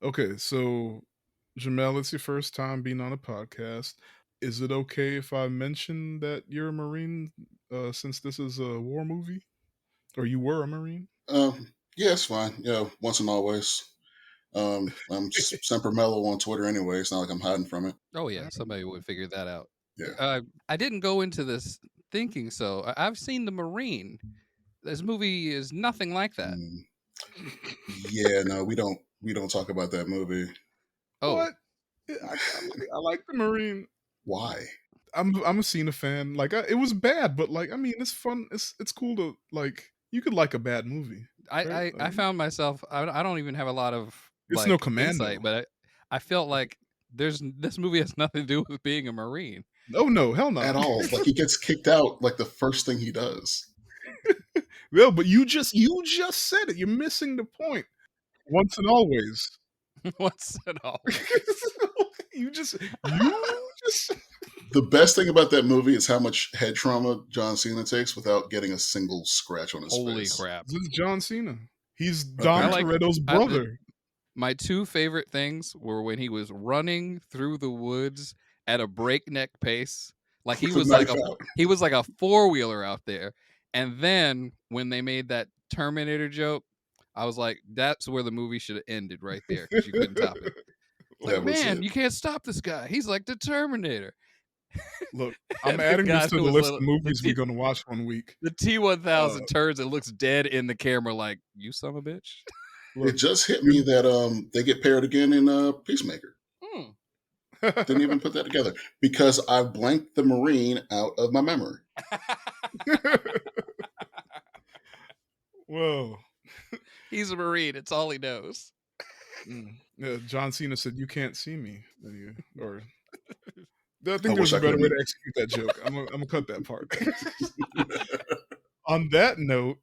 Okay, so Jamel, it's your first time being on a podcast. Is it okay if I mention that you're a Marine since this is a war movie? Or you were a Marine? Yeah, it's fine. Yeah, once and always. Semper Mellow on Twitter anyway. It's not like I'm hiding from it. Oh yeah, somebody would figure that out. Yeah. I didn't go into this thinking so. I've seen The Marine. This movie is nothing like that. Mm, yeah, no, we don't talk about that movie. Oh, What? I like the Marine. Why? I'm a Cena fan. Like it was bad, but like I mean, it's fun. It's cool to like. You could like a bad movie, right? I found myself. I don't even have a lot of It's no like Commando. insight, but I felt like this movie has nothing to do with being a Marine. Oh no, hell no. At all. Like he gets kicked out like the first thing he does. No, but you just said it. You're missing the point. Once and always. What's it all? you just The best thing about that movie is how much head trauma John Cena takes without getting a single scratch on his Holy face. crap! This is John Cena. He's I Dom Apparently. like Toretto's brother. my two favorite things were when he was running through the woods at a breakneck pace, like With a knife out. he was like a four wheeler out there. And then when they made that Terminator joke, I was like, that's where the movie should have ended right there because you couldn't top it. Like, That was man, it. you can't stop this guy. He's like the Terminator. Look, I'm And the adding this guy to who the was list little, of movies we're gonna watch one week. the Uh, T-1000 turns and looks dead in the camera like, you son of a bitch. It look, just hit me you that they get paired again in Peacemaker. Hmm. Didn't even put that together because I blanked the Marine out of my memory. Whoa. He's a Marine. It's all he knows. Yeah, John Cena said, "You can't see me," or I I think wish there's a I better way couldn't. to execute that joke. I'm gonna cut that part. On that note,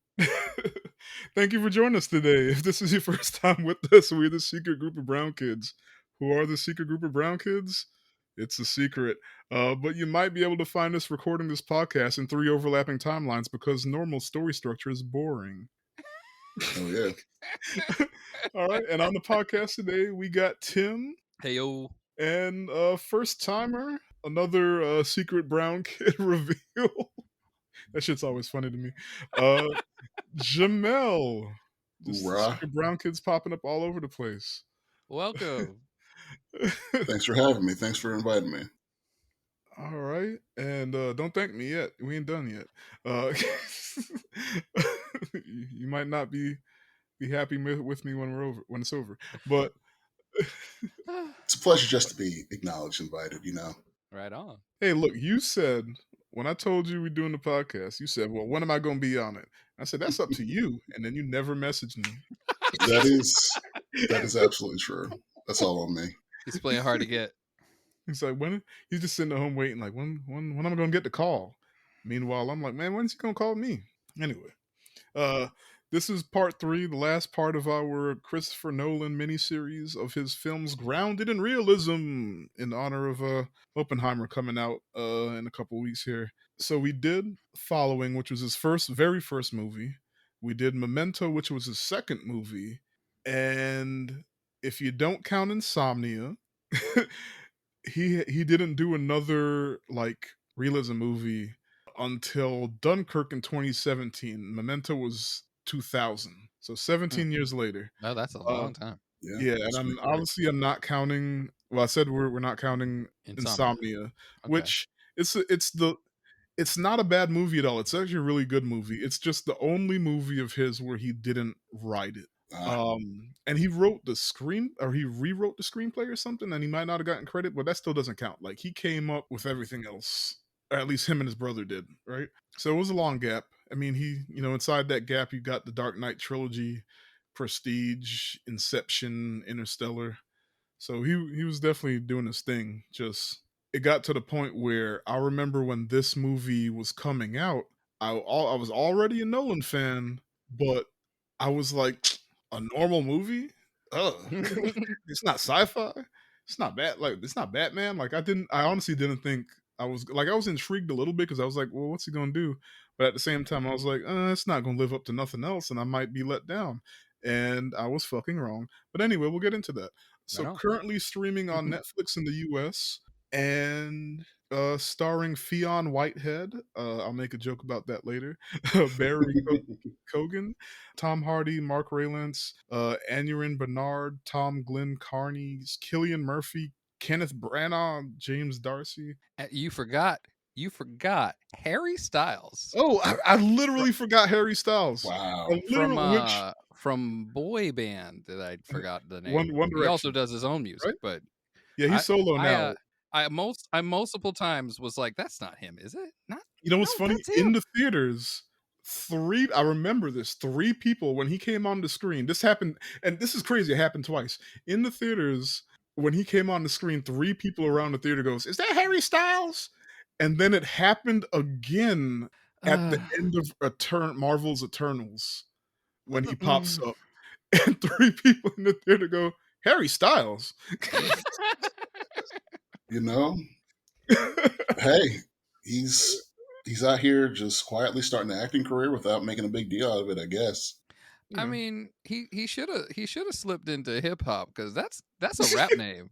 thank you for joining us today. If this is your first time with us, we're the secret group of brown kids. Who are the secret group of brown kids? It's a secret. But you might be able to find us recording this podcast in 3 overlapping timelines because normal story structure is boring. Oh yeah. All right. And on the podcast today, we got Tim Hey, yo. and first timer, another secret brown kid reveal. That shit's always funny to me. Uh, Jamel. Just Hoorah. secret brown kids popping up all over the place. Welcome. Thanks for having me. Thanks for inviting me. All right, and don't thank me yet. We ain't done yet. Uh, you might not be happy with me when it's over, but It's a pleasure just to be acknowledged, invited. Right on. hey, look, you said when I told you we're doing the podcast, you said, "Well, when am I going to be on it?" I said, "That's up to you," and then you never messaged me. That is absolutely true. That's all on me. He's playing hard to get. He's like, when? He's just sitting at home waiting, like, when am I going to get the call? Meanwhile, I'm like, man, when's he going to call me? Anyway, uh, this is part 3, the last part of our Christopher Nolan mini-series of his films grounded in realism in honor of Oppenheimer coming out in a couple weeks here. So we did Following, which was his very first movie. We did Memento, which was his second movie. And if you don't count Insomnia, he didn't do another like realism movie until Dunkirk in 2017. Memento was 2000, so Hmm. 17 years later. No, that's a Uh, long time. Yeah, yeah, and that's pretty quick. I'm not counting. Well, I said we're not counting Insomnia. Insomnia, Okay. which it's not a bad movie at all. It's actually a really good movie. It's just the only movie of his where he didn't write it. Ah, And he wrote the screen or he rewrote the screenplay or something, and he might not have gotten credit, but that still doesn't count. Like he came up with everything else, or at least him and his brother did, right? So it was a long gap. I mean, inside that gap, you got the Dark Knight trilogy, Prestige, Inception, Interstellar. So he was definitely doing his thing. Just it got to the point where I remember when this movie was coming out, I was already a Nolan fan, but I was like, a normal movie? Ugh. It's not sci-fi. It's not bad. Like it's not Batman. Like I honestly didn't think I was intrigued a little bit because I was like, well, what's he gonna do? But at the same time, I was like, it's not gonna live up to nothing else, and I might be let down. and I was fucking wrong. But anyway, we'll get into that. Right So on. currently streaming on Netflix in the US and starring Fionn Whitehead. I'll make a joke about that later. Barry Kogan, Tom Hardy, Mark Rylance, Aneurin Bernard, Tom Glenn Carney, Killian Murphy, Kenneth Branagh, James Darcy. You forgot. You forgot Harry Styles Oh, I literally forgot Harry Styles. I Wow. literally, which from boy band that I forgot the name One of. He also Direction, does his own music, right? but Yeah, he's I solo I now. uh I multiple times was like, that's not him, is it? Not You know no, what's funny? that's In him. the theaters, 3 I remember this, 3 people when he came on the screen, this happened and this is crazy, it happened twice. In the theaters, when he came on the screen, 3 people around the theater goes, "Is that Harry Styles?" And then it happened again at the Uh, end of Marvel's Eternals when he pops mm. up, and 3 people in the theater go, "Harry Styles?" You know, hey, he's he's out here just quietly starting an acting career without making a big deal out of it, I guess. I Yeah. mean, he should have slipped into hip hop because that's a rap name.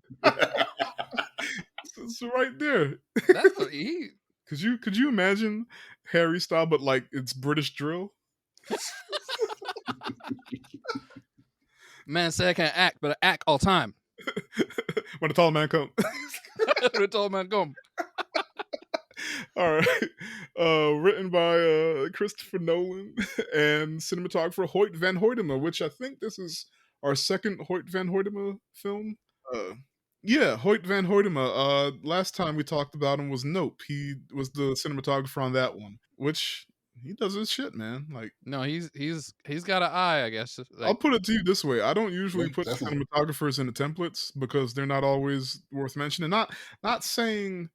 It's right there. That's a, he Could you imagine Harry style, but like it's British drill? man said I can't act, but I act all time. When the tall man come. That's all man go. All right. Written by Christopher Nolan and cinematographer Hoyt van Hoytema, which I think this is our second Hoyt van Hoytema film. Uh, yeah, Hoyt van Hoytema. Last time we talked about him was Nope. He was the cinematographer on that one, which he does his shit, man. Like, No, he's got an eye, I guess. I'll Like, put it to you this way: I don't Yeah, usually put definitely. cinematographers in the templates because they're not always worth mentioning. Not saying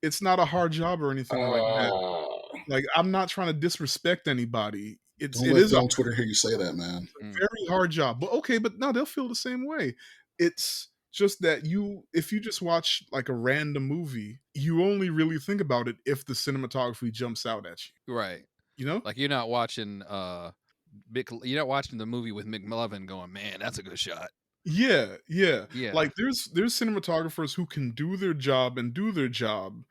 it's not a hard job or anything like that. Uh, Like, I'm not trying to disrespect anybody. don't It let is a Film Twitter hear you say that, man. mm, very hard job, but okay, but no, they'll feel the same way. It's just that if you just watch like a random movie, you only really think about it if the cinematography jumps out at you. right. You know? Like you're not watching the movie with McLovin going, man, that's a good shot. Yeah, yeah. Yeah. Like there's cinematographers who can do their job and do their job,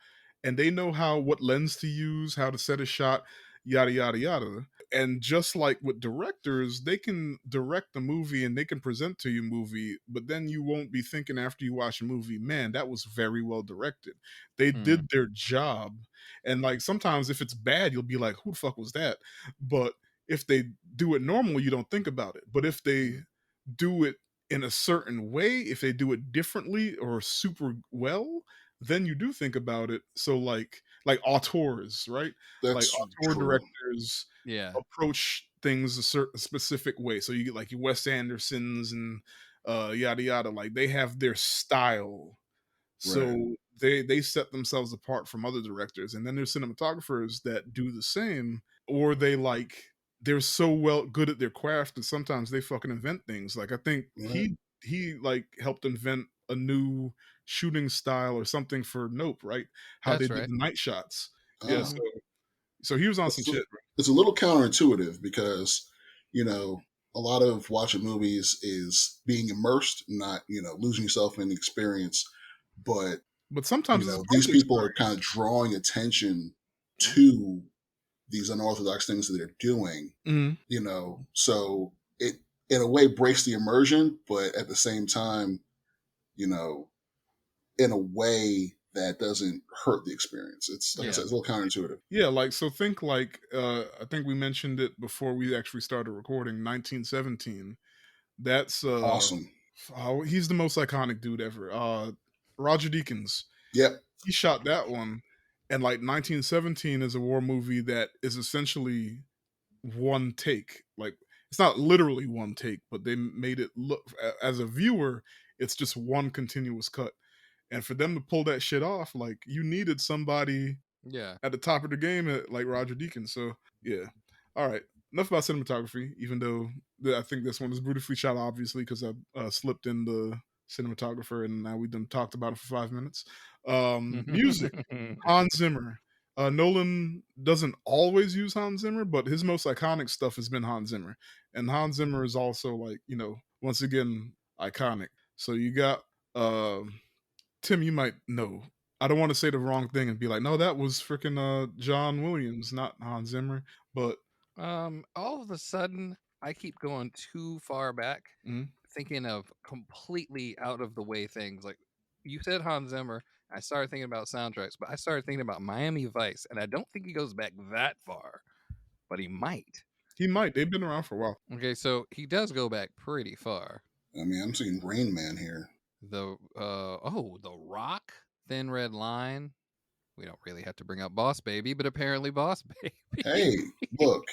and they know what lens to use, how to set a shot, yada yada yada. And just like with directors, they can direct the movie and they can present to you movie, but then you won't be thinking after you watch a movie, man, that was very well directed. They Mm, did their job. And like sometimes if it's bad, you'll be like, who the fuck was that? But if they do it normal, you don't think about it. But if they do it in a certain way, if they do it differently or super well, then you do think about it. So like auteurs, right? Like That's auteur true. directors yeah. approach things a certain specific way. So you get like your Wes Andersons and yada yada. Like they have their style, Right. so they set themselves apart from other directors. And then there's cinematographers that do the same, or they're so well good at their craft and sometimes they fucking invent things. Like I think Yeah. he like helped invent a new shooting style or something for Nope, right? How they That's did right. the night shots. Yeah, Ah, so he was on some it's, a, shit. it's a little counterintuitive because, you know, a lot of watching movies is being immersed, not, losing yourself in the experience. But, But sometimes it's a part of these the people are kind experience. of drawing attention to these unorthodox things that they're doing, Mhm. so it in a way breaks the immersion, but at the same time, you know, in a way that doesn't hurt the experience. It's like I said, Yeah. it's a little counterintuitive. Yeah, like so think like I think we mentioned it before we actually started recording 1917. That's Awesome. he's the most iconic dude ever. Roger Deakins. Yep. He shot that one, and like 1917 is a war movie that is essentially one take. Like it's not literally one take, but they made it look as a viewer, it's just one continuous cut. And for them to pull that shit off, like you needed somebody Yeah. at the top of the game like Roger Deakins. So yeah. All right. Enough about cinematography, even though I think this one is beautifully shot, obviously, because I slipped in the cinematographer and now we done talked about it for 5 minutes. Music, Hans Zimmer. Nolan doesn't always use Hans Zimmer, but his most iconic stuff has been Hans Zimmer, and Hans Zimmer is also like once again iconic. So you got Tim. You might know. I don't want to say the wrong thing and be like, no, that was freaking John Williams, not Hans Zimmer. But All of a sudden, I keep going too far back, mm, thinking of completely out of the way things. Like you said, Hans Zimmer. I started thinking about soundtracks, but I started thinking about Miami Vice, and I don't think he goes back that far, but he might. he might. They've been around for a while. Okay, so he does go back pretty far. I mean, I'm seeing Rain Man here. The Rock, Thin Red Line. We don't really have to bring up Boss Baby, but apparently Boss Baby. Hey, look,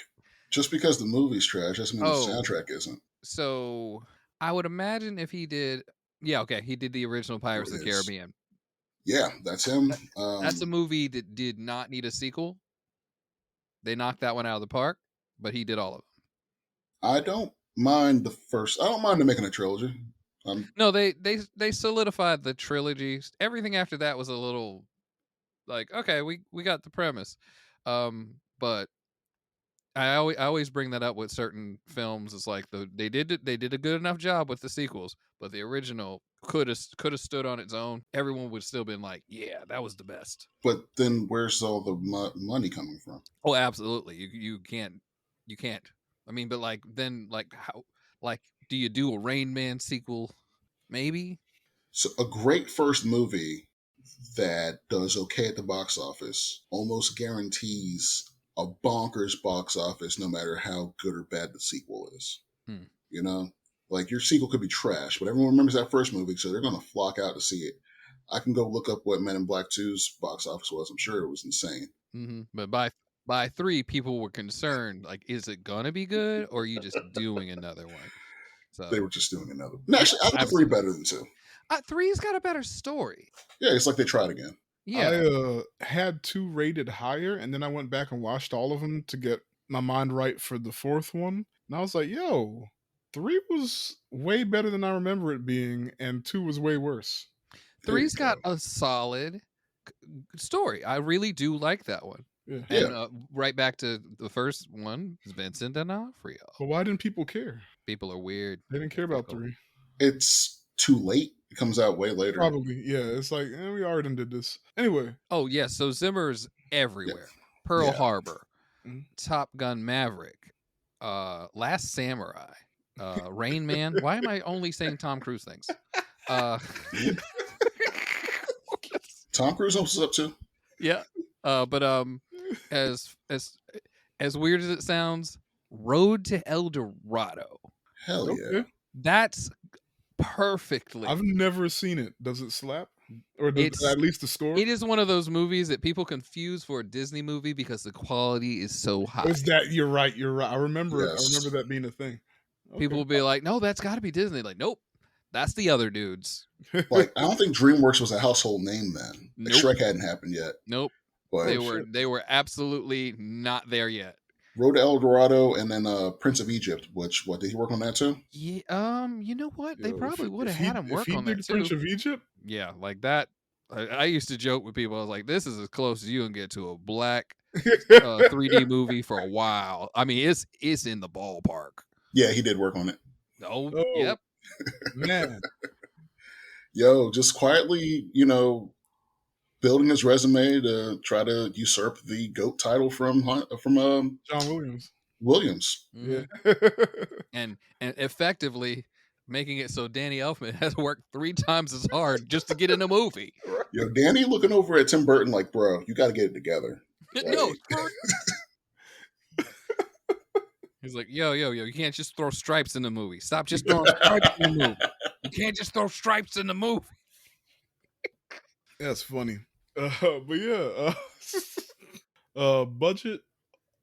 just because the movie's trash doesn't mean the Oh, soundtrack isn't. so I would imagine if he did, yeah, okay, he did the original There Pirates it of the is. Caribbean. Yeah, that's him. That's a movie that did not need a sequel. They knocked that one out of the park, but he did all of them. I don't mind the first. I don't mind them making a trilogy. No, they solidified the trilogy. Everything after that was a little like, okay, we got the premise. But I always bring that up with certain films. It's like they did a good enough job with the sequels, but the original could have stood on its own. Everyone would still been like, yeah, that was the best. But then where's all the money coming from? Oh, absolutely. You can't. I mean, but like then like how like do you do a Rain Man sequel? Maybe. So a great first movie that does okay at the box office almost guarantees a bonkers box office no matter how good or bad the sequel is. Hmm. You know? Like your sequel could be trash, but everyone remembers that first movie, so they're gonna flock out to see it. I can go look up what Men in Black 2's box office was. I'm sure it was insane. But by 3, people were concerned. Like, is it gonna be good, or are you just doing another one? They So were just doing another. No, yeah, actually, I like three absolutely. better than two. 3's got a better story. Yeah, it's like they tried again. Yeah, I had 2 rated higher, and then I went back and watched all of them to get my mind right for the 4th one, and I was like, "Yo, 3 was way better than I remember it being, and 2 was way worse." There you 3's got go. a solid story. I really do like that one. Yeah. Yeah, And right back to the first one, Vincent D'Onofrio. But why didn't people care? People are weird. They didn't They're care about fickle. 3. it's too late. It comes out way later. Probably, yeah, it's like, we already did this. Anyway. Oh yeah, so Zimmer's Yeah, everywhere. Pearl yeah. Harbor, Mhm. Top Gun Maverick, Last Samurai, Rain Man. Why am I only saying Tom Cruise things? Uh, Tom Cruise knows what's up too. yeah. But as weird as it sounds, Road to El Dorado. Hell yeah. Okay. That's perfectly. I've never seen it. Does it slap? Or does It's at least the score? It is one of those movies that people confuse for a Disney movie because the quality is so high. Is that you're right, you're right. I remember it. I Yes. remember that being a thing. People Okay. will be like, "No, that's got to be Disney." Like, nope, that's the other dudes. Like I don't think DreamWorks was a household name then. Like Nope. Shrek hadn't happened yet. Nope, But they were absolutely not there yet. Road to El Dorado and then Prince of Egypt, which what did he work on that too? Yeah, you know what? They Yo, probably would have he had him if work he on that did Prince too. of Egypt, Yeah, like that. I used to joke with people. I was like, "This is as close as you can get to a black 3D movie for a while." I mean, it's in the ballpark. Yeah, he did work on it. Oh, oh yep. man, Yo, just quietly, building his resume to try to usurp the GOAT title from John Williams. Williams. Mhm. Yeah. And effectively making it so Danny Elfman has to work 3 times as hard just to get in a movie. Yo, Danny looking over at Tim Burton like, bro, you got to get it together. No, he's like, yo, you can't just throw stripes in the movie. Stop just throwing stripes in the movie. You can't just throw stripes in the movie. That's funny. But yeah, budget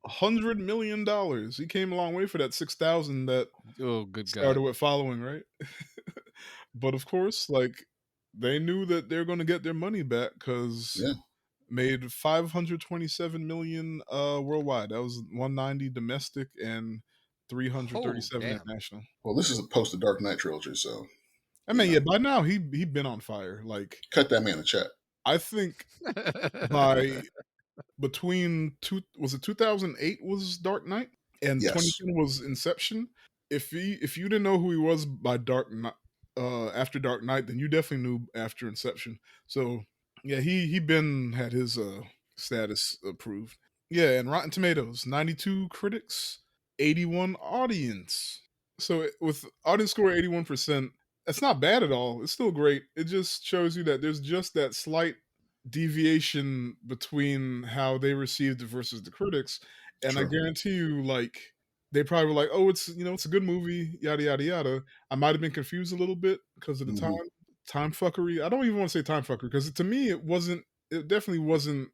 $100 million. He came a long way for that 6,000 that Oh, good started God. with following, right? But of course, like they knew that they're going to get their money back because Yeah. made 527 million worldwide. That was 190 domestic and Oh, 337 damn. international. Well, this is a post the Dark Knight trilogy, so I mean, yeah, by now he'd been on fire. Like cut that man a check. I think by between 2008 was Dark Knight and Yes. 2010 was Inception. If you didn't know who he was by Dark Knight, after Dark Knight, then you definitely knew after Inception. So yeah, he been had his status approved. Yeah, and Rotten Tomatoes, 92 critics, 81 audience. So with audience score 81%, that's not bad at all. It's still great. It just shows you that there's just that slight deviation between how they received it versus the critics. And I True. guarantee you, like, they probably were like, "Oh, it's a good movie, yada yada yada." I might have been confused a little bit because of the Hmm. time fuckery. I don't even want to say time fuckery because to me it wasn't. It definitely wasn't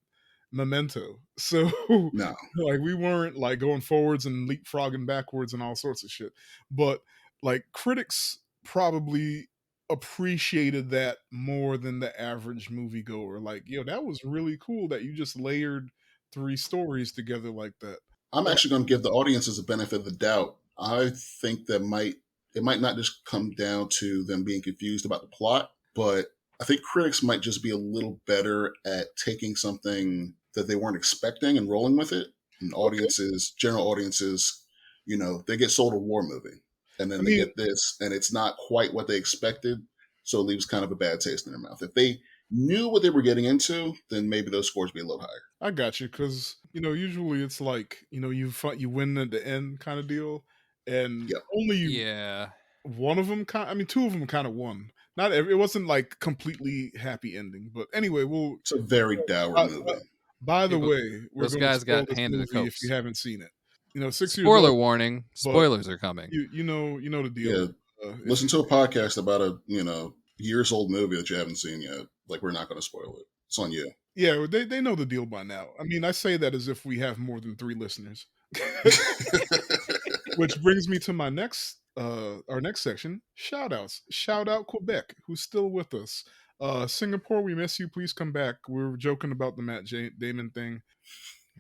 Memento. So No. like we weren't like going forwards and leapfrogging backwards and all sorts of shit. But like critics probably appreciated that more than the average moviegoer. Like, yo, that was really cool that you just layered three stories together like that. I'm That actually going to give the audiences a benefit of the doubt. I think that it might not just come down to them being confused about the plot, but I think critics might just be a little better at taking something that they weren't expecting and rolling with it. And okay. general audiences, they get sold a war movie, and I then they mean, get this, and it's not quite what they expected, so it leaves kind of a bad taste in their mouth. If they knew what they were getting into, then maybe those scores would be a little higher. I got you because usually it's like you win at the end kind of deal, and Yep. only Yeah. one of them kind. I mean, two of them kind of won. Not every. It wasn't like completely happy ending, but anyway, we'll. It's a very dour Uh, uh, movie. by the People, way, we're those going to guys spoil got this handed the movie if you cokes. haven't seen it. 6 years Spoiler old, warning. but Spoilers are coming. you know the deal. Yeah, If listen you to a podcast about a years old movie that you haven't seen yet. Like we're not going to spoil it. It's on you. yeah, they know the deal by now. I mean, I say that as if we have more than 3 listeners. Which brings me to my next our next section, shout outs. Shout out Quebec, who's still with us. Singapore, we miss you. Please come back. We were joking about the Damon thing.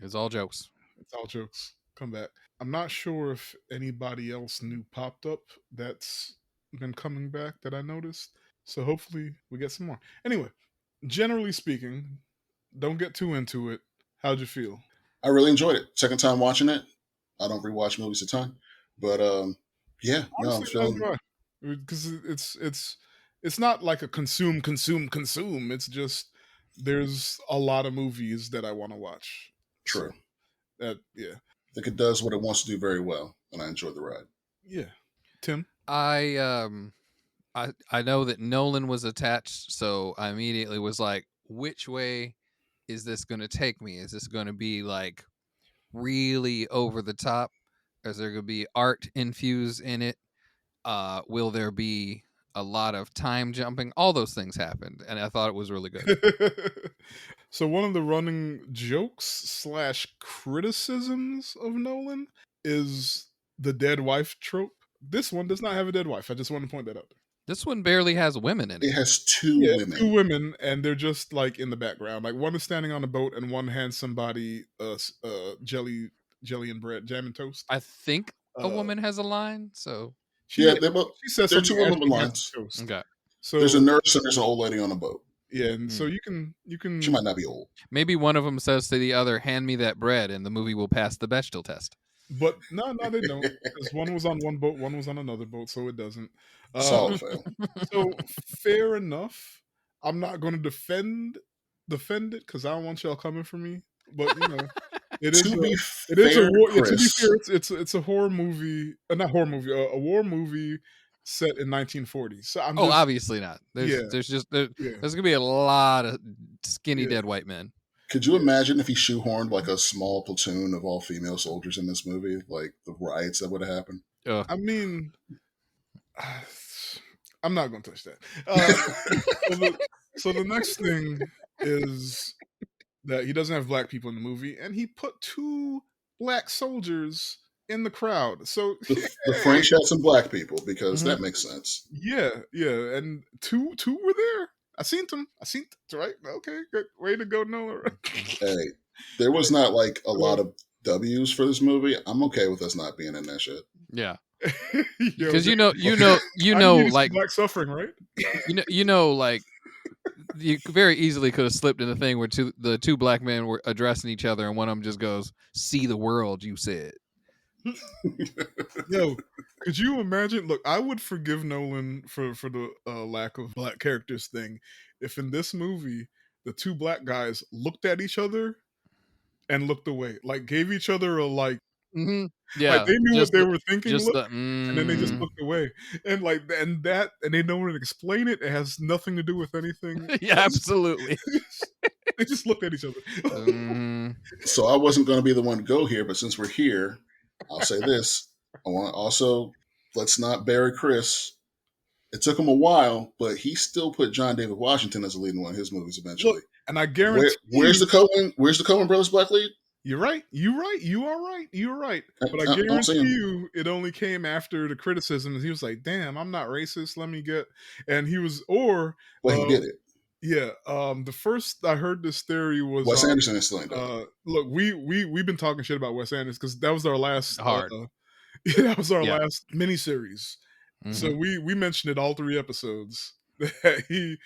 It's all jokes. It's all jokes. Come back. I'm not sure if anybody else new popped up that's been coming back that I noticed. So hopefully we get some more. Anyway, generally speaking, don't get too into it. How'd you feel? I really enjoyed it. Second time watching it. I don't rewatch movies a ton, but yeah, no, I'm Honestly, neither feeling do I. Because it's not like a consume. It's just there's a lot of movies that I want to watch. So true. that yeah. I think it does what it wants to do very well, and I enjoyed the ride. Yeah. Tim? I know that Nolan was attached, so I immediately was like, which way is this going to take me? Is this going to be like really over the top? Is there going to be art infused in it? Will there be a lot of time jumping? All those things happened, and I thought it was really good. So one of the running jokes slash criticisms of Nolan is the dead wife trope. This one does not have a dead wife. I just want to point that out there. This one barely has women in It it. has two Yeah, it's two women. women, and they're just like in the background. Like one is standing on a boat, and one hands somebody jelly and bread, jam and toast. I think a Uh, woman has a line, so Yeah, she she says they're something two as women with she hands lines. the toast. okay. There's a So nurse and there's an old lady on a boat. yeah, and so Hmm. you She can might not be old. Maybe one of them says to the other, "Hand me that bread," and the movie will pass the Bechdel test. but no, they don't because one was on one boat, one was on another boat, so it doesn't. Solid fail. So fair enough. I'm not going to defend it because I don't want y'all coming for me. But it is To be it is a fair, war. Yeah, to be fair, Chris, it's a horror movie, not horror movie, a war movie set in 1940. So I'm Oh, just obviously not. yeah, yeah, There's gonna be a lot of skinny yeah, dead white men. could you yeah. imagine if he shoehorned like a small platoon of all female soldiers in this movie? Like the riots that would have happened. Ugh. I mean, I'm not going to touch that. So the next thing is that he doesn't have black people in the movie, and he put two black soldiers in the crowd. So The French had some black people because Mhm. that makes sense. yeah, and two were there. I seen them. Right. Okay, good way to go, Noah. Hey, there was not like a lot So, of W's for this movie. I'm okay with us not being in that shit. Yeah, yo, because you know, I needed some like black suffering, right? like You very easily could have slipped in a thing where the two black men were addressing each other, and one of them just goes, "See the world," you said. Yo, could you imagine? Look, I would forgive Nolan for the lack of black characters thing if in this movie the two black guys looked at each other and looked away, like gave each other a Hmm. like Yeah, they knew what they were thinking just look, the and then they just looked away, and and they don't want to explain it. It has nothing to do with anything yeah, else. absolutely. They just looked at each other. Mhm. So I wasn't going to be the one to go here, but since we're here, I'll say this. I want to also, let's not bury Chris. It took him a while, but he still put John David Washington as a lead in one of his movies Look, eventually. and I guarantee Where's the you, Coen? Where's the Coen Brothers black lead? you're right. You're right. You are right. You're right. But I I don't see guarantee him. you, it only came after the criticism. And he was like, "Damn, I'm not racist. Let me get." And he was, or Well, he uh, did it. yeah. The first I heard this theory was Wes on. Anderson still ain't done it. Look, we've been talking shit about Wes Anderson because that was our last. Hard. Yeah, that was our Yeah. last miniseries. So Mhm. we mentioned it all 3 episodes that he's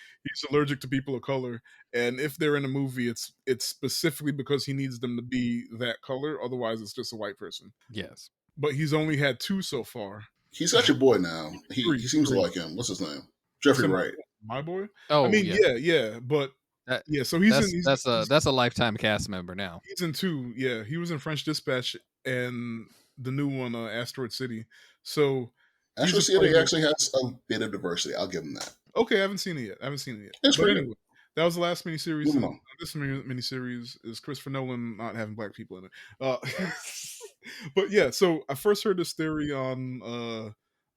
allergic to people of color, and if they're in a movie, it's specifically because he needs them to be that color. Otherwise, it's just a white person. Yes. But he's only had 2 so far. He's got your boy now. He Three, seems to three. like him. What's his name? You Jeffrey said Wright. my boy. I Oh, mean, yeah. yeah, but That yeah. So he's in that's a lifetime cast member now. he's in 2. Yeah, he was in French Dispatch and the new one, Asteroid City. So he's Astro a part of City the. actually has a bit of diversity. I'll give him that. Okay, I haven't seen it yet. It's But pretty good. anyway, that was the last miniseries, Moving and on. this miniseries is Christopher Nolan not having black people in it. But yeah, so I first heard this theory on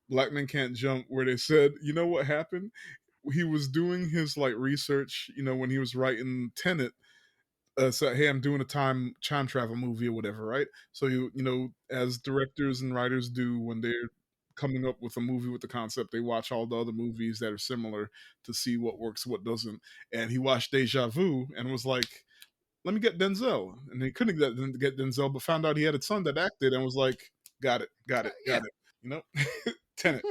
Black Men Can't Jump, where they said, you know what happened? He was doing his like research, when he was writing Tenet. So hey, I'm doing a time travel movie or whatever, right? So as directors and writers do when they're coming up with a movie with the concept, they watch all the other movies that are similar to see what works, what doesn't. And he watched Deja Vu and was like, "Let me get Denzel," and he couldn't get Denzel, but found out he had a son that acted and was like, "Got it, got it, Yeah. got it." You know, Tenet.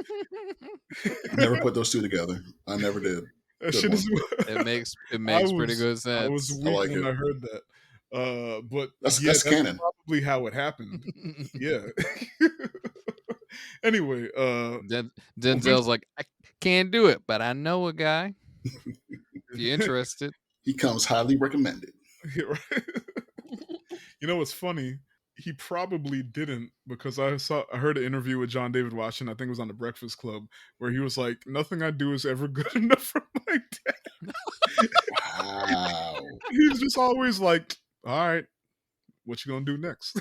Never put those two together. I never did. That Good shit is. one. It makes I pretty was good I was sense. I weak like when it. I heard that. But yeah, That's that's canon. probably how it happened. Yeah. Anyway, Denzel's like, I can't do it, but I know a guy. If you're interested. He comes highly recommended. yeah, right. You know what's funny? He probably didn't because I heard an interview with John David Washington. I think it was on the Breakfast Club where he was like, "Nothing I do is ever good enough for my dad." Wow. He's just always like, "All right, what you gonna do next?"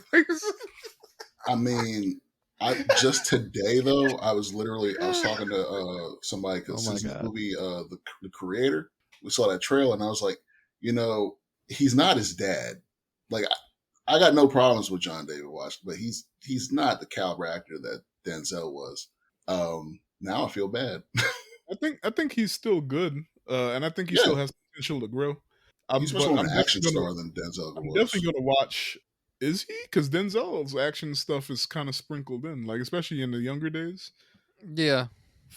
I mean, I just today though, I was talking to somebody Oh because my his god. movie, the Creator, we saw that trailer and I was like, he's not his dad. Like I got no problems with John David Washington, but he's not the caliber actor that Denzel was. Now I feel bad. I think he's still good, and I think he Yeah, still has potential to grow. he's much But more of an action star than Denzel I'm was. definitely gonna watch. Is he? Because Denzel's action stuff is kind of sprinkled in, like especially in the younger days. Yeah.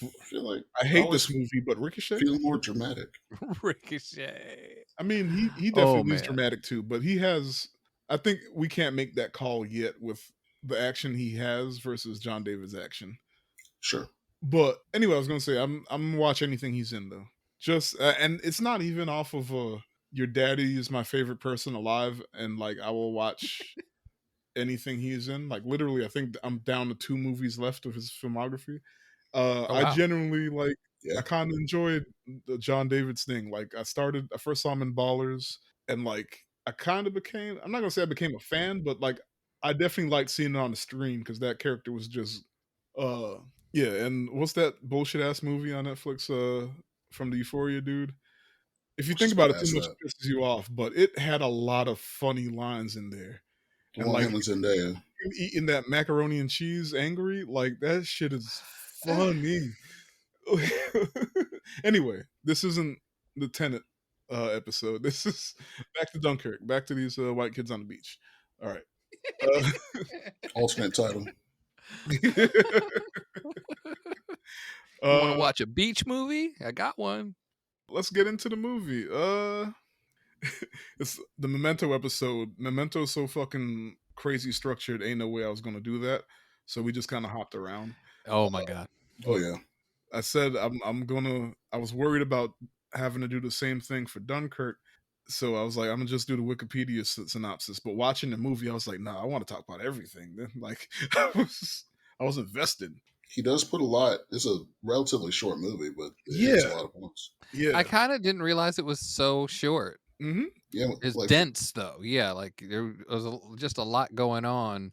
I feel like I I hate this always movie, but Ricochet. feel more dramatic. Ricochet. I mean, he Oh definitely is man. dramatic too, but he has. I think we can't make that call yet with the action he has versus John David's action. Sure. But anyway, I was gonna say I'm gonna watch anything he's in though. Just and it's not even off of your daddy is my favorite person alive, and like I will watch anything he's in. Like literally, I think I'm down to 2 movies left of his filmography. Oh I wow. genuinely like. Yeah. I kind of enjoyed the John David's thing. Like I first saw him in Ballers, and like I kind of became. I'm not gonna say I became a fan, but like I definitely liked seeing it on the screen because that character was just. Uh, yeah, and what's that bullshit ass movie on Netflix? From the Euphoria dude. If you Which think is about what it, too much that. pisses you off, but it had a lot of funny lines in there, The and one like him and Zendaya. him eating that macaroni and cheese angry, like that shit is funny. Anyway, this isn't the Tenet episode. This is back to Dunkirk. Back to these white kids on the beach. All right. Uh, Alternate title. You want to uh, watch a beach movie? I got one. let's get into the movie. It's the Memento episode. Memento's so fucking crazy structured. Ain't no way I was gonna do that. So we just kind of hopped around. Oh my god. Oh But yeah, I said I'm gonna. I was worried about having to do the same thing for Dunkirk, so I was like, I'm gonna just do the Wikipedia synopsis. But watching the movie, I was like, nah, I want to talk about everything. Then, like, I was invested. he does put a lot. It's a relatively short movie, but it hits a Yeah, lot of points. I yeah. kind of didn't realize it was so short. hmm Yeah, It's like dense though. Yeah, like there was just a lot going on.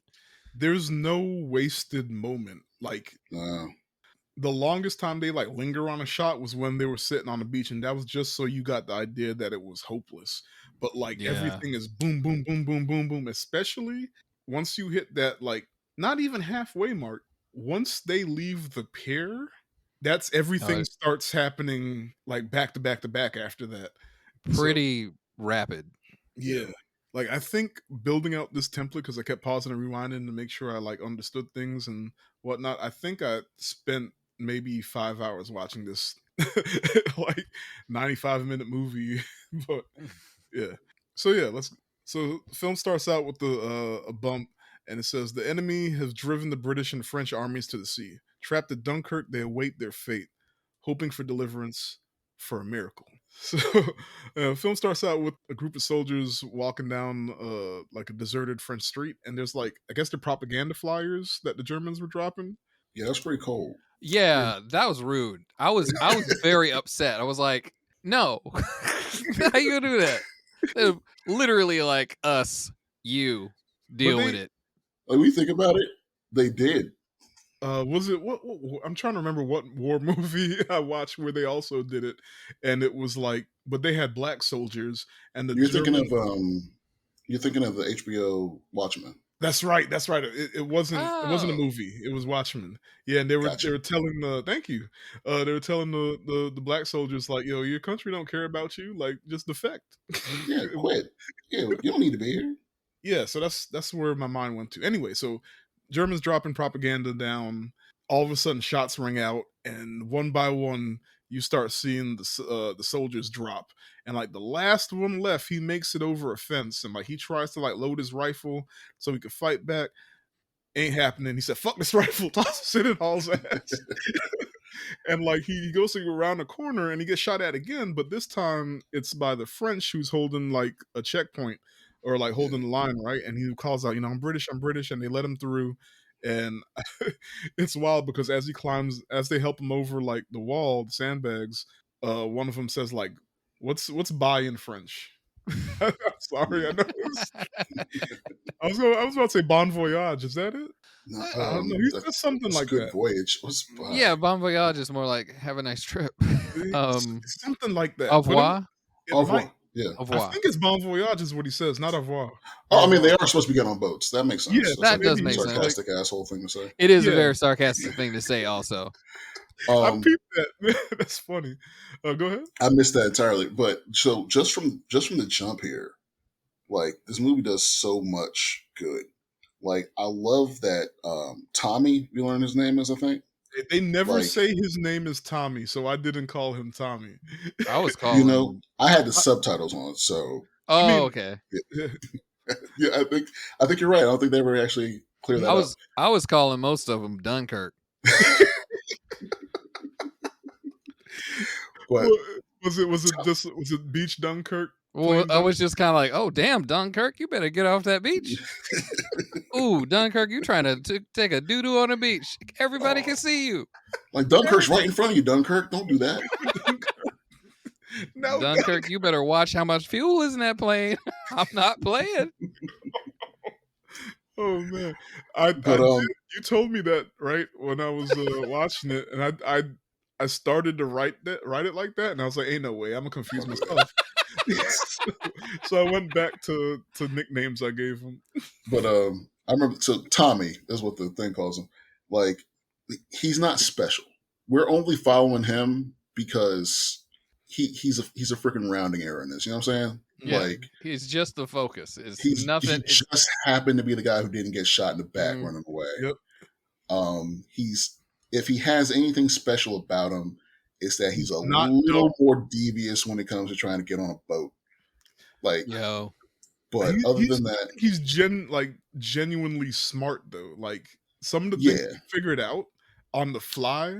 There's no wasted moment. Like uh, the longest time they like linger on a shot was when they were sitting on the beach, and that was just so you got the idea that it was hopeless. But like Yeah. everything is boom, boom, boom, boom, boom, boom. Especially once you hit that like not even halfway mark. Once they leave the pier, that's everything Uh, starts happening like back to back to back after that. So Pretty rapid. yeah. Like I think building out this template because I kept pausing and rewinding to make sure I like understood things and whatnot. I think I spent maybe 5 hours watching this like 95-minute movie. But yeah. So yeah, let's so the film starts out with the a bump and it says the enemy has driven the British and French armies to the sea. Trapped at Dunkirk, they await their fate, hoping for deliverance for a miracle. So, film starts out with a group of soldiers walking down like a deserted French street, and there's like I guess the propaganda flyers that the Germans were dropping. yeah, that's pretty cold. Yeah, Yeah, that was rude. I was very upset. I was like, no, how you gonna do that? They're literally like us, you but deal with they it. Like we think about it, they did. was it what I'm trying to remember what war movie I watched where they also did it, and it was like, but they had black soldiers and the You're thinking German. of you're thinking of the HBO Watchmen. That's right. That's right. It wasn't a Oh, movie. It was Watchmen. Yeah, and they Gotcha. were telling the thank you. They were telling the black soldiers like, yo, your country don't care about you. Like, just defect. Yeah, quit. Yeah, you don't need to be here. Yeah, so that's where my mind went to. Anyway, so Germans dropping propaganda down. All of a sudden, shots ring out, and one by one, you start seeing the soldiers drop. And like the last one left, he makes it over a fence, and like he tries to like load his rifle so he could fight back. Ain't happening. He said, "Fuck this rifle," tosses it in Hall's ass. And like he goes to go around the corner and he gets shot at again, but this time it's by the French who's holding like a checkpoint or like Yeah, holding the line, right? And he calls out, I'm British, and they let him through. And it's wild because as he climbs, as they help him over like the wall, the sandbags, one of them says like, "What's bye in French?" I'm sorry, I know. I was about to say bon voyage. Is that it? no, I don't know. He says something that's like good that. voyage. What's by? yeah, bon voyage is more like have a nice trip. Something like that. Au But revoir, it Au might. revoir. Yeah. au I revoir. think it's bon voyage is what he says, not au revoir. Au Oh, I mean, revoir. they are supposed to be getting on boats. That makes Yeah, sense. That's so That a does maybe make he's sense. like, sarcastic asshole thing to say. It is a yeah, very sarcastic thing to say. Also, I Um, peeped that. That's funny. Go ahead. I missed that entirely. But so just from the jump here, like this movie does so much good. Like I love that Tommy, you learn his name is, I think. They never Like, say his name is Tommy, so I didn't call him Tommy. I was you know, calling. I had the Uh, subtitles on, so I oh, mean, okay. yeah, yeah, I think you're right. I don't think they ever actually clear I that up. was I was calling most of them Dunkirk. But well, was it Beach Dunkirk Well, playing I Dunk? was just kind of like, oh damn, Dunkirk, you better get off that beach. Ooh, Dunkirk, you trying to take a doo doo on the beach? Everybody oh, can see you. like Dunkirk's right in front of you, Dunkirk. Don't do that. No, Dunkirk, you better watch how much fuel is in that plane. I'm not playing. oh man, I But did. You told me that right when I was watching it, and I started to write it like that, and I was like, "Ain't no way, I'm gonna confuse myself." So I went back to nicknames I gave him. I remember, so Tommy is what the thing calls him. Like he's not special. We're only following him because he's a freaking rounding error in this. You know what I'm saying? Yeah, Like he's just the focus. It's he nothing. It's just happened to be the guy who didn't get shot in the back mm, running away. Yep. He's if he has anything special about him, is that he's a Not little dumb. more devious when it comes to trying to get on a boat. Like, Yo, but other He's than I that, think he's genuinely smart though. Like some of the things yeah, he figured out on the fly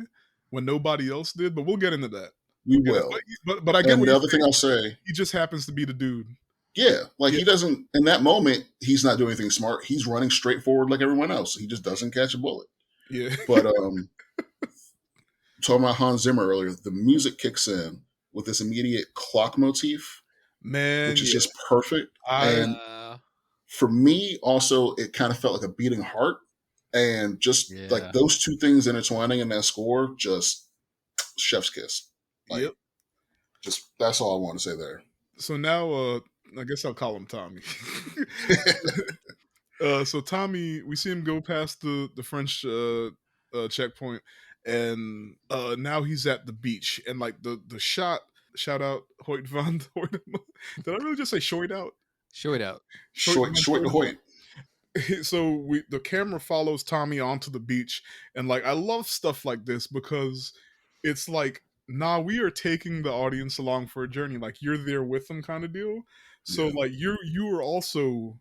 when nobody else did. But we'll get into that. we We'll get it. will. But I get And what the you're other thing saying. I'll say, He just happens to be the dude. yeah, like Yeah, he doesn't in that moment, he's not doing anything smart. He's running straight forward like everyone else. He just doesn't catch a bullet. yeah. But talking about Hans Zimmer earlier, the music kicks in with this immediate clock motif, Man, which is yeah. just perfect. I And for me, also, it kind of felt like a beating heart. And just like yeah. those two things intertwining in that score, just chef's kiss. Like, yep. just that's all I want to say there. So now I guess I'll call him Tommy. So Tommy, we see him go past the French checkpoint, and now he's at the beach, and like the shot. Shout out Hoyt van Hoytema. Did I really just say Shoit out? Show it out. Shoit Short, van short to Hoytema. Hoyt. So the camera follows Tommy onto the beach, and like I love stuff like this because it's like, nah, we are taking the audience along for a journey. Like you're there with them, kind of deal. So Yeah, like you are also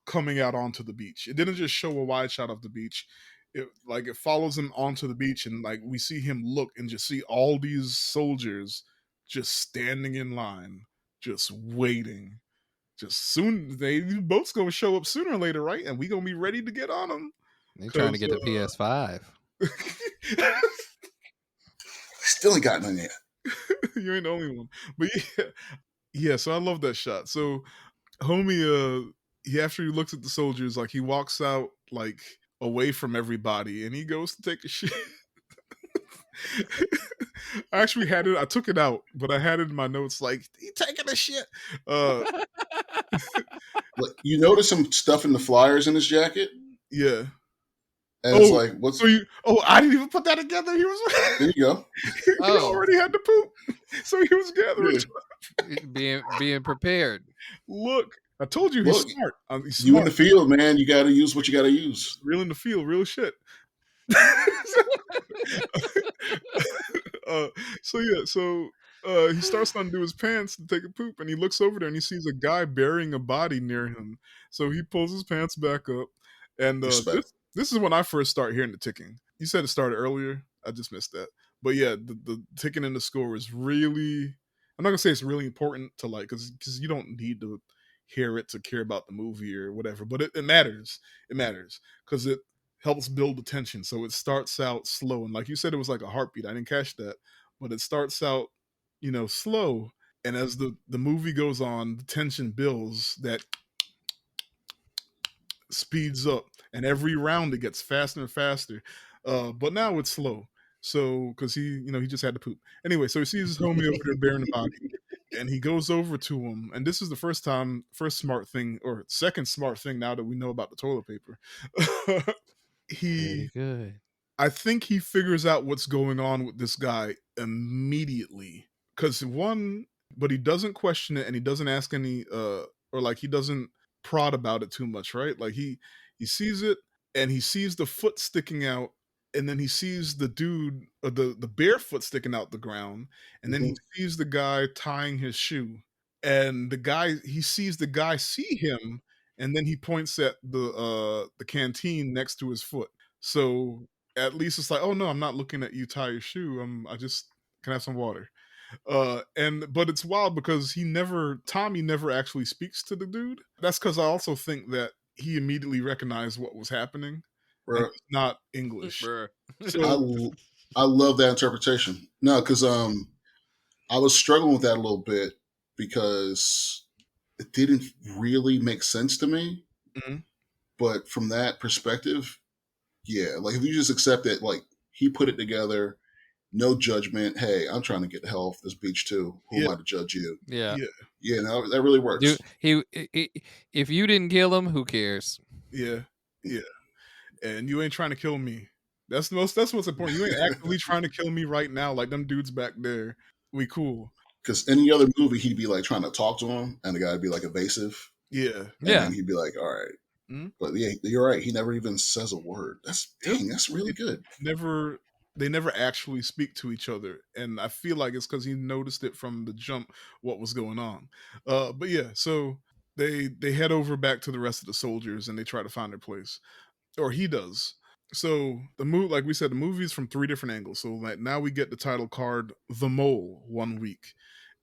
coming out onto the beach. It didn't just show a wide shot of the beach. It follows him onto the beach, and like we see him look and just see all these soldiers just standing in line, just waiting. Just soon these boats gonna show up sooner or later, right? And we gonna be ready to get on them They trying to because get the PS5. still ain't got none yet. you ain't the only one. But yeah, yeah. So I love that shot. So homie, he after he looks at the soldiers, like he walks out like away from everybody, and he goes to take a shit. I actually had it. I took it out, but I had it in my notes. Like he taking a shit. Uh, Like you notice some stuff in the flyers in his jacket, yeah. and it's Oh, like, so what's you? Oh, I didn't even put that together. He there? was. You go. He Oh, already had to poop, so he was gathering. Yeah. being prepared. Look, I told you he's Look, smart. He's you in smart. the field, man. You got to use what you got to use. Real in the field, real shit. uh, so yeah, so he starts to undo his pants to take a poop, and he looks over there and he sees a guy burying a body near him. So he pulls his pants back up, and Respect. this is when I first start hearing the ticking. You said it started earlier. I just missed that, but yeah, the ticking in the score is really. I'm not gonna say it's really important to like because you don't need to hear it to care about the movie or whatever, but it matters. It matters because it helps build the tension. So it starts out slow, and like you said, it was like a heartbeat. I didn't catch that, but it starts out, slow, and as the movie goes on, the tension builds. That speeds up, and every round it gets faster and faster. But now it's slow. So because he just had to poop anyway. So he sees his homie over there bearing the body, and he goes over to him. And this is the first smart thing, or second smart thing now that we know about the toilet paper. Pretty he good. I think he figures out what's going on with this guy immediately. Cause one, but he doesn't question it and he doesn't ask any or like he doesn't prod about it too much, right? Like he sees it and he sees the foot sticking out, and then he sees the dude or the barefoot sticking out the ground, and then he Hmm. sees the guy tying his shoe. And he sees the guy see him, and then he points at the canteen next to his foot. So at least it's like, oh no, I'm not looking at you tie your shoe. I just can I have some water. And but it's wild because Tommy never actually speaks to the dude. That's because I also think that he immediately recognized what was happening, and Bro, he's not English. Bruh. I So I love that interpretation. No, because I was struggling with that a little bit because it didn't really make sense to me. mhm, But from that perspective, yeah, like if you just accept it, like he put it together, no judgment. Hey, I'm trying to get the hell off this beach too. Who yeah, am I to judge you? Yeah. yeah, Yeah, no, that really Do works. if you didn't kill him, who cares? yeah, yeah. And you ain't trying to kill me. That's what's important. You ain't actively trying to kill me right now, like them dudes back there. We cool. Because any other movie, he'd be like trying to talk to him, and the guy'd be like evasive, Yeah. and Yeah. then he'd be like, "All right." Mhm. But yeah, you're right. He never even says a word. Yep. That's really It good. never. they never actually speak to each other, and I feel like it's because he noticed it from the jump what was going on. But yeah, so they head over back to the rest of the soldiers and they try to find their place, or he does. So the movie, like we said, the movie is from three different angles. So like now we get the title card, "The Mole," 1 week,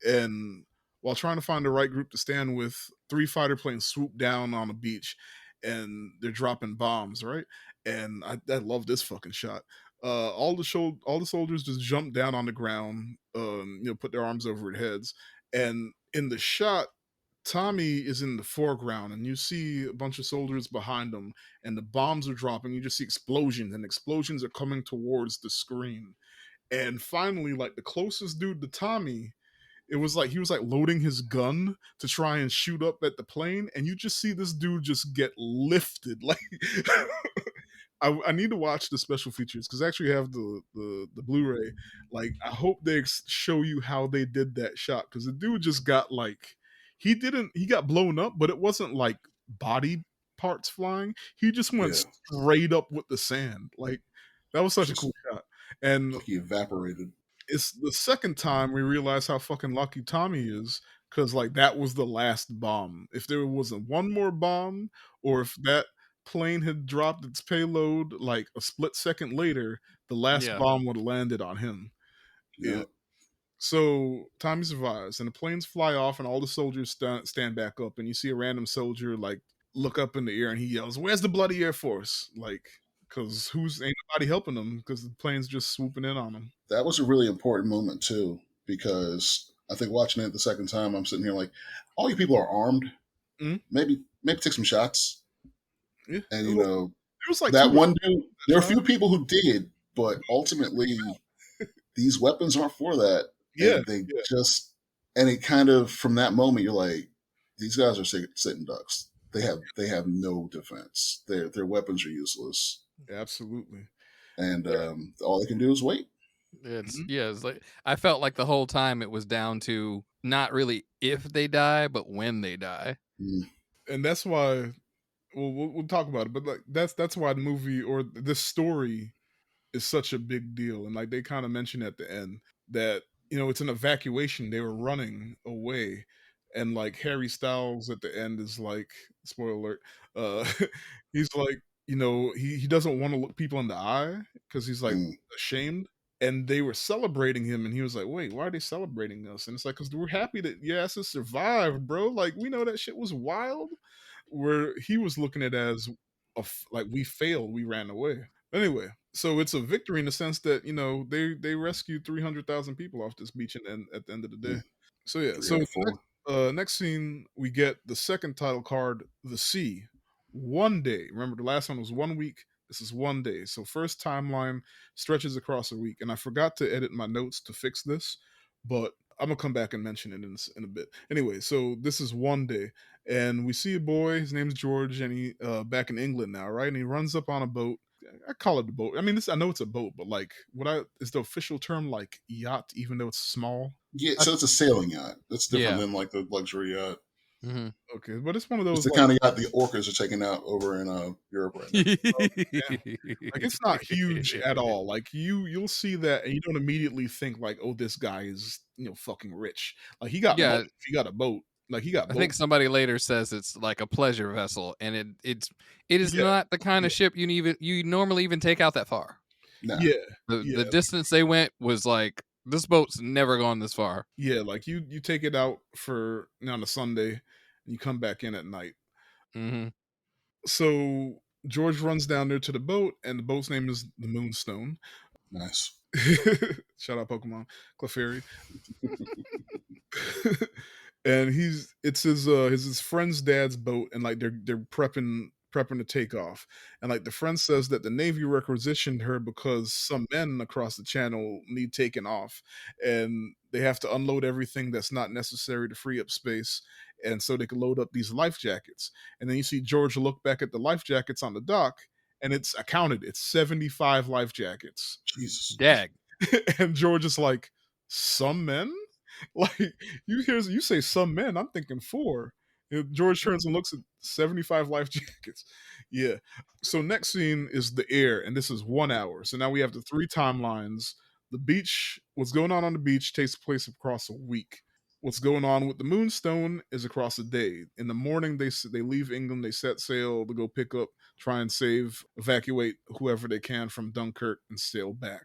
and while trying to find the right group to stand with, three fighter planes swoop down on a beach, and they're dropping bombs, right? And I love this fucking shot. All the soldiers just jump down on the ground, put their arms over their heads, and in the shot, Tommy is in the foreground, and you see a bunch of soldiers behind him, and the bombs are dropping. You just see explosions, and explosions are coming towards the screen. And finally, like the closest dude to Tommy, it was like he was like loading his gun to try and shoot up at the plane, and you just see this dude just get lifted. Like I need to watch the special features because I actually have the Blu-ray. Like I hope they show you how they did that shot because the dude just got like he got blown up, but it wasn't like body parts flying. He just went Yeah, straight up with the sand. Like that was such a cool just shot. And like he evaporated. it's the second time we realize how fucking lucky Tommy is because like that was the last bomb. If there wasn't one more bomb, or if that plane had dropped its payload like a split second later, the last Yeah. bomb would have landed on him. Yeah, It, so Tommy survives, and the planes fly off, and all the soldiers stand back up, and you see a random soldier like look up in the air, and he yells, "Where's the bloody Air Force?" Like, because who's ain't nobody helping them because the plane's just swooping in on them. that was a really important moment too, because I think watching it the second time, I'm sitting here like, all you people are armed. Mhm. Maybe take some shots. Yeah, And well, there was like two that or one three dude, that there are a shot. few people who did, but ultimately these weapons aren't for that. Yeah, And they yeah, just, and it kind of, from that moment, you're like, these guys are sitting ducks. They have no defense. Their weapons are useless, absolutely. and Yeah. all they can do is wait. It's Mhm. yeah, it's like I felt like the whole time it was down to not really if they die, but when they die. Mm, And that's why we'll talk about it, but like that's why the movie or this story is such a big deal. And like they kind of mentioned at the end that it's an evacuation. They were running away, and like Harry Styles at the end is like, spoiler alert, uh, he's like, he doesn't want to look people in the eye because he's like mm. ashamed. And they were celebrating him, and he was like, "Wait, why are they celebrating us?" And it's like, "Cause we're happy that your asses survived, bro. Like we know that shit was wild." Where he was looking at it as like we failed, we ran away. Anyway, so it's a victory in the sense that they rescued 300,000 people off this beach, and at the end of the day. Mm. So yeah, Three so out the of four. next scene we get the second title card, the sea, 1 day. Remember the last one was 1 week. This is 1 day. So first timeline stretches across a week, and I forgot to edit my notes to fix this, but I'm gonna come back and mention it in a bit. Anyway, so this is 1 day, and we see a boy. His name's George, and he back in England now, right? And he runs up on a boat. I call it a boat. I mean, I know it's a boat, but like, is the official term like yacht, even though it's small? Yeah, I, so it's a sailing yacht. It's different Yeah. than like the luxury yacht. Hmm. okay, but it's one of It's those the like, kind of yacht the orcas are taking out over in Europe right now. oh, damn, like it's not huge at all. Like you'll see that, and you don't immediately think like, oh, this guy is fucking rich. Like he got money. Yeah, If he got a boat, like he got I boat. think somebody later says it's like a pleasure vessel, and it is Yeah, not the kind yeah, of ship you normally even take out that far. Nah, yeah, The yeah. distance they went was like this boat's never gone this far. Yeah, like you take it out for on a Sunday, and you come back in at night. Hmm. So George runs down there to the boat, and the boat's name is the Moonstone. nice. Shout out Pokemon Clefairy. And it's his friend's dad's boat, and like they're prepping to take off, and like the friend says that the Navy requisitioned her because some men across the channel need taken off, and they have to unload everything that's not necessary to free up space, and so they can load up these life jackets. And then you see George look back at the life jackets on the dock, and I counted, it's 75 life jackets. Jesus. Dag. And George is like, some men? Like you say some men, I'm thinking four. George turns and looks at 75 life jackets. Yeah. So next scene is the air, and this is 1 hour. So now we have the three timelines. The beach, what's going on the beach takes place across a week. What's going on with the Moonstone is across a day. In the morning, they leave England, they set sail to go pick up, try and save, evacuate whoever they can from Dunkirk and sail back.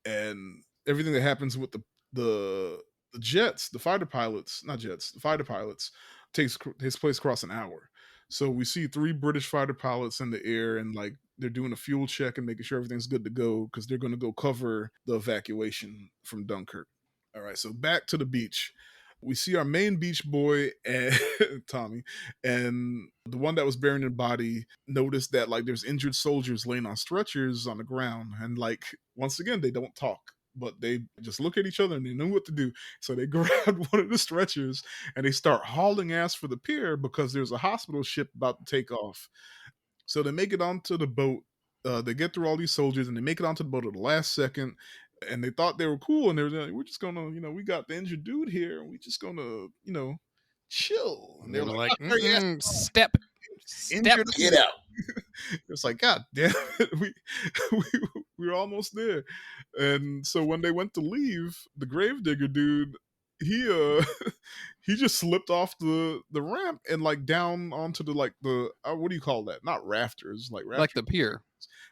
And everything that happens with the the jets, the fighter pilots, not jets, the fighter pilots takes place across an hour. So we see three British fighter pilots in the air, and like they're doing a fuel check and making sure everything's good to go because they're going to go cover the evacuation from Dunkirk. All right, so back to the beach. We see our main beach boy and Tommy, and the one that was burying the body noticed that like there's injured soldiers laying on stretchers on the ground, and like once again they don't talk, but they just look at each other and they know what to do. So they grab one of the stretchers and they start hauling ass for the pier because there's a hospital ship about to take off. So they make it onto the boat. They get through all these soldiers and they make it onto the boat at the last second. And they thought they were cool, and they were like, "We're just gonna, we got the injured dude here, and we just gonna, chill." And And they they're were like, like, "Oh, yeah, step, step. injured." Get out. It's like, God damn it, we we're almost there. And so when they went to leave, the gravedigger dude, he he just slipped off the ramp and like down onto the like the what do you call that? Not rafters, like Like rafters, the pier.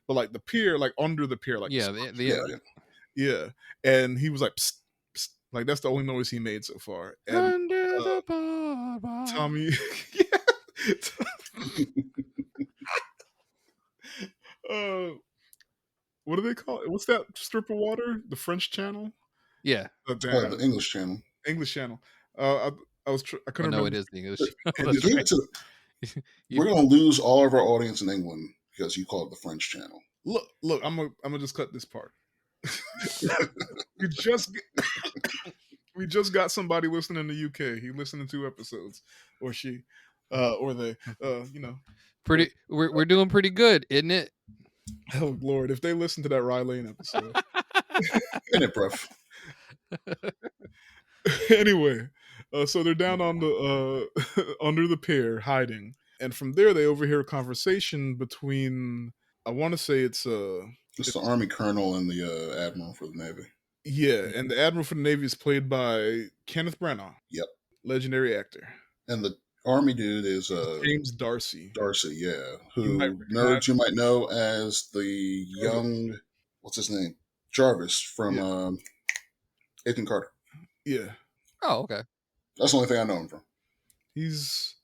but like the pier, like under the pier, like the Yeah, structure, Yeah, right? yeah. Yeah. And he was like, psst, psst. Like that's the only noise he made so far. And under uh the boardwalk. Tommy, yeah. uh what do they call it? What's that strip of water? The French Channel? Yeah. Damn, The English Channel. English Channel. I Well, couldn't no, remember. it is the English. It You That's is. gave right. it to. You, We're gonna lose all of our audience in England because you call it the French Channel. Look. I'm gonna just cut this part. we just we just got somebody listening in the UK. He listened to 2 episodes, or she, or they. But pretty. We're doing pretty good, isn't it? oh Lord, if they listen to that Rye Lane episode. In it, bruv. Anyway, so they're down on the under the pier hiding, and from there they overhear a conversation between. I want to say It's the Army Colonel and the Admiral for the Navy. yeah, and the Admiral for the Navy is played by Kenneth Branagh, Yep. legendary actor. And the Army dude is James Darcy. Darcy, yeah. You might Who recognize. nerds you might know as the young, what's his name? Jarvis from Yeah. Agent Carter. Yeah, Oh, okay. That's the only thing I know him from. he's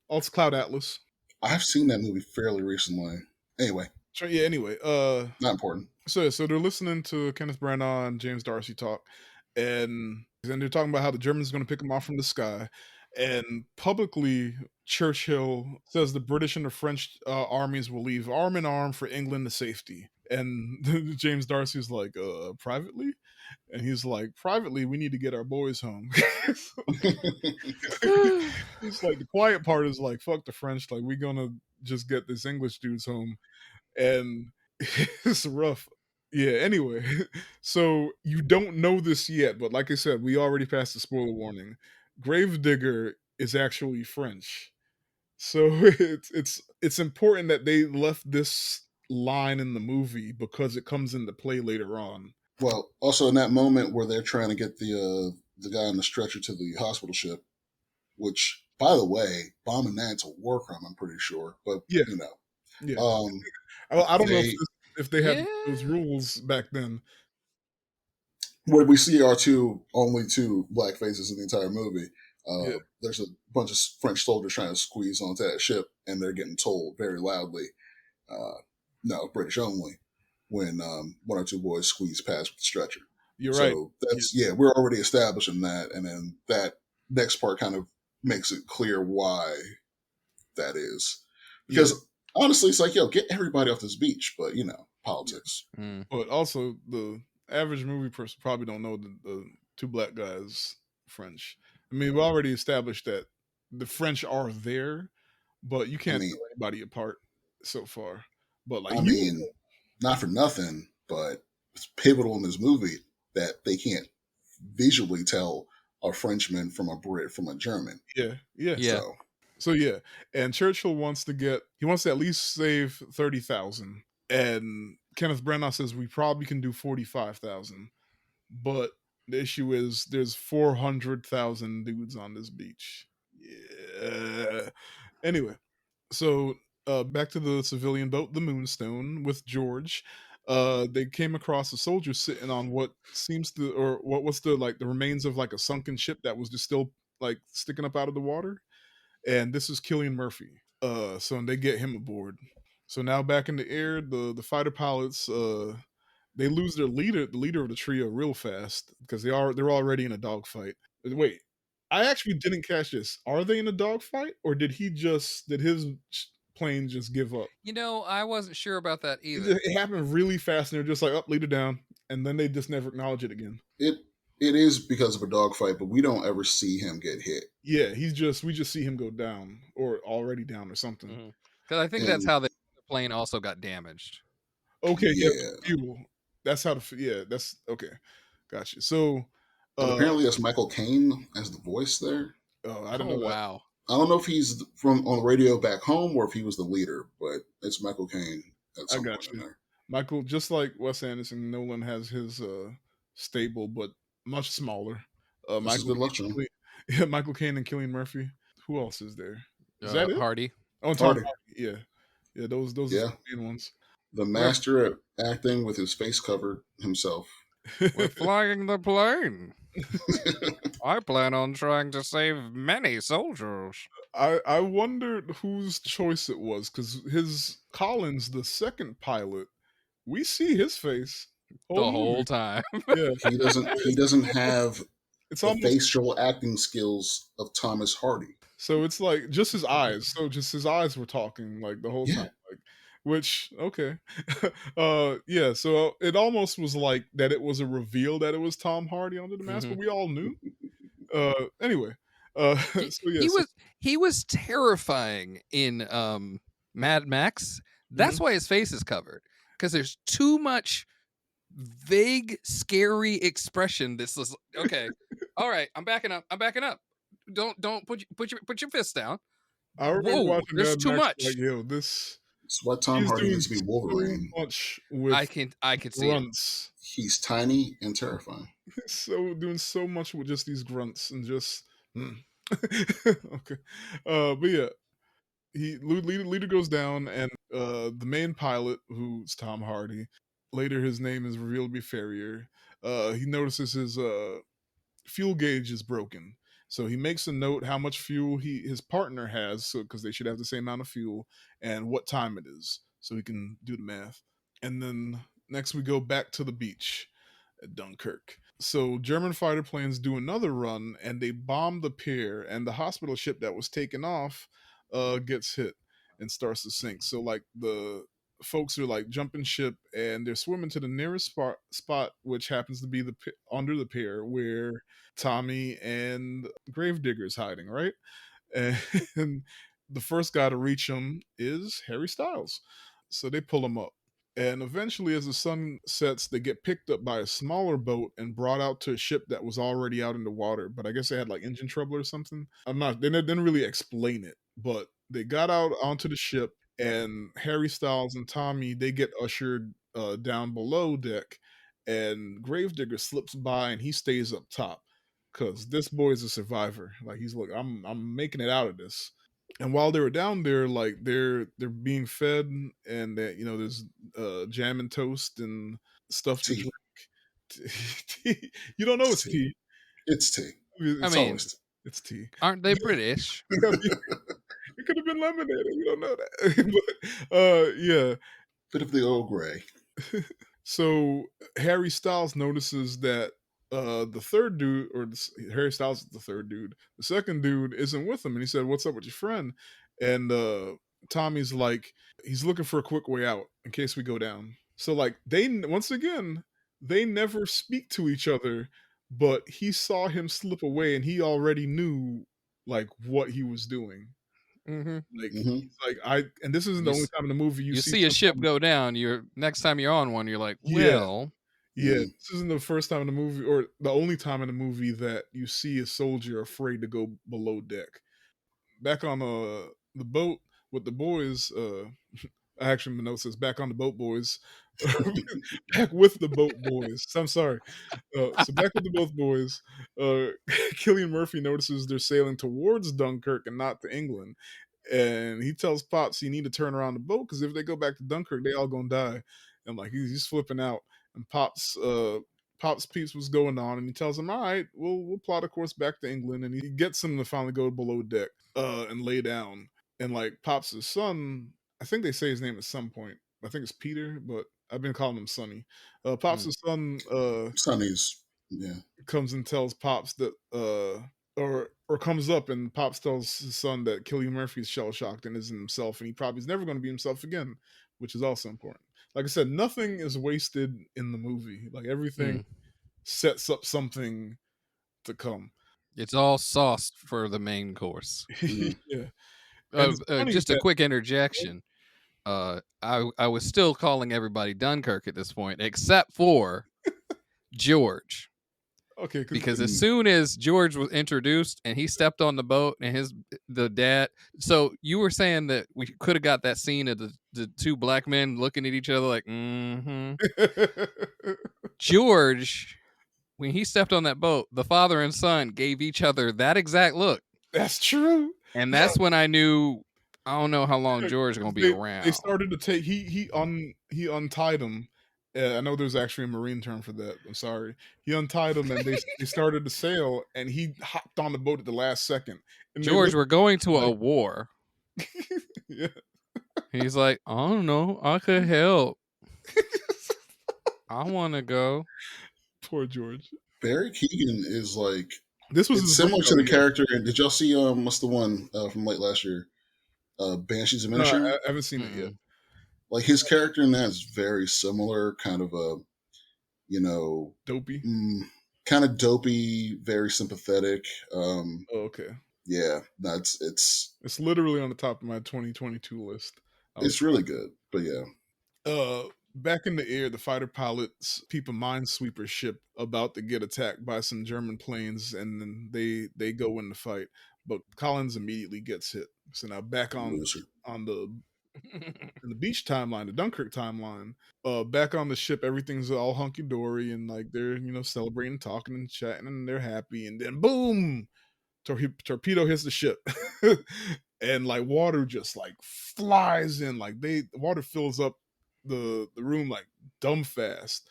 also Cloud Atlas. I've seen that movie fairly recently. Anyway, So yeah. Anyway, not important. so they're listening to Kenneth Branagh and James Darcy talk, and then they're talking about how the Germans are going to pick them off from the sky, and publicly Churchill says the British and the French armies will leave arm in arm for England to safety, and James Darcy's like, privately, and he's like, privately, we need to get our boys home. It's like the quiet part is like, fuck the French, like we gonna just get this English dudes home, and it's rough. Yeah, anyway, so you don't know this yet, but like I said, we already passed the spoiler warning. Gravedigger is actually French. So it's important that they left this line in the movie because it comes into play later on. Well, also in that moment where they're trying to get the guy on the stretcher to the hospital ship, which, by the way, bombing that's a war crime, I'm pretty sure. But Yeah, you know, yeah. um, I don't know they if they had Yeah. those rules back then. what we see are only two black faces in the entire movie. Yeah, There's a bunch of French soldiers trying to squeeze onto that ship, and they're getting told very loudly, "No, British only." When one or two boys squeeze past with the stretcher. you're right. So that's we're already establishing that, and then that next part kind of makes it clear why that is. Yeah, Because honestly, it's like, yo, get everybody off this beach, but politics. Mm. but also the average movie person probably don't know the two black guys French. I mean, we already established that the French are there, but you I can't mean, tell anybody apart so far. But like I you, mean, not for nothing, but it's pivotal in this movie that they can't visually tell a Frenchman from a Brit from a German. yeah, yeah. Yeah. So So yeah, and Churchill wants to get he wants to at least save 30,000, and Kenneth Branagh says we probably can do 45,000, but the issue is there's 400,000 dudes on this beach. Yeah. Anyway, so back to the civilian boat, the Moonstone, with George. They came across a soldier sitting on what seems to, or what was the like the remains of like a sunken ship that was just still like sticking up out of the water, and this is Killian Murphy. So they get him aboard. So now back in the air, the fighter pilots they lose their leader, the leader of the trio, real fast because they're already in a dogfight. Wait, I actually didn't catch this. Are they in a dogfight, or did his plane just give up? I wasn't sure about that either. It happened really fast, and they're just like, "Up, leader down," and then they just never acknowledge it again. It it is because of a dogfight, but we don't ever see him get hit. Yeah, we just see him go down or already down or something. Because I think that's And how the plane also got damaged. Okay, yeah, yeah, fuel. That's how yeah, that's okay. Gotcha. So, and uh, apparently that's Michael Caine as the voice there. oh, I didn't Oh know that. wow. I don't know if he's from on the radio back home or if he was the leader, but it's Michael Caine at I some got point in you. there. Michael, just like Wes Anderson, Nolan has his stable, but much smaller. This is Michael good luck, Caine, Sean. Yeah, Michael Caine and Killian Murphy. Who else is there? Is that it? Hardy. Oh, and Tom Hardy, Hardy. Yeah, yeah. Those are yeah, the main ones. the Right. master at acting with his face covered himself. We're flying the plane. I plan on trying to save many soldiers. I wondered whose choice it was because his Collins, the second pilot, we see his face whole The whole movie. time. Yeah, He doesn't have it's the almost facial acting skills of Thomas Hardy. so it's like just his eyes. So just his eyes were talking like the whole time, Yeah. like which okay, yeah. So it almost was like that. It was a reveal that it was Tom Hardy under the mask, hmm but we all knew. Anyway, he, so yeah, he so was he was terrifying in Mad Max. mhm. That's why his face is covered, because there's too much vague, scary expression. This is okay. All right, I'm backing up. I'm backing up. Don't put your fist down. I remember Whoa, watching there's Mad too Max like much. yo, this It's why Tom he's Hardy doing needs to be so Wolverine. much I with can see it. grunts. He's tiny and terrifying. So doing so much with just these grunts and just mm. Okay. But yeah, leader goes down, and the main pilot, who's Tom Hardy, later his name is revealed to be Ferrier. He notices his fuel gauge is broken, so he makes a note how much fuel his partner has, so because they should have the same amount of fuel, and what time it is, so he can do the math. And then next we go back to the beach at Dunkirk. So German fighter planes do another run and they bomb the pier, and the hospital ship that was taken off gets hit and starts to sink. So like the folks are like jumping ship and they're swimming to the nearest spot, which happens to be under the pier where Tommy and Gravedigger's hiding, right? And the first guy to reach him is Harry Styles. So they pull him up. And eventually, as the sun sets, they get picked up by a smaller boat and brought out to a ship that was already out in the water. But I guess they had like engine trouble or something. I'm not, they didn't really explain it, but they got out onto the ship, and Harry Styles and Tommy, they get ushered down below deck, and Gravedigger slips by and he stays up top because this boy is a survivor. Like he's like, I'm making it out of this. And while they were down there, like they're being fed, and that there's jam and toast and stuff to Tea. drink. Tea. You don't know It's it's tea. tea. It's tea. I It's It's mean, always tea. it's tea. aren't they British? I mean, it could have been lemonade. You don't know that. But yeah. Bit of the Earl Grey. So Harry Styles notices that the third dude, Harry Styles is the third dude. The second dude isn't with him, and he said, "What's up with your friend?" And Tommy's like, he's looking for a quick way out in case we go down. So like once again they never speak to each other, but he saw him slip away, and he already knew like what he was doing. hmm Like Hmm. he's like and this isn't You the only s- time in the movie you you see see a ship someone. go down. You're next time you're on one, you're like, Yeah. well, Yeah, Mm. this isn't the first time in the movie, or the only time in the movie that you see a soldier afraid to go below deck. back on the boat with the boys. Actually, my note says back on the boat, boys. Back with the boat boys. I'm sorry. So back with the both boys. Killian Murphy notices they're sailing towards Dunkirk and not to England, and he tells Pops he need to turn around the boat because if they go back to Dunkirk, they all gonna die. And like he's flipping out, and Pops peeps what's going on, and he tells him, "All right, we'll plot a course back to England," and he gets him to finally go below deck and lay down. And like Pops' son, I think they say his name at some point. I think it's Peter, but I've been calling him Sonny. Pops' Mm. son Sonny's, yeah. comes and tells Pops that or comes up and Pops tells his son that Killian Murphy's shell shocked and isn't himself, and he probably is never going to be himself again, which is also important. Like I said, nothing is wasted in the movie. Like everything Mm. sets up something to come. It's all sauce for the main course. Mm. Yeah, and it's funny Just a that quick interjection. I was still calling everybody Dunkirk at this point, except for George. okay, Because as Mm. soon as George was introduced and he stepped on the boat and the dad, so you were saying that we could have got that scene of the two black men looking at each other like, mm-hmm. George, when he stepped on that boat, the father and son gave each other that exact look, that's true. and that's when I knew I don't know how long Yeah, George is 'cause gonna be they around. started to take he untied him. I know there's actually a marine term for that. I'm sorry. He untied him and they started to sail and he hopped on the boat at the last second. And they George, looked we're going to a like war. yeah. He's like, I don't know, I could help. I want to go. Poor George. Barry Keegan is like, This was it's his similar to breakout the year. character. And did y'all see what's the one from late last year? Banshees of No, Inisherin. I haven't seen it yet. Mm-mm. Like his character in that is very similar, kind of a, you know, Dopey. kind of dopey, very sympathetic. Oh, okay. Yeah, that's It's literally on the top of my 2022 list. I was it's really good. But yeah, back in the air, the fighter pilots peep a minesweeper ship about to get attacked by some German planes, and then they go in the fight. But Collins immediately gets hit. So now back loser. on the in the beach timeline, the Dunkirk timeline, back on the ship, everything's all hunky dory, and like they're celebrating, talking, and chatting, and they're happy. And then boom, torpedo hits the ship, and like water just like flies in, like water fills up the room like dumb fast,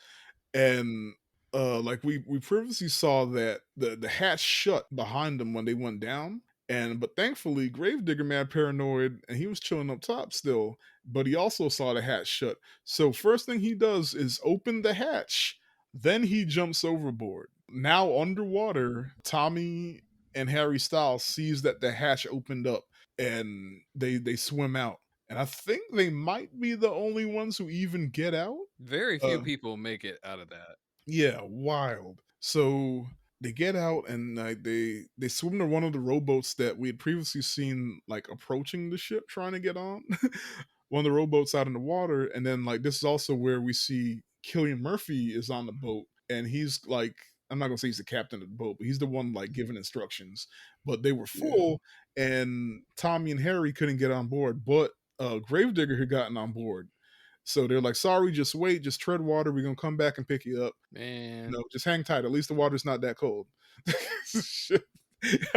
and like we previously saw that the hatch shut behind them when they went down, and but thankfully Gravedigger mad paranoid and he was chilling up top still, but he also saw the hatch shut. So first thing he does is open the hatch, then he jumps overboard. Now underwater, Tommy and Harry Styles sees that the hatch opened up and they swim out. And I think they might be the only ones who even get out. Very few Uh, people make it out of that. yeah, wild. So they get out and they swim to one of the rowboats that we had previously seen like approaching the ship trying to get on. One of the rowboats out in the water, and then like this is also where we see Killian Murphy is on the boat, and he's like, I'm not gonna say he's the captain of the boat, but he's the one like giving instructions. But they were Yeah, full, and Tommy and Harry couldn't get on board, but Gravedigger had gotten on board. So they're like, sorry, just wait, just tread water. We're gonna come back and pick you up. Man, Just hang tight. At least the water's not that cold. Shit.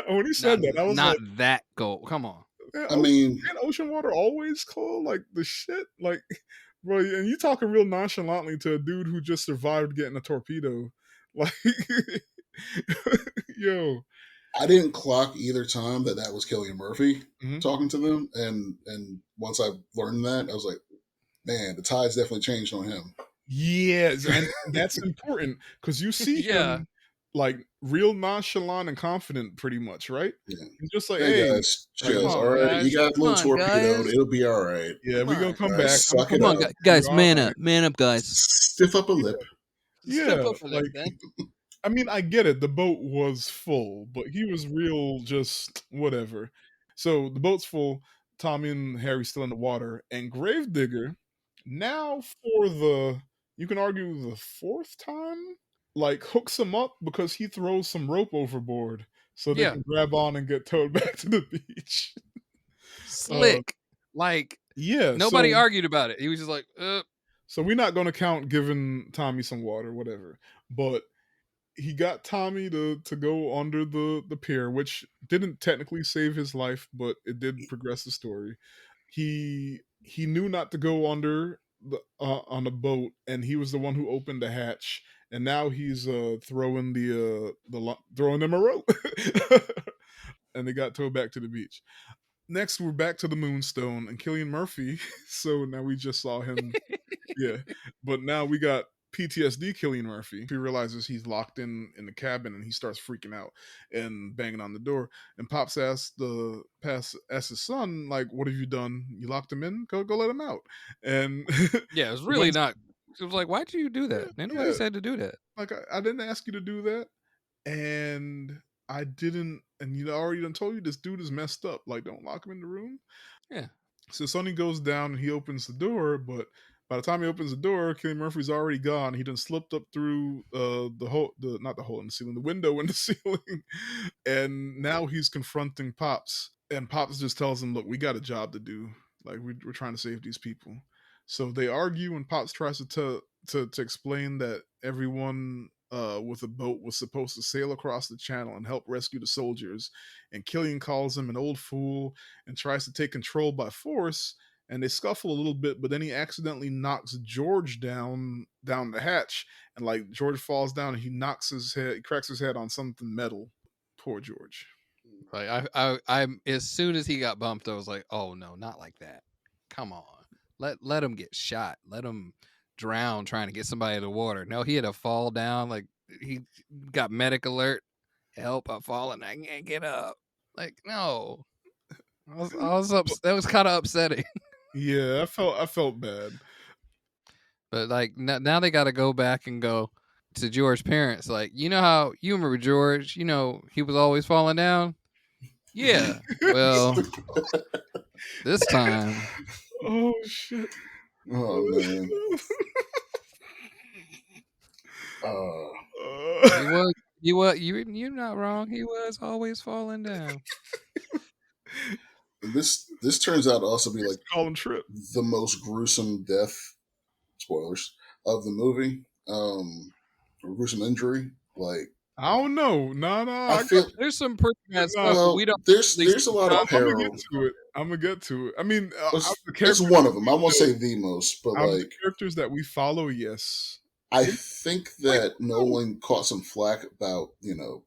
When he not said that, I was not like, that gold. Come on. man, I mean, ocean water always cold? Like the shit? Like, bro, and you talking real nonchalantly to a dude who just survived getting a torpedo. Like, yo. I didn't clock either time that was Killian Murphy Mhm. talking to them, and once I learned that, I was like, man, the tide's definitely changed on him. Yes, and that's important because you see Yeah. him like real nonchalant and confident, pretty much, right? Yeah. He's just like, Hey hey, guys, like, Come chills. All on, right, you guys. got a Come little on, torpedoed. guys. It'll be all right. yeah, Come we gonna on. come All right, back. I'm suck it Come on, coming up. back for you. guys. All Man right. up. Man up, guys. Stiff upper lip. Yeah, Step up for that, like then. I mean, I get it. The boat was full, but he was real just whatever. So the boat's full. Tommy and Harry still in the water, and Gravedigger now for the you can argue the fourth time, like hooks him up because he throws some rope overboard so they Yeah. can grab on and get towed back to the beach. Uh, slick. Like, yeah, nobody so argued about it. He was just like, we're not gonna count giving Tommy some water, whatever. But he got Tommy to go under the pier, which didn't technically save his life, but it did progress the story. He knew not to go under on a boat, and he was the one who opened the hatch. And now he's throwing throwing them a rope, and they got towed back to the beach. Next, we're back to the Moonstone and Killian Murphy. So now we just saw him, yeah. But now we got PTSD Killian Murphy. He realizes he's locked in the cabin and he starts freaking out and banging on the door. And Pops asks his son, like, "What have you done? You locked him in? Go let him out." And yeah, it was the really son's not. It was like, why'd you do yeah, that? Ain't nobody yeah. said to do that. Like I didn't ask you to do that, and I didn't. And you already done told you this dude is messed up. Like, don't lock him in the room. Yeah. So Sonny goes down and he opens the door, but by the time he opens the door, Killian Murphy's already gone. He done slipped up through the hole, the not the hole in the ceiling, the window in the ceiling, and now he's confronting Pops. And Pops just tells him, "Look, we got a job to do. Like we're trying to save these people." So they argue, and Pops tries to explain that everyone with a boat was supposed to sail across the channel and help rescue the soldiers. And Killian calls him an old fool and tries to take control by force. And they scuffle a little bit, but then he accidentally knocks George down the hatch, and like George falls down and he cracks his head on something metal. Poor George. Like I'm as soon as he got bumped, I was like, oh no, not like that. Come on, let him get shot. Let him drown trying to get somebody to the water. No, he had to fall down. Like he got medic alert. Help! I'm falling. I can't get up. Like no, that was kind of upsetting. Yeah, I felt bad. But like now they got to go back and go to George's parents. Like you know how you remember George? You know he was always falling down. Yeah. Well, this time Oh shit. Oh man. Uh, he was. You're not wrong. He was always falling down. this turns out to also be like Call him Trip. the most gruesome death, spoilers, of the movie. Gruesome injury. Like I don't know. No, no, I I got feel There's some pretty bad nah, stuff, but we well, don't really there's a see lot of I'm gonna get peril. to it. I'm gonna get to it. I mean, out of the It's characters one that of them. we I won't know, say the most, but out of the like characters that we follow, yes. I It, think wait, that no. Nolan caught some flack about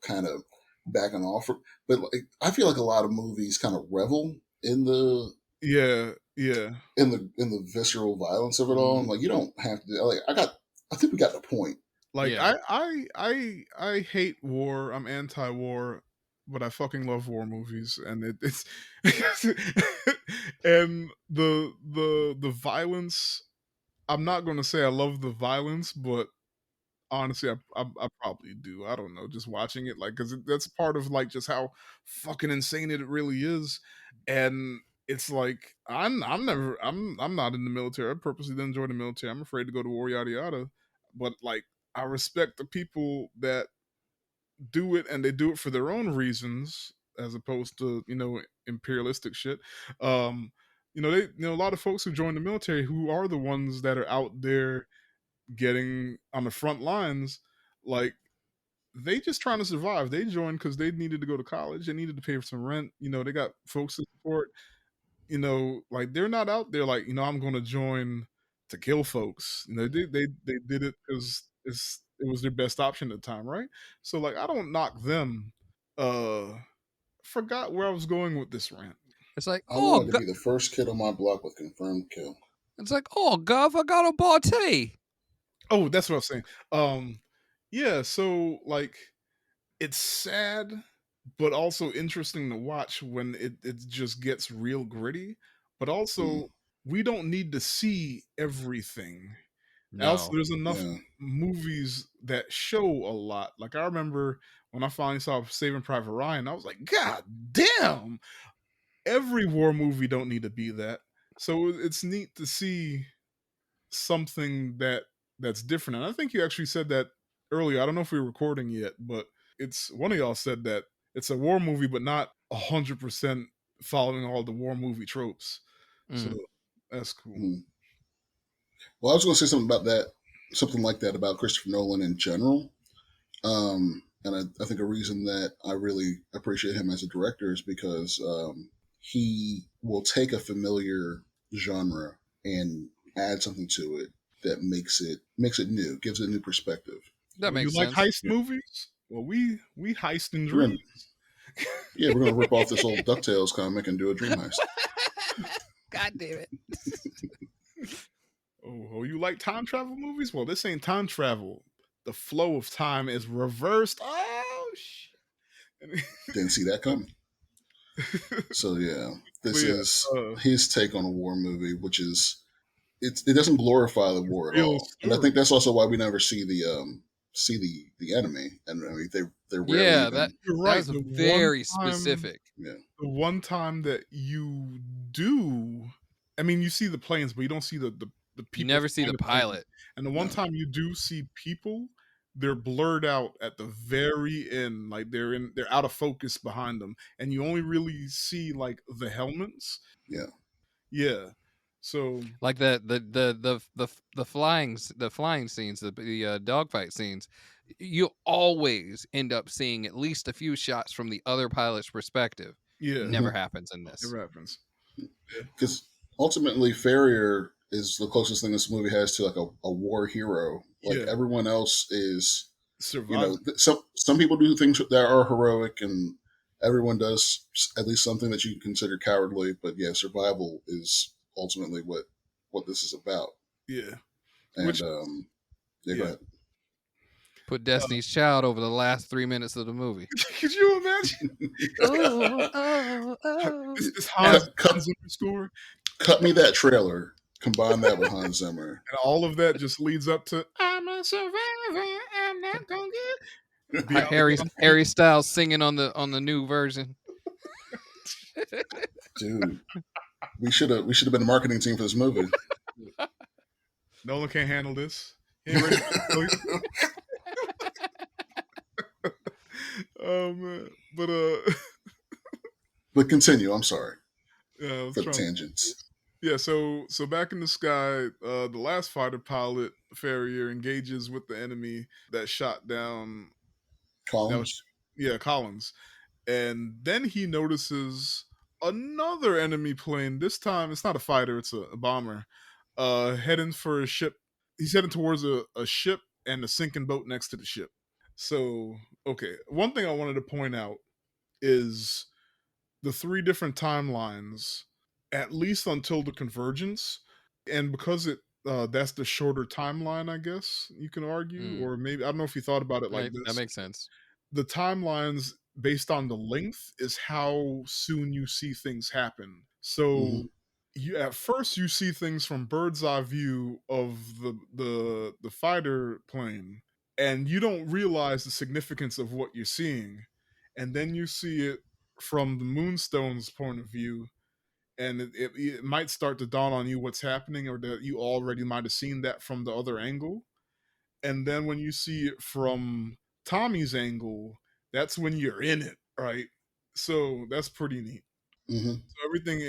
kind of backing off, but like I feel like a lot of movies kind of revel in the Yeah, yeah. in the visceral violence of it all. Mhm. I'm like, you don't have to. Like, I think we got the point. Like Yeah. I hate war. I'm anti-war, but I fucking love war movies, and it's and the violence. I'm not going to say I love the violence, but honestly, I probably do. I don't know. Just watching it, like, because that's part of like just how fucking insane it really is, and it's like I'm not in the military. I purposely didn't join the military. I'm afraid to go to war, yada yada. But like, I respect the people that do it, and they do it for their own reasons, as opposed to imperialistic shit. Um, a lot of folks who join the military who are the ones that are out there getting on the front lines, like they just trying to survive. They joined because they needed to go to college. They needed to pay for some rent. They got folks to support. Like they're not out there like I'm going to join to kill folks. They did it because it was their best option at the time, right? So like I don't knock them. Forgot where I was going with this rant. It's like, I wanted to be the first kid on my block with confirmed kill. Gov, I got a party. Oh, that's what I was saying. Yeah. So like it's sad but also interesting to watch when it just gets real gritty, but Mm, also we don't need to see everything. Also No. there's enough yeah, movies that show a lot. Like I remember when I finally saw Saving Private Ryan, I was like, god damn, every war movie don't need to be that. So it's neat to see something that's different. And I think you actually said that earlier. I don't know if we were recording yet, but it's one of y'all said that it's a war movie, but not 100% following all the war movie tropes. So Mm. that's cool. Mm. Well, I was going to say something about that, something like that about Christopher Nolan in general. And I think a reason that I really appreciate him as a director is because he will take a familiar genre and add something to it that makes it new, gives it a new perspective. That Oh, you makes like sense. heist Yeah, movies? Well, we heist in we're gonna dreams. we're gonna rip off this old Ducktales comic and do a dream heist. God damn it. Oh, you like time travel movies? Well, this ain't time travel. The flow of time is reversed. Oh shit! Didn't see that coming. So yeah, But this yeah, is uh, his take on a war movie, which is it doesn't glorify the war at real all, and I think story. that's also why we never see the enemy, and I mean they rarely Yeah, that even You're that right. was very specific. yeah The one time that you do, I mean, you see the planes, but you don't see the You people never see flying the the planes. pilot. And the one no time you do see people, they're blurred out at the very end, like they're out of focus behind them, and you only really see like the helmets. yeah Yeah, so Like the flying scenes, the dogfight scenes, you always end up seeing at least a few shots from the other pilot's perspective. yeah, Never hmm happens in this. never happens. Yeah, because ultimately Farrier is the closest thing this movie has to like a war hero. Like yeah, everyone else is, survival. some people do things that are heroic, and everyone does at least something that you can consider cowardly. But yeah, survival is ultimately what this is about. Yeah, And which yeah, go yeah. ahead. Put Uh, Destiny's Child over the last 3 minutes of the movie. could you imagine Oh, oh, oh. this As Hans Zimmer score? Cut me that trailer. Combine that with Hans Zimmer. And all of that just leads up to I'm a survivor. I'm not gonna be out there on the Harry Styles singing on the new version. Dude, we should have been a marketing team for this movie. beach. Nolan can't handle this. He ain't ready for this failure. Oh man. But But continue. I'm sorry yeah, I was for the trying to tangents. yeah, so back in the sky, the last fighter pilot, Farrier, engages with the enemy that shot down that was Collins. yeah, Collins. And then he notices another enemy plane. This time it's not a fighter, it's a bomber. Heading for a ship. He's heading towards a ship and a sinking boat next to the ship. So, okay. One thing I wanted to point out is the three different timelines, at least until the convergence. And because that's the shorter timeline, I guess you can argue, Mm, or maybe I don't know if you thought about it like that this. makes sense. The timelines based on the length is how soon you see things happen. hmm So you at first you see things from bird's eye view of the fighter plane, and you don't realize the significance of what you're seeing. And then you see it from the moonstone's point of view, and it might start to dawn on you what's happening, or that you already might have seen that from the other angle. And then when you see it from Tommy's angle, that's when you're in it, right? So that's pretty neat. hmm So everything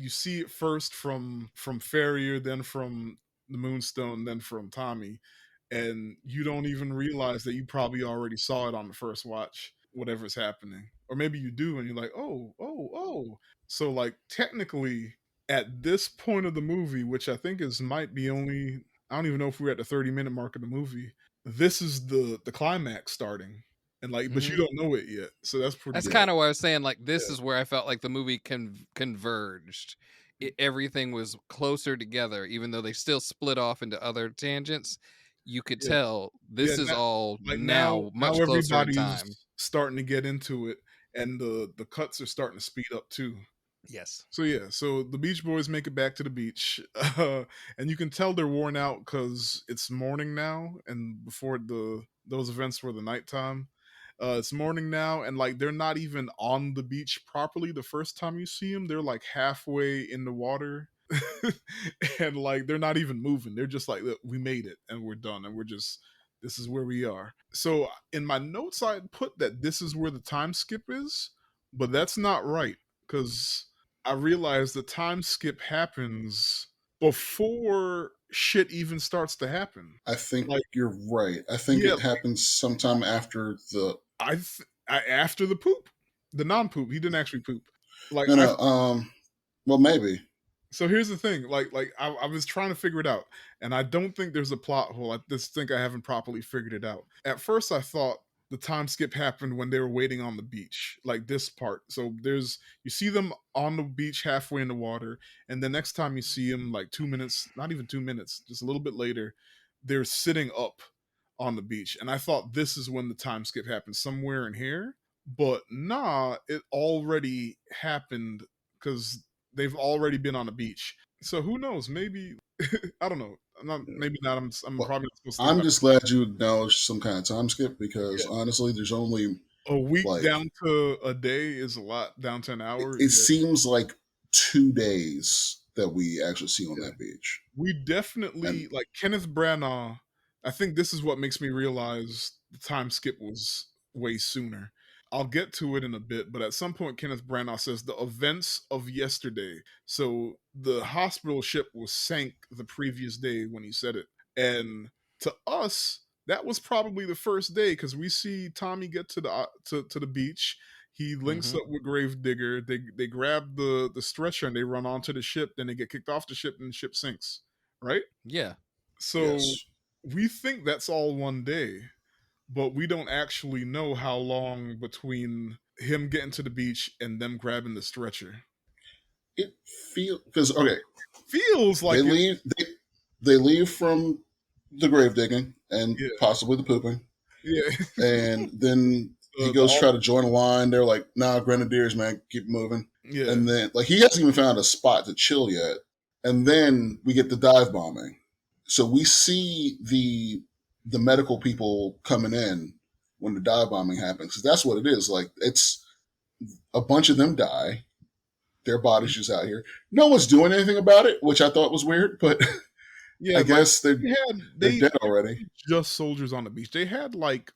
you see it first from Farrier, then from the Moonstone, then from Tommy, and you don't even realize that you probably already saw it on the first watch, whatever's happening, or maybe you do, and you're like, oh. So like technically, at this point of the movie, which I think is might be only I don't even know if we're at the 30-minute mark of the movie. This is the climax starting, and like, but you Hmm. don't know it yet, so that's pretty That's Yeah. kind of what I was saying. Like, this yeah, is where I felt like the movie converged. Everything was closer together, even though they still split off into other tangents. You could yeah. tell Yeah, this is all like now, now now much closer in time. everybody's starting to get into it, and the cuts are starting to speed up too. Yes. So yeah, so the Beach Boys make it back to the beach, and you can tell they're worn out because it's morning now, and before those events were the nighttime. It's morning now, and like they're not even on the beach properly. The first time you see them, they're like halfway in the water, and like they're not even moving. They're just like, "Look, we made it, and we're done, and we're just this is where we are." So in my notes, I put that this is where the time skip is, but that's not right because I realized the time skip happens before shit even starts to happen. I think Like, you're right. I think yeah, it happens sometime after the. after the poop, the non-poop, he didn't actually poop. Like No, I no. Well, maybe So here's the thing, I was trying to figure it out, and I don't think there's a plot hole. I just think I haven't properly figured it out. At first, I thought the time skip happened when they were waiting on the beach, like this part. So you see them on the beach halfway in the water, and the next time you see them, like 2 minutes, not even 2 minutes, just a little bit later, they're sitting up on the beach, and I thought this is when the time skip happened, somewhere in here. But nah, it already happened because they've already been on the beach. So who knows? Maybe I don't know. I'm not. Maybe not. I'm well, probably not supposed to think I'm about just glad you acknowledged some kind of time skip because it. honestly, there's only Yeah, a week like down to a day is a lot. Down to an hour. it Yeah, seems like 2 days that we actually see on yeah. that beach. We And definitely like Kenneth Branagh. I think this is what makes me realize the time skip was way sooner. I'll get to it in a bit, but at some point, Kenneth Branagh says the events of yesterday. So the hospital ship was sank the previous day when he said it, and to us, that was probably the first day because we see Tommy get to the beach. He links Hmm. up with Gravedigger. They grab the stretcher and they run onto the ship. Then they get kicked off the ship and the ship sinks. Right. Yeah. So yes, we think that's all one day, but we don't actually know how long between him getting to the beach and them grabbing the stretcher. it feels because okay, Feels they like it. leave they leave from the grave digging and Yeah, possibly the pooping, yeah. and then he The goes to try to join a line. They're like, "Nah, Grenadiers, man, keep moving." yeah, And then like he hasn't even found a spot to chill yet, and then we get the dive bombing. So we see the medical people coming in when the dive bombing happens. 'Cause that's what it is. Like it's a bunch of them die. Their bodies just out here. No one's doing anything about it, which I thought was weird, but yeah. I Like guess they're they dead already. weren't just soldiers on the beach. They had like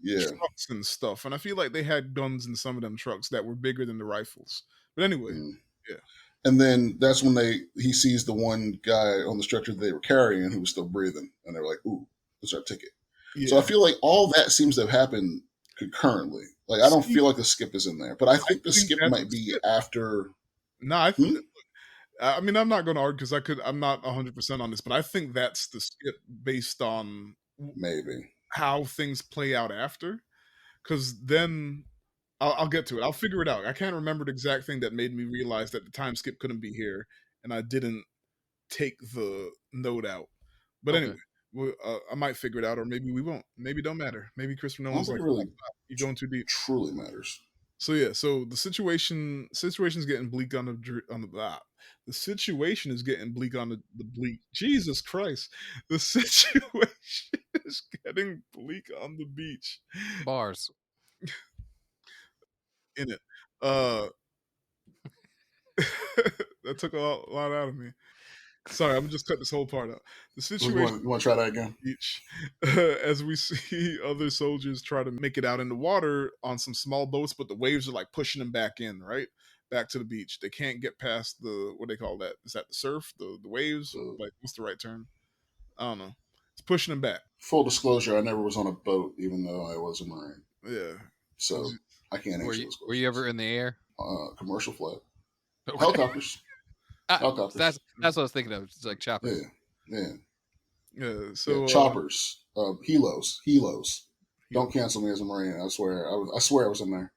Yeah. trucks and stuff, and I feel like they had guns in some of them trucks that were bigger than the rifles. But anyway, Mm. yeah, And then that's when he sees the one guy on the stretcher that they were carrying who was still breathing, and they're like, "Ooh, let's our ticket." So I yeah. feel like all that seems to have happened concurrently. Like I don't See, feel like the skip is in there, but I I think the think skip that's might the be skip. after. Nah, Hmm? I mean, I'm not going to argue because I'm not 100% on this, but I think that's the skip based on Maybe. how things play out after. Because then I'll get to it. I'll figure it out. I can't remember the exact thing that made me realize that the time skip couldn't be here, and I didn't take the note out. But anyway, Okay. I might figure it out, or maybe we won't. Maybe it don't matter. Maybe Christopher I don't Nolan's think like, it stop, really stop. You're going too deep. truly matters. So yeah, so the situation's getting bleak on the situation is getting bleak on the bleak. Jesus Christ, the situation is getting bleak on the beach. Bars. In it, that took a lot out of me. Sorry, I'm just cut this whole part out. The You situation want you want to try that again? beach as we see other soldiers try to make it out in the water on some small boats, but the waves are like pushing them back in, right? Back to the beach. They can't get past the what they call that. Is that the surf? The waves? Uh, Like what's the right term? I don't know. It's pushing them back. Full disclosure: I never was on a boat, even though I was a marine, Yeah. so I can't Were answer you those were you ever questions. in the air? Commercial flight, Okay. helicopters, That's helicopters. that's what I was thinking of. It's like Yeah, choppers. yeah, Yeah. yeah. So Choppers, helos. Don't helos. cancel me as a marine. I swear. I swear I was in there.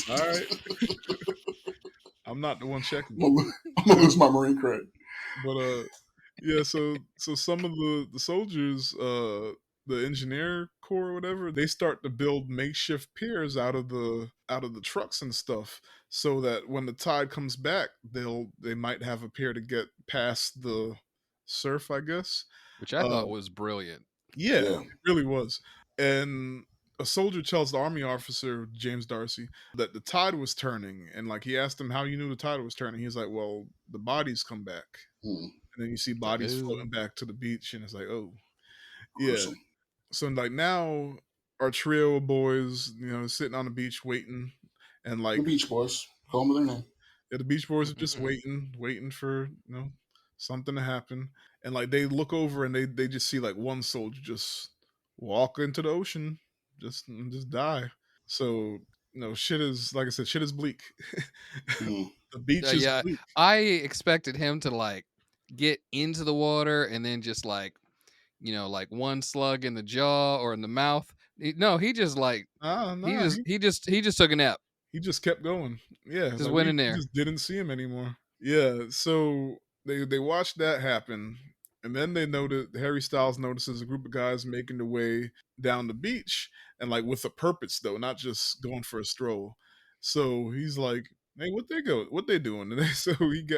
All right. I'm not the one checking. I'm gonna lose my marine credit. But yeah, so some of the soldiers, the engineer corps or whatever, they start to build makeshift piers out of the trucks and stuff, so that when the tide comes back, they might have a pier to get past the surf, I guess. Which I Uh thought was brilliant. yeah, Yeah. it really was. And a soldier tells the army officer, James Darcy, that the tide was turning. And like he asked him how you knew the tide was turning. He's like, well, the bodies come back. Hmm. And then you see Like, bodies ooh. floating back to the beach. And it's like, oh, yeah. Gruesome. So like now our trio of boys, sitting on the beach waiting. And The like, Beach Boys. Call me their name. Yeah, the Beach Boys are just waiting for something to happen, and like they look over and they just see like one soldier just walk into the ocean, just die. So shit is like I said, shit is bleak. Mm. The beach is Yeah, bleak. I expected him to like get into the water and then just like like one slug in the jaw or in the mouth. No, he just like Ah, he nah, just he just he just took a nap. he just kept going. Yeah, Just like went we, in we there. just didn't see him anymore. Yeah, so they watched that happen, and then they noted Harry Styles notices a group of guys making their way down the beach, and like with a purpose though, not just going for a stroll. So he's like, "Hey, what they doing?" And so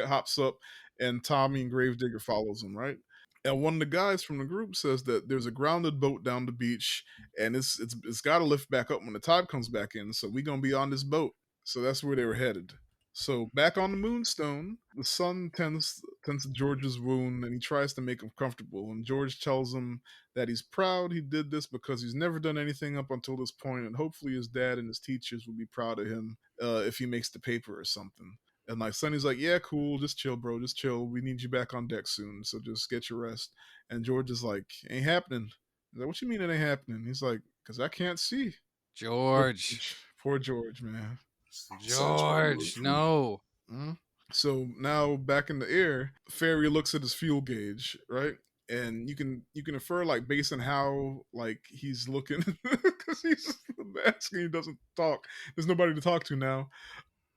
hops up, and Tommy and Gravedigger follows him, right? And one of the guys from the group says that there's a grounded boat down the beach, and it's got to lift back up when the tide comes back in. So we gonna be on this boat. So that's where they were headed. So back on the Moonstone, the son tends to George's wound, and he tries to make him comfortable. And George tells him that he's proud he did this because he's never done anything up until this point, and hopefully his dad and his teachers will be proud of him if he makes the paper or something. And like Sonny's like, yeah, cool, just chill, bro, just chill. We need you back on deck soon, so just get your rest. And George is like, ain't happening. He's like, what you mean it ain't happening? He's like, because I can't see. Poor George. George. Poor George, man. Sad story movie George. for me. No. Mhm. So now back in the air, Ferry looks at his fuel gauge, right? And you can infer like based on how like he's looking because he's the mask and he doesn't talk. There's nobody to talk to now.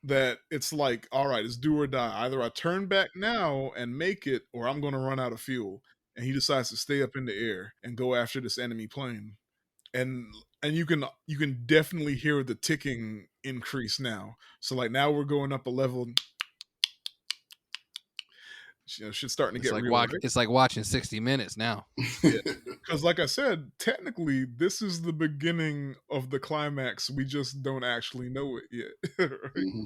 That it's like, all right, it's do or die. Either I turn back now and make it, or I'm going to run out of fuel. And he decides to stay up in the air and go after this enemy plane. And you can definitely hear the ticking increase now. So like now we're going up a level. Shit's starting to get real, right? It's like watching 60 Minutes now. Yeah. Because like I said, technically this is the beginning of the climax. We just don't actually know it yet, right? Hmm.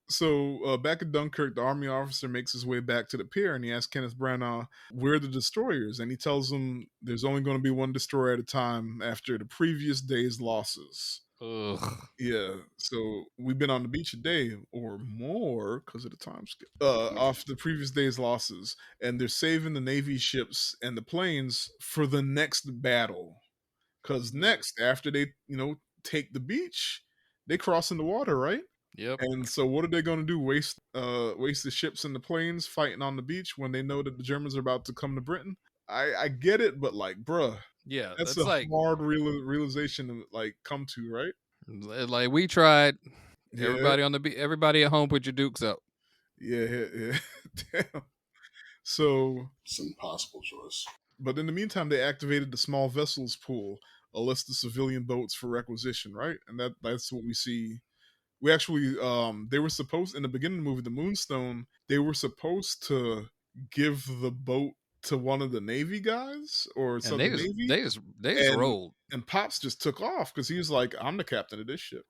So back at Dunkirk, the army officer makes his way back to the pier and he asks Kenneth Branagh where are the destroyers, and he tells him there's only going to be one destroyer at a time after the previous day's losses. Ugh. Yeah, so we've been on the beach a day or more because of the time skip. Off the previous day's losses, and they're saving the Navy ships and the planes for the next battle. Because next, after they take the beach, they cross in the water, right? Yep. And so what are they going to do? Waste the ships and the planes fighting on the beach when they know that the Germans are about to come to Britain? I get it, but like, bruh, Yeah, that's that's a like hard realization to like come to, right? we tried. Yeah, Everybody at home, put your dukes up. yeah. Damn. So, It's an impossible choice. but in the meantime, they activated the small vessels pool, a list of civilian boats for requisition, right? And that's what we see. We actually they were supposed in the beginning of the movie, the Moonstone, they were supposed to give the boat to one of the Navy guys or And Southern Navy, they just and rolled. Pops just took off because he was like, I'm the captain of this ship.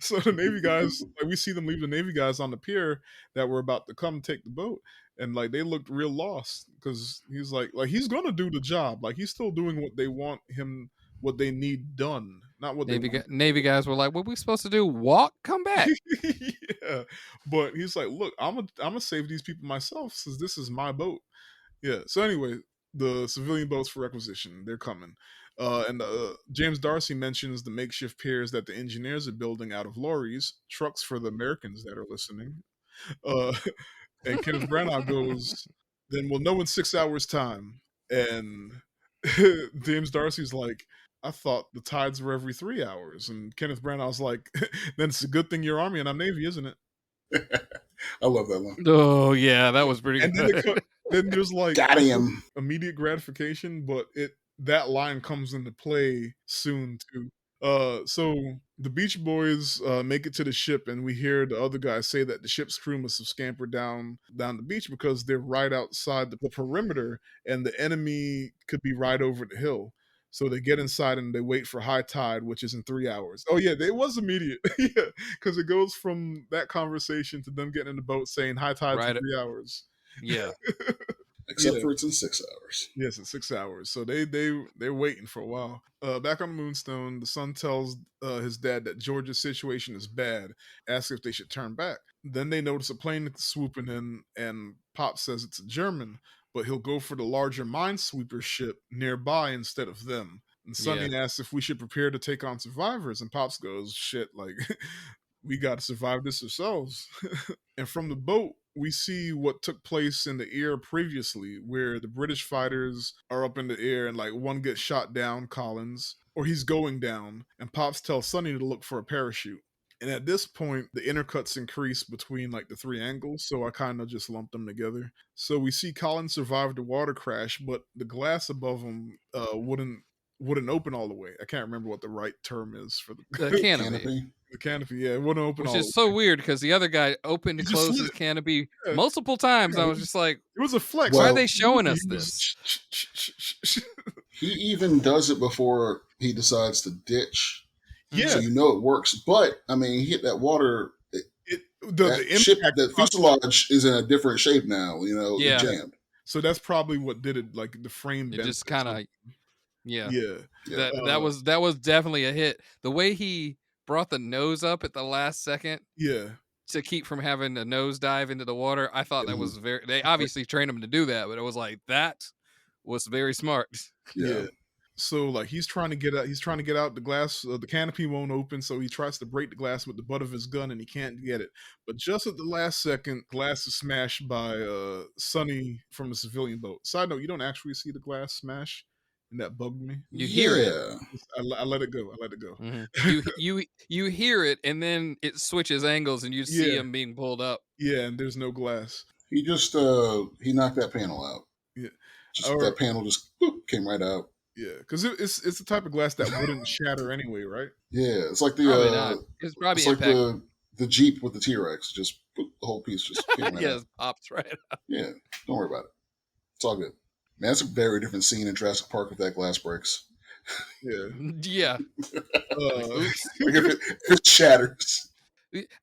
So the Navy guys, like we see them leave the Navy guys on the pier that were about to come take the boat, and like they looked real lost because he's like he's gonna do the job, like he's still doing what they want him, what they need done, not what they want him Navy guys were like, "What we supposed to do? Walk? Come back." to do. Yeah, but he's like, look, I'm gonna save these people myself since this is my boat. Yeah. So anyway, the civilian boats for requisition, they're coming. And James Darcy mentions the makeshift piers that the engineers are building out of lorries, trucks for the Americans that are listening. Uh, and Kenneth Branagh goes, then we'll know in 6 hours' time. And James Darcy's like, I thought the tides were every 3 hours. And Kenneth Branagh's like, then it's a good thing you're Army and I'm Navy, isn't it? I love that line. Oh yeah, that was pretty And then it good. then there's like Got him. immediate gratification, but that line comes into play soon too. So the Beach Boys make it to the ship, and we hear the other guys say that the ship's crew must have scampered down the beach because they're right outside the perimeter, and the enemy could be right over the hill. So they get inside and they wait for high tide, which is in 3 hours. Oh yeah, it was immediate. Yeah, because it goes from that conversation to them getting in the boat saying high tide's in Right. 3 hours. Yeah. Except Yeah. for it's in 6 hours. Yes, it's 6 hours. So they're waiting for a while. Back on the Moonstone, the son tells his dad that George's situation is bad, asks if they should turn back. Then they notice a plane that's swooping in, and Pop says it's a German, but he'll go for the larger minesweeper ship nearby instead of them. And Yeah. Sonny asks if we should prepare to take on survivors, and Pops goes, "Shit, like we got to survive this ourselves." And from the boat, we see what took place in the air previously, where the British fighters are up in the air and like one gets shot down, Collins, or he's going down, and Pops tells Sonny to look for a parachute. And at this point, the intercuts increase between like the three angles, so I kind of just lumped them together. So we see Collins survive the water crash, but the glass above him wouldn't open all the way. I can't remember what the right term is for The the canopy, Canopy. the canopy. Yeah, it wouldn't open which all the is way. so weird because the other guy opened He and just closed slid his it. canopy Yeah, multiple times. yeah, I was just like, it was a flex. why are Like, they Well, showing he us was this? he even does it before he decides to ditch, so yeah. Mhm. you know it works. But I mean, he hit that water. The That ship, impact that probably, fuselage is in a different shape now. It Yeah, yeah. jammed. So that's probably what did it. Like the frame it bent just or kind something. of yeah. Yeah. Yeah, That was definitely a hit. The way he brought the nose up at the last second Yeah. to keep from having a nose dive into the water, I thought that mhm, was very. They obviously trained him to do that, but it was like that was very smart. yeah. Yeah. So like he's trying to get out. He's trying to get out. The glass, the canopy won't open. So he tries to break the glass with the butt of his gun, and he can't get it. But just at the last second, glass is smashed by Sonny from the civilian boat. Side note: you don't actually see the glass smash, and that bugged me. You hear it. Yeah. I let it go. I let it go. You hear it, and then it switches angles, and you see Yeah, him being pulled up. yeah, and there's no glass. He just he knocked that panel out. Yeah, Just or that panel just boop, came right out. yeah, because it's the type of glass that wouldn't shatter anyway, right? Yeah, it's like Probably not. It's probably impact. the Jeep with the T-Rex. Just boop, the whole piece just came right Yeah, out. it pops right up. Yeah, don't worry about it. It's all good. Man, that's a very different scene in Jurassic Park if that glass breaks. Yeah. Yeah, like Uh, oops. Like if it shatters.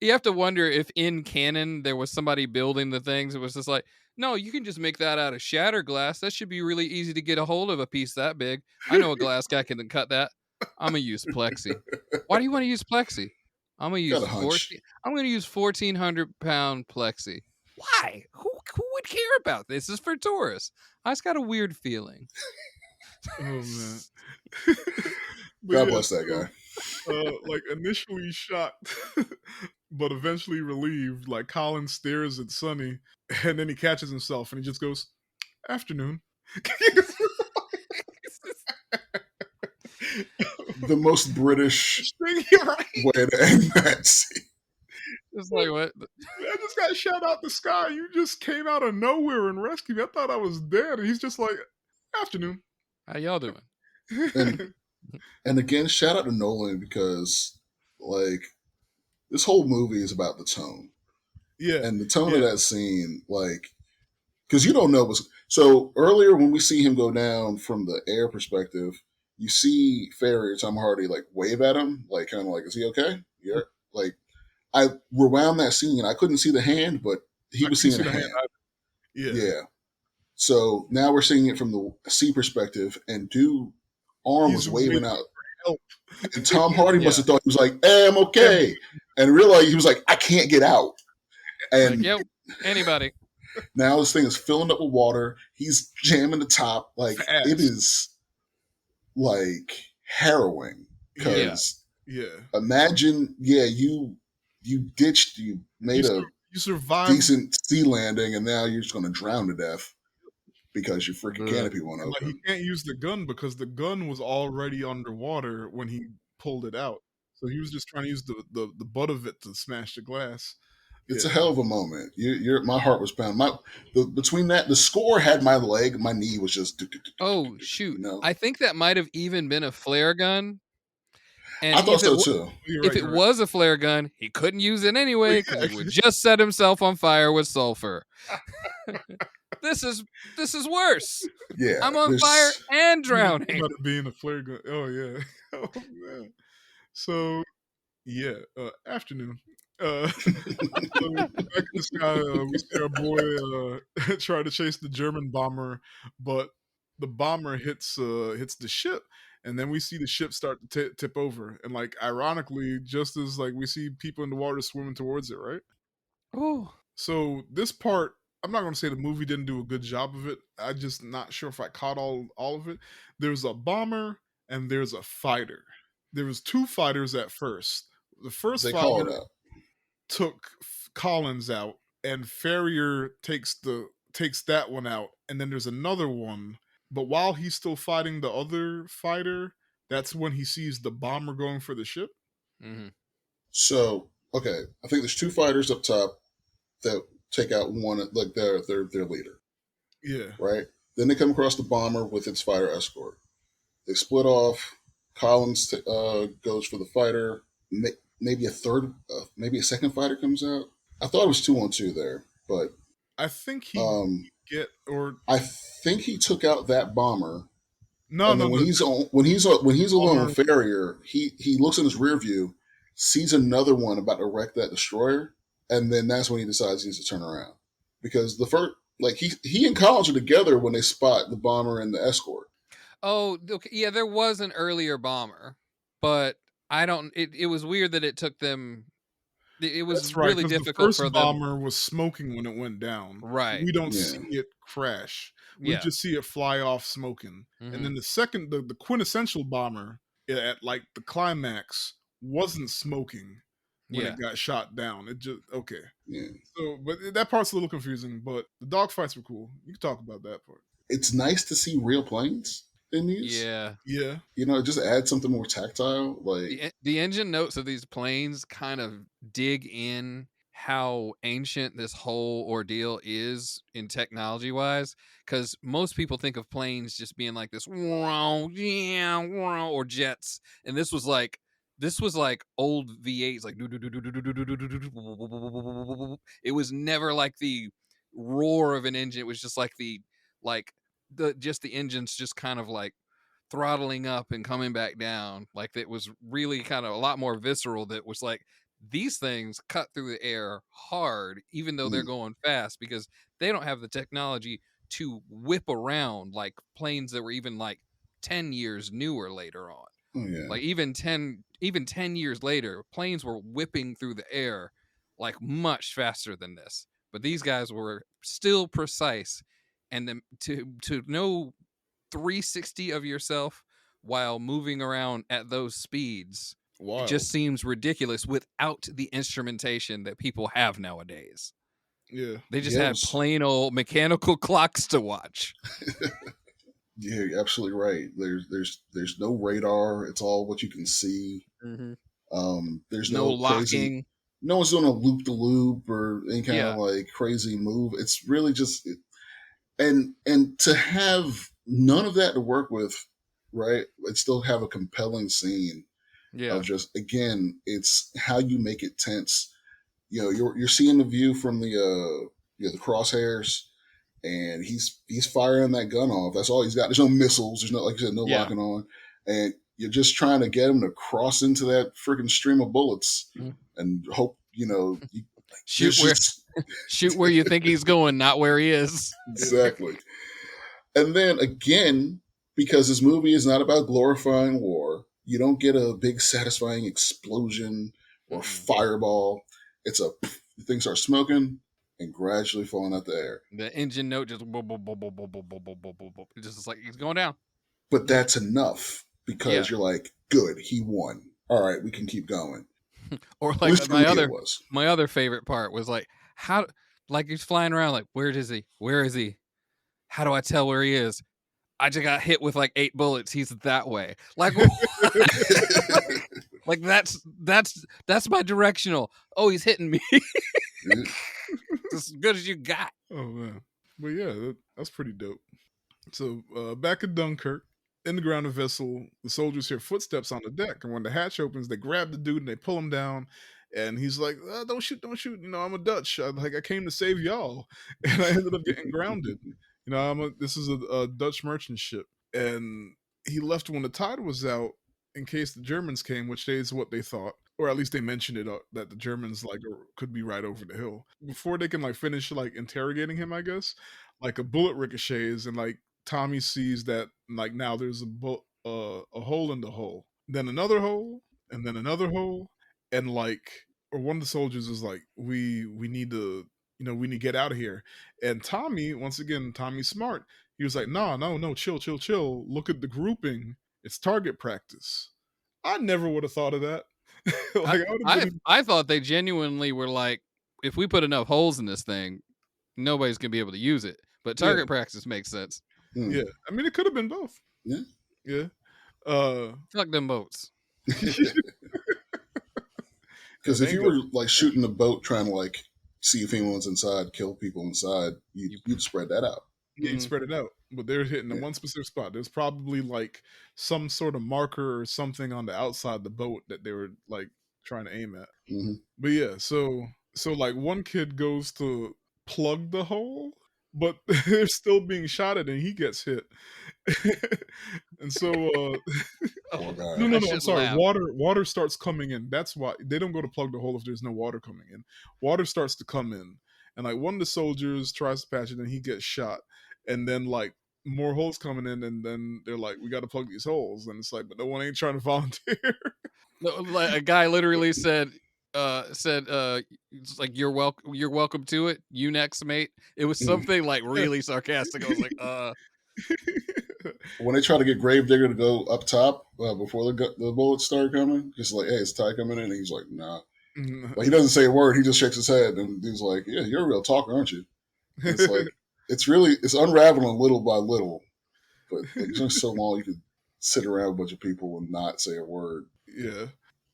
You have to wonder if in canon there was somebody building the things. It was just like, no, you can just make that out of shatter glass. That should be really easy to get a hold of a piece that big. I know a glass guy can cut that. I'm gonna use plexi. Why do you want to use plexi? I'm gonna Got use a hunch. 14. I'm gonna use 1,400-pound plexi. Why? Who would care about this? This is for tourists. I just got a weird feeling. oh man. But God yeah, bless that guy. like initially shocked, but eventually relieved. Like Colin stares at Sonny, and then he catches himself, and he just goes, "Afternoon." The most British Right? way to end that scene. It's like what? I just got shot out the sky. You just came out of nowhere and rescued me. I thought I was dead, and he's just like, "Afternoon." How y'all doing? And and again, shout out to Nolan because like this whole movie is about the tone. yeah, And the tone of yeah. that scene, like because you don't know what's so earlier when we see him go down from the air perspective, you see Ferry or Tom Hardy like wave at him, like kind of like, is he okay? Yeah. Like I rewound that scene. I couldn't see the hand, but he I was couldn't seeing see a the hand. hand. Yeah, Yeah. So now we're seeing it from the sea perspective, and dude arm he's was waiting waving out. for help. And Tom Hardy must Yeah. have thought he was like, hey, I'm okay. And realized he was like, I can't get out. Like, And yep. Anybody. now this thing is filling up with water. He's jamming the top. Like it Fast. is like harrowing. Yeah, Because yeah. imagine, yeah, you ditched, you You made sur- a you survived, decent sea landing, and now you're just gonna drown to death because your freaking Ugh. canopy won't and like he open. can't use the gun because the gun was already underwater when he pulled it out. So he was just trying to use the butt of it to smash the glass. It's a Yeah, hell of a moment. My heart was pounding. Between that, the score had my leg. My knee was just. Oh shoot! You know, I think that might have even been a flare gun. And I thought so too. you're right. if it You're right. was a flare gun, he couldn't use it Well, anyway because he yeah, would just set himself on fire with sulfur. this is worse. Yeah, I'm on fire there's and you didn't drowning. think about it being a flare gun. Oh yeah. Oh man. So yeah, afternoon. So back in the sky, we see our boy try to chase the German bomber, but the bomber hits the ship, and then we see the ship start to tip over, and like ironically, just as like we see people in the water swimming towards it, right? Ooh. So this part, I'm not going to say the movie didn't do a good job of it. I just not sure if I caught all of it. There's a bomber and there's a fighter. There was two fighters at first. The first They call fighter it out. took Collins out, and Farrier takes that one out, and then there's another one. But while he's still fighting the other fighter, that's when he sees the bomber going for the ship. Mm-hmm. So, okay, I think there's two fighters up top that take out one, like their leader, Yeah, right? Then they come across the bomber with its fighter escort. They split off. Collins goes for the fighter. Maybe a third, maybe a second fighter comes out. I thought it was 2-on-2 there, but I think he um, get or I think he took out that bomber. no, And then no, the when he's alone bomber. with Farrier, he looks in his rear view, sees another one about to wreck that destroyer, and then that's when he decides he needs to turn around because the first, like he and Collins are together when they spot the bomber and the escort. Oh, okay. Yeah, there was an earlier bomber, but I don't. It was weird that it took them. It was That's right, really because the difficult first for them. bomber was smoking when it went down. Right. We don't Yeah, see it crash. We Yeah. just see it fly off smoking. And Mm-hmm. then the second, the quintessential bomber at like the climax wasn't smoking when Yeah. it got shot down. It just okay. yeah. So, but that part's a little confusing. But the dogfights were cool. You can talk about that part. It's nice to see real planes in these. Yeah. Yeah, You know, it just adds something more tactile. Like, The engine notes of these planes kind of dig in how ancient this whole ordeal is in technology wise, because most people think of planes just being like this wow, yeah, wow, or jets, and this was like old V8s, like it was never like the roar of an engine. It was just like like the engines just kind of like throttling up and coming back down. Like it was really kind of a lot more visceral. That was like these things cut through the air hard, even though they're mm, going fast because they don't have the technology to whip around like planes that were even like 10 years newer later on. oh yeah, Like even 10 years later, planes were whipping through the air like much faster than this. But these guys were still precise, and then to know 360 of yourself while moving around at those speeds, it wild. just seems ridiculous without the instrumentation that people have nowadays. Yeah, They just yeah. It had was, plain old mechanical clocks to watch. yeah, you're absolutely right. There's no radar. It's all what you can see. Mm-hmm. There's No no crazy. locking. No one's doing a loop to loop or any kind of Yeah. like crazy move. It's really just and to have none of that to work with, right? And still have a compelling scene of Yeah. just again, it's how you make it tense. You know, you're seeing the view from the the crosshairs, and he's firing that gun off. That's all he's got. There's no missiles. There's no, like you said, no Yeah. locking on, and you're just trying to get him to cross into that freaking stream of bullets Mhm. and hope Shoot there's where just shoot where you think he's going, not where he is. yeah, exactly. And then again, because this movie is not about glorifying war, you don't get a big satisfying explosion or Mm-mm. fireball. It's a the thing starts smoking and gradually falling out the air. The engine note just just like he's going down. But that's enough because Yeah. you're like, good, he won. All right, we can keep going. Or At like least for me, it was. my other favorite part was like how like he's flying around like where is he? Where is he? How do I tell where he is? I just got hit with like 8 bullets. He's that way. Like like that's my directional. Oh, he's hitting me. As good as you got. oh man, but yeah, that's pretty dope. So back in Dunkirk, in the grounded vessel, the soldiers hear footsteps on the deck, and when the hatch opens, they grab the dude and they pull him down. And he's like, "Don't shoot, don't shoot! You know, I'm a Dutch. I came to save y'all," and I ended up getting grounded. You know, this is a Dutch merchant ship, and he left when the tide was out in case the Germans came, which is what they thought. or at least they mentioned it that the Germans like could be right over the hill before they can like finish like interrogating him. I guess like a bullet ricochets and like Tommy sees that like now there's a hole in the hole, then another hole, and then another hole, and like or one of the soldiers is like we need to we need to get out of here, and Tommy once again Tommy's smart. He was like, "Nah, no, chill, chill, chill. Look at the grouping. It's target practice." I never would have thought of that. I Like I would have I been, I thought they genuinely were like, if we put enough holes in this thing, nobody's gonna be able to use it. But yeah, target practice makes sense. yeah. Hmm. I mean, it could have been both. Yeah. Yeah. Uh, Fuck them boats. yeah, Because they if ain't you got. were like shooting a boat trying to like see if anyone's inside, kill people inside, You, you'd spread that out. Yeah, you mhm. spread it out, but they're hitting the Yeah. one specific spot. There's probably like some sort of marker or something on the outside the boat that they were like trying to aim at. Hmm. But yeah, so like one kid goes to plug the hole, but they're still being shot at and he gets hit. And so Poor Oh, guy. no, I no, I'm shouldn't sorry. laugh. Water starts coming in. That's why they don't go to plug the hole if there's no water coming in. Water starts to come in, and like one of the soldiers tries to patch it, and he gets shot. And then like more holes coming in, and then they're like, "We got to plug these holes." And it's like, but no one ain't trying to volunteer. No, like, a guy literally said, it's like, you're welcome to it. You next, mate. It was Mhm. something like really sarcastic. I was like, When they try to get Gravedigger to go up top before the bullets start coming, just like, hey, is Ty coming in? And he's like, nah. Like he doesn't say a word. He just shakes his head, and he's like, yeah, you're a real talker, aren't you? And it's like it's unraveling little by little, but like it's just so long you could sit around with a bunch of people and not say a word. Yeah, he's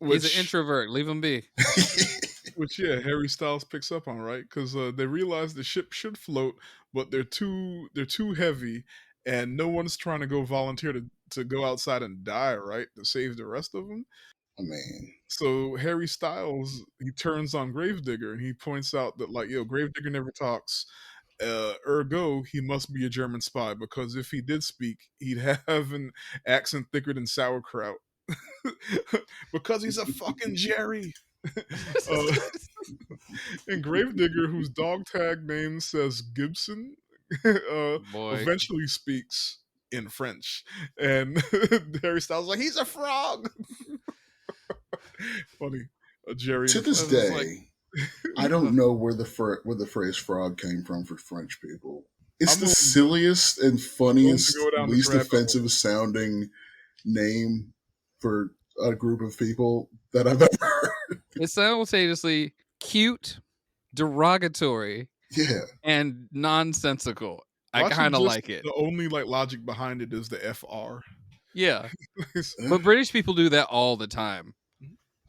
an which introvert. Leave him be. yeah, Harry Styles picks up on, right? Because they realize the ship should float, but they're too heavy, and no one's trying to go volunteer to go outside and die, right, to save the rest of them. I mean, So Harry Styles he turns on Gravedigger and he points out that like yo Gravedigger never talks. Ergo, he must be a German spy because if he did speak, he'd have an accent thicker than sauerkraut. Because he's a fucking Jerry. uh, and Gravedigger, whose dog tag name says Gibson, Boy, eventually speaks in French. And Harry Styles is like, he's a frog. Funny. A Jerry and to a this I frog. was just like, day, I don't know where where the phrase "frog" came from for French people. It's I'm the willing, silliest and willing to go funniest, down this least rabbit hole. offensive sounding name for a group of people that I've ever heard. it's simultaneously cute, derogatory, Yeah, and nonsensical. I Watching kind of just like it. the only like logic behind it is the FR. Yeah, yeah. but British people do that all the time.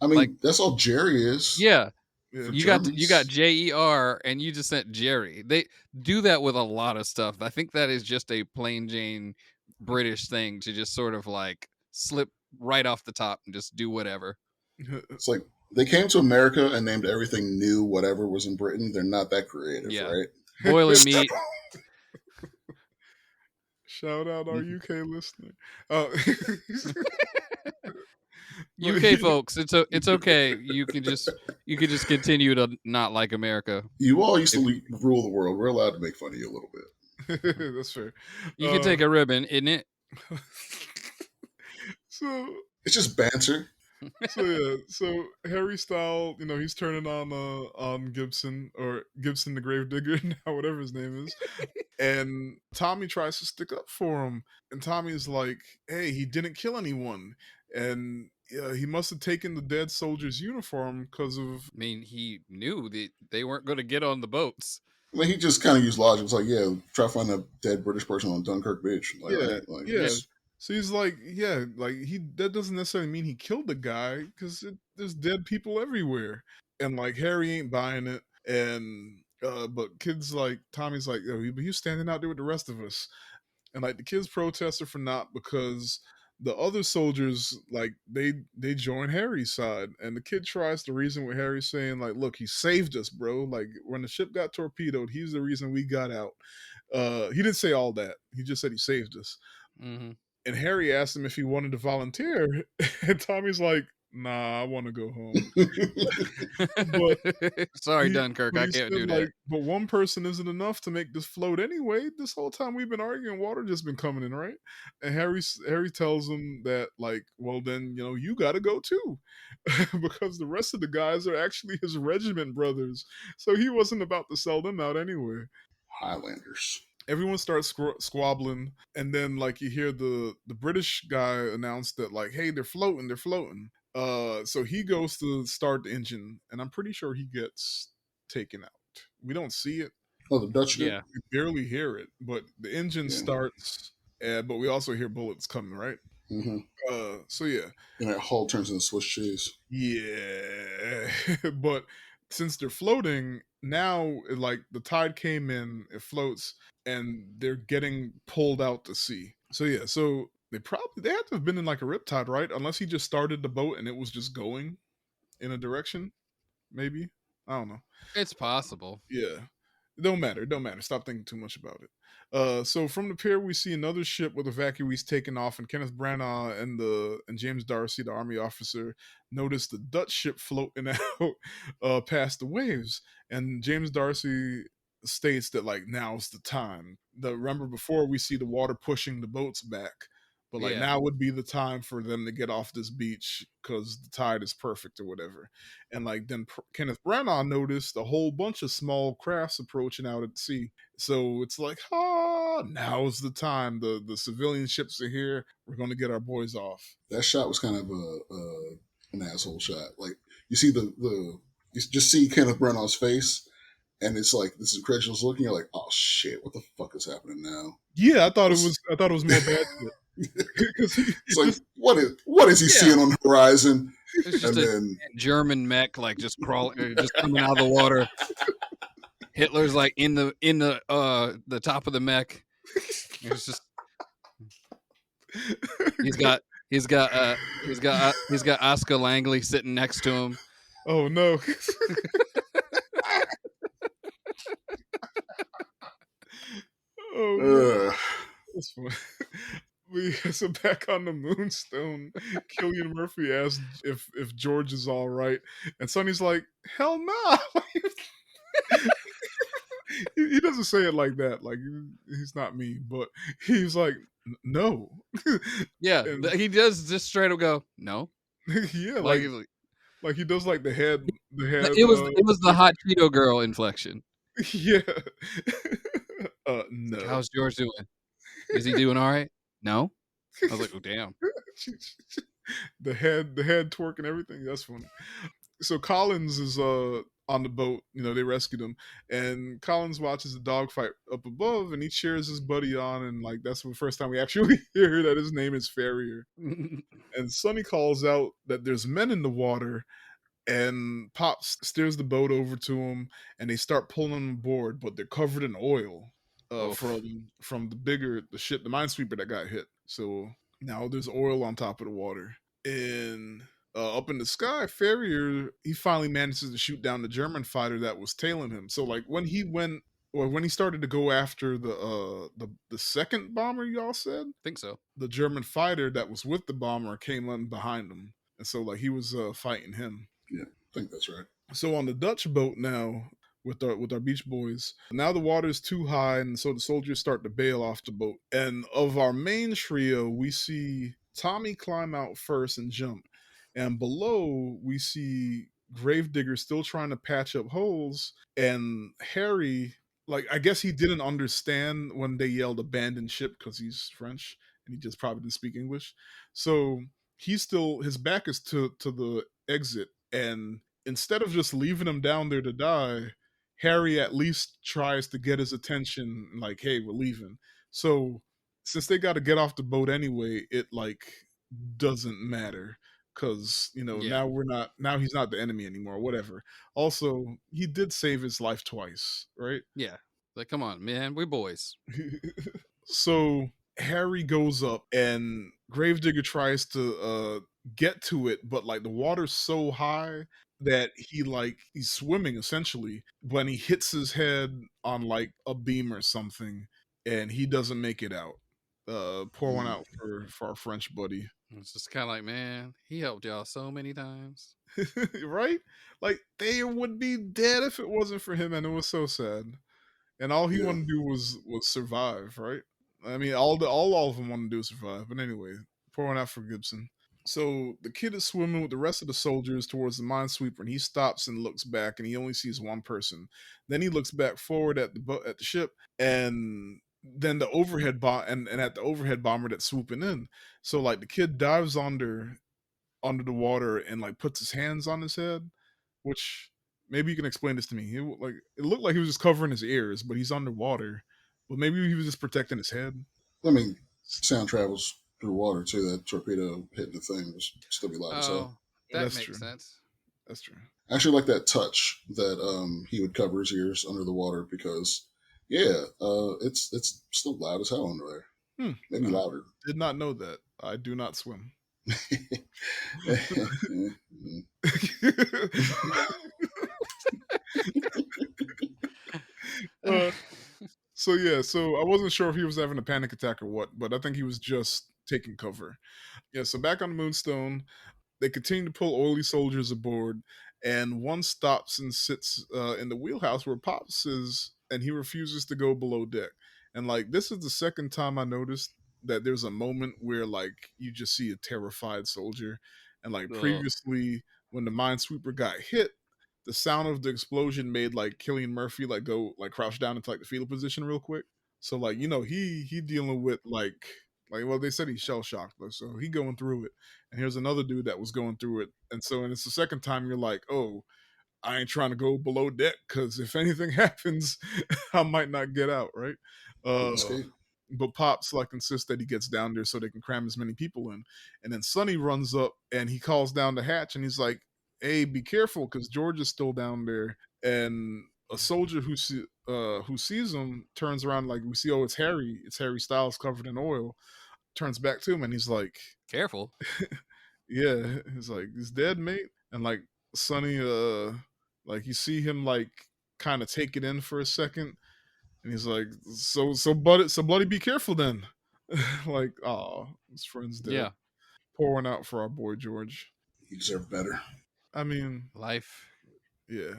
I Like, mean, that's all Jerry is yeah, for Yeah. you got Germans. JER and you just sent Jerry. They do that with a lot of stuff. I think that is just a plain Jane British thing to just sort of like slip right off the top and just do whatever. It's like they came to America and named everything new, whatever was in Britain. They're not that creative, Yeah, right? boiling meat. Shout out our Mhm. UK listener. Uh, but UK folks, it's okay. You can just continue to not like America. You all used to If rule the world. We're allowed to make fun of you a little bit. that's fair. you can Uh, take a ribbon, isn't it? so It's just banter. so yeah, so Harry Style, he's turning on Gibson or Gibson the Gravedigger now, whatever his name is, and Tommy tries to stick up for him, and Tommy's like, "Hey, he didn't kill anyone, and he must have taken the dead soldier's uniform because of I mean, he knew that they weren't going to get on the boats. I mean, he just kind of used logic. It's like, yeah, try to find a dead British person on Dunkirk Beach. Like, all yeah, right, like yeah." Yeah, just So he's like, yeah, like that doesn't necessarily mean he killed the guy because there's dead people everywhere, and like Harry ain't buying it, and but kids like Tommy's like, yo, he's standing out there with the rest of us, and like the kids protested for not because the other soldiers like they join Harry's side, and the kid tries to reason with Harry saying like, look, he saved us, bro. Like when the ship got torpedoed, he's the reason we got out. He didn't say all that. He just said he saved us. hmm And Harry asked him if he wanted to volunteer, and Tommy's like, Nah, I want to go home. But Sorry, he Dunkirk, but I he can't said, do like, that. "But one person isn't enough to make this float anyway. This whole time we've been arguing, water just been coming in, right?" And Harry tells him that, like, "Well, then, you gotta go too." Because the rest of the guys are actually his regiment brothers, so he wasn't about to sell them out anyway. Highlanders. Everyone starts squabbling, and then, like, you hear the British guy announce that, like, "Hey, they're floating." So he goes to start the engine, and I'm pretty sure he gets taken out. We don't see it, Oh, the Dutch did? Yeah. we barely hear it, but the engine Yeah. starts, but we also hear bullets coming, right? Hmm. So yeah, And that hull turns into Swiss cheese. yeah. But since they're floating now, like, the tide came in, it floats, and they're getting pulled out to sea. So yeah, so they had to have been in like a riptide, right? Unless he just started the boat and it was just going in a direction, maybe. I don't know. It's possible. Yeah. It don't matter. It don't matter. Stop thinking too much about it. So from the pier, we see another ship with evacuees taking off, and Kenneth Branagh and James Darcy, the army officer, notice the Dutch ship floating out past the waves. And James Darcy states that, like, now's the time. Remember, before we see the water pushing the boats back, but like, Yeah. now would be the time for them to get off this beach because the tide is perfect or whatever. And like, then Kenneth Branagh noticed a whole bunch of small crafts approaching out at sea. So it's like, now's the time. The civilian ships are here. We're gonna get our boys off. That shot was kind of an asshole shot. Like you see you just see Kenneth Branagh's face, and it's like this incredulous looking. You're like, oh shit, what the fuck is happening now? Yeah, What's I thought it was more bad because he It's like just what is he Yeah. seeing on the horizon? It's just And a then German mech like just crawling, just coming out of the water. Hitler's like in the top of the mech. It's just he's got he's got Oscar Langley sitting next to him. oh no. Oh man, uh, that's funny. So back on the Moonstone, Killian Murphy asked if George is all right, and Sonny's like, "Hell no!" He doesn't say it like that. Like, he's not me, but he's like, "No," Yeah, and he does just straight up go no. yeah, Like like he does like the head. it was the hot Cheeto girl inflection. Yeah. It's like, No. how's George doing? Is he doing all right? No. I was like, oh damn. The head twerk and everything. That's funny. So Collins is on the boat. They rescued him, and Collins watches the dogfight up above, and he cheers his buddy on, and like, that's the first time we actually hear that his name is Farrier. And Sonny calls out that there's men in the water, and Pop steers the boat over to him, and they start pulling them aboard, but they're covered in oil Oof. from the minesweeper that got hit. So now there's oil on top of the water. And up in the sky, Farrier, he finally manages to shoot down the German fighter that was tailing him. So like, when he started to go after the second bomber, y'all said, Think so. the German fighter that was with the bomber came in behind him, and so like, he was fighting him. yeah, I think that's right. So on the Dutch boat now, with our beach boys, now the water is too high, and so the soldiers start to bail off the boat. And of our main trio, we see Tommy climb out first and jump, and below we see Gravedigger still trying to patch up holes, and Harry, like, I guess he didn't understand when they yelled "abandon ship" because he's French and he just probably didn't speak English. So his back is to the exit, and instead of just leaving him down there to die, Harry at least tries to get his attention, like, "Hey, we're leaving." So since they got to get off the boat anyway, it like doesn't matter because Yeah. now he's not the enemy anymore. Whatever. Also, he did save his life twice, right? Yeah. Like, come on, man. We boys. So Harry goes up, and Gravedigger tries to get to it, but like, the water's so high that he's swimming essentially when he hits his head on like a beam or something, and he doesn't make it out. Pour one Mm. out for our French buddy. It's just kind of like, man, he helped y'all so many times. Right? Like they would be dead if it wasn't for him, and it was so sad. And all he Yeah. wanted to do was survive, right? I mean, all of them want to do is survive. But anyway, pour one out for Gibson. So the kid is swimming with the rest of the soldiers towards the minesweeper, and he stops and looks back, and he only sees one person. Then he looks back forward at at the ship, and then the overhead bomb and at the overhead bomber that's swooping in. So like the kid dives under the water and like puts his hands on his head, which maybe you can explain this to me. Like it looked like he was just covering his ears, but he's underwater. But maybe he was just protecting his head. I mean, sound travels through water too. That torpedo hitting the thing was still be loud as hell. Oh, Oh, that that's true. makes sense. That's true. I actually like that touch that he would cover his ears under the water because, yeah, it's still loud as hell under there. Maybe I louder. did not know that. I do not swim. uh, so yeah, so I wasn't sure if he was having a panic attack or what, but I think he was just taking cover. Yeah, so back on the Moonstone, they continue to pull oily soldiers aboard, and one stops and sits in the wheelhouse where Pops is, and he refuses to go below deck. And like this is the second time I noticed that there's a moment where like you just see a terrified soldier, and like Ugh. previously when the minesweeper got hit, the sound of the explosion made like Killian Murphy like go like crouch down into like the fetal position real quick. So like he dealing with like well they said he's shell shocked, so he going through it, and here's another dude that was going through it, and it's the second time you're like, oh, I ain't trying to go below deck because if anything happens, I might not get out, right? Uh, Couldn't escape. but Pops like insists that he gets down there so they can cram as many people in, and then Sonny runs up and he calls down the hatch and he's like, "Hey, be careful because George is still down there." And a soldier who sees him turns around like we see, oh, it's Harry Styles covered in oil. Turns back to him and he's like, Careful. yeah, he's like, he's dead, mate. And like Sonny, like you see him like kind of take it in for a second, and he's like, so bloody, be careful then. Like, oh, his friend's dead. Yeah. Pouring out for our boy George. He deserved better. I mean, Life, yeah,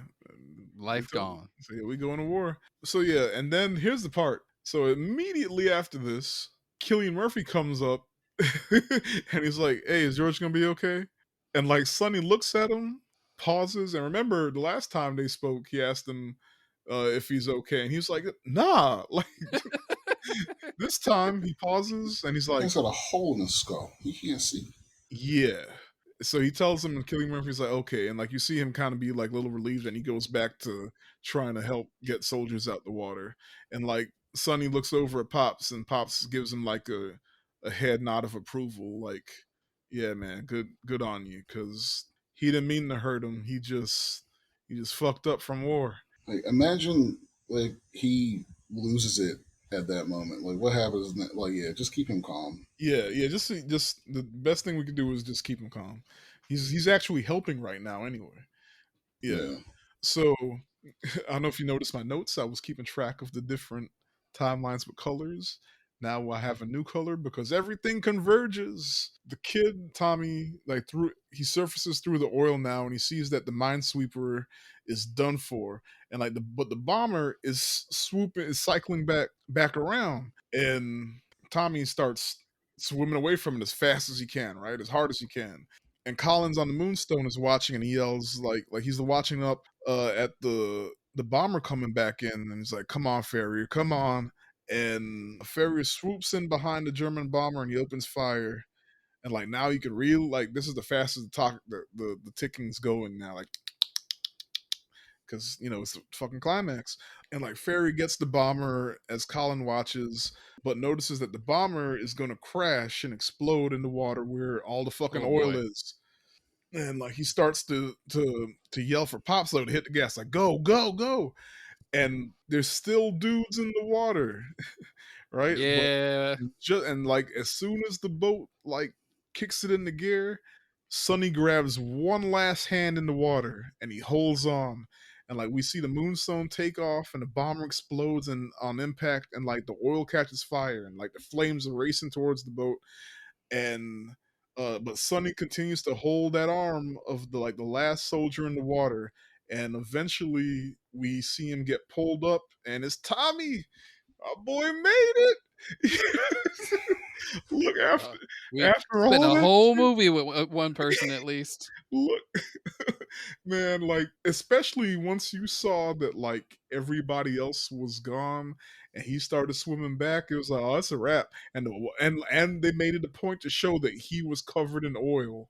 we life told, gone. so yeah, we going to war. So yeah, and then here's the part. So immediately after this, Killian Murphy comes up, and he's like, "Hey, is George gonna be okay?" And like Sonny looks at him, pauses, and remember the last time they spoke, he asked him if he's okay, and he's like, "Nah." Like this time, he pauses and he's like, He's got a hole in his skull. He can't see. "Yeah." So he tells him, and Killing Murphy's like, "Okay," and like you see him kind of be like a little relieved, and he goes back to trying to help get soldiers out the water. And like Sonny looks over at Pops, and Pops gives him like a head nod of approval, like, "Yeah, man, good on you," because he didn't mean to hurt him. He just fucked up from war. Like, imagine like he loses it at that moment. Like, what happens? Like, yeah, just keep him calm. Yeah. Just the best thing we could do is just keep him calm. He's actually helping right now, anyway. Yeah. Yeah, So I don't know if you noticed my notes. I was keeping track of the different timelines with colors. Now I have a new color because everything converges. The kid Tommy, like through he surfaces through the oil now, and he sees that the minesweeper is done for, and like the bomber is swooping, is cycling back around, and Tommy starts swimming away from it as fast as he can, right, as hard as he can. And Collins on the Moonstone is watching, and he yells like he's watching up at the bomber coming back in, and he's like, "Come on, Farrier, come on!" And Farrier swoops in behind the German bomber, and he opens fire. And like now you can real like this is the fastest the ticking's going now, like because it's the fucking climax. And like Farrier gets the bomber as Colin watches, but notices that the bomber is going to crash and explode in the water where all the fucking Oh oil boy. is. And like he starts to yell for Pops to hit the gas, like go go go, and there's still dudes in the water, right? But Yeah. just and like as soon as the boat like kicks it into gear, Sonny grabs one last hand in the water and he holds on. And like we see the Moonstone take off and the bomber explodes and on impact, and like the oil catches fire and like the flames are racing towards the boat. And But Sonny continues to hold that arm of the last soldier in the water, and eventually we see him get pulled up, and it's Tommy. Our boy made it. Look Uh, after we after spent all a that whole shit. movie with one person at least. Look, man, like especially once you saw that like everybody else was gone and he started swimming back, it was like, oh, that's a wrap. And they made it a point to show that he was covered in oil.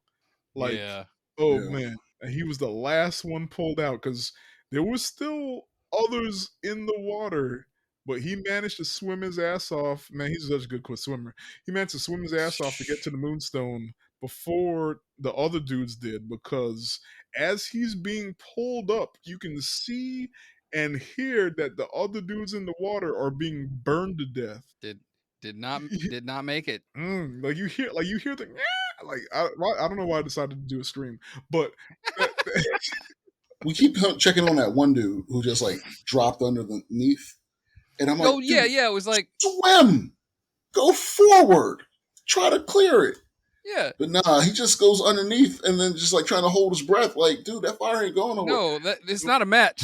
Like, Yeah. oh Yeah. man, and he was the last one pulled out because there was still others in the water, but he managed to swim his ass off. Man, he's such a good quick swimmer. He managed to swim his ass off to get to the moonstone before the other dudes did because as he's being pulled up, you can see and hear that the other dudes in the water are being burned to death. Did did not make it. Like you hear the "Yeah," like I don't know why I decided to do a scream, but that, We keep checking on that one dude who just like dropped underneath, and I'm Oh like, yeah, dude, yeah. It was like swim, go forward, try to clear it. yeah. But nah, he just goes underneath and then just like trying to hold his breath. Like, dude, that fire ain't going nowhere. No, that it's not a match.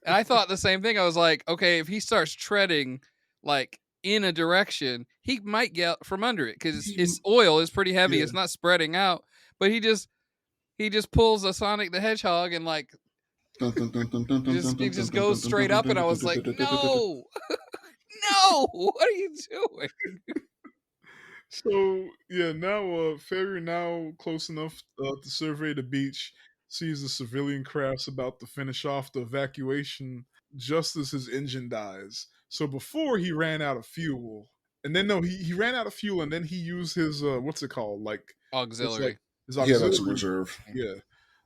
And I thought the same thing. I was like, okay, if he starts treading like in a direction, he might get from under it because He- it's oil is pretty heavy. yeah. It's not spreading out, but he just pulls a Sonic the Hedgehog and like just goes straight up. And I was like, no, no, what are you doing? So yeah, now Ferry now close enough to survey the beach, sees the civilian crafts about to finish off the evacuation just as his engine dies. So before he ran out of fuel, and then no, he ran out of fuel, and then he used his what's it called? Like it's like Auxiliary. his he had like some auxiliary. reserve. Yeah.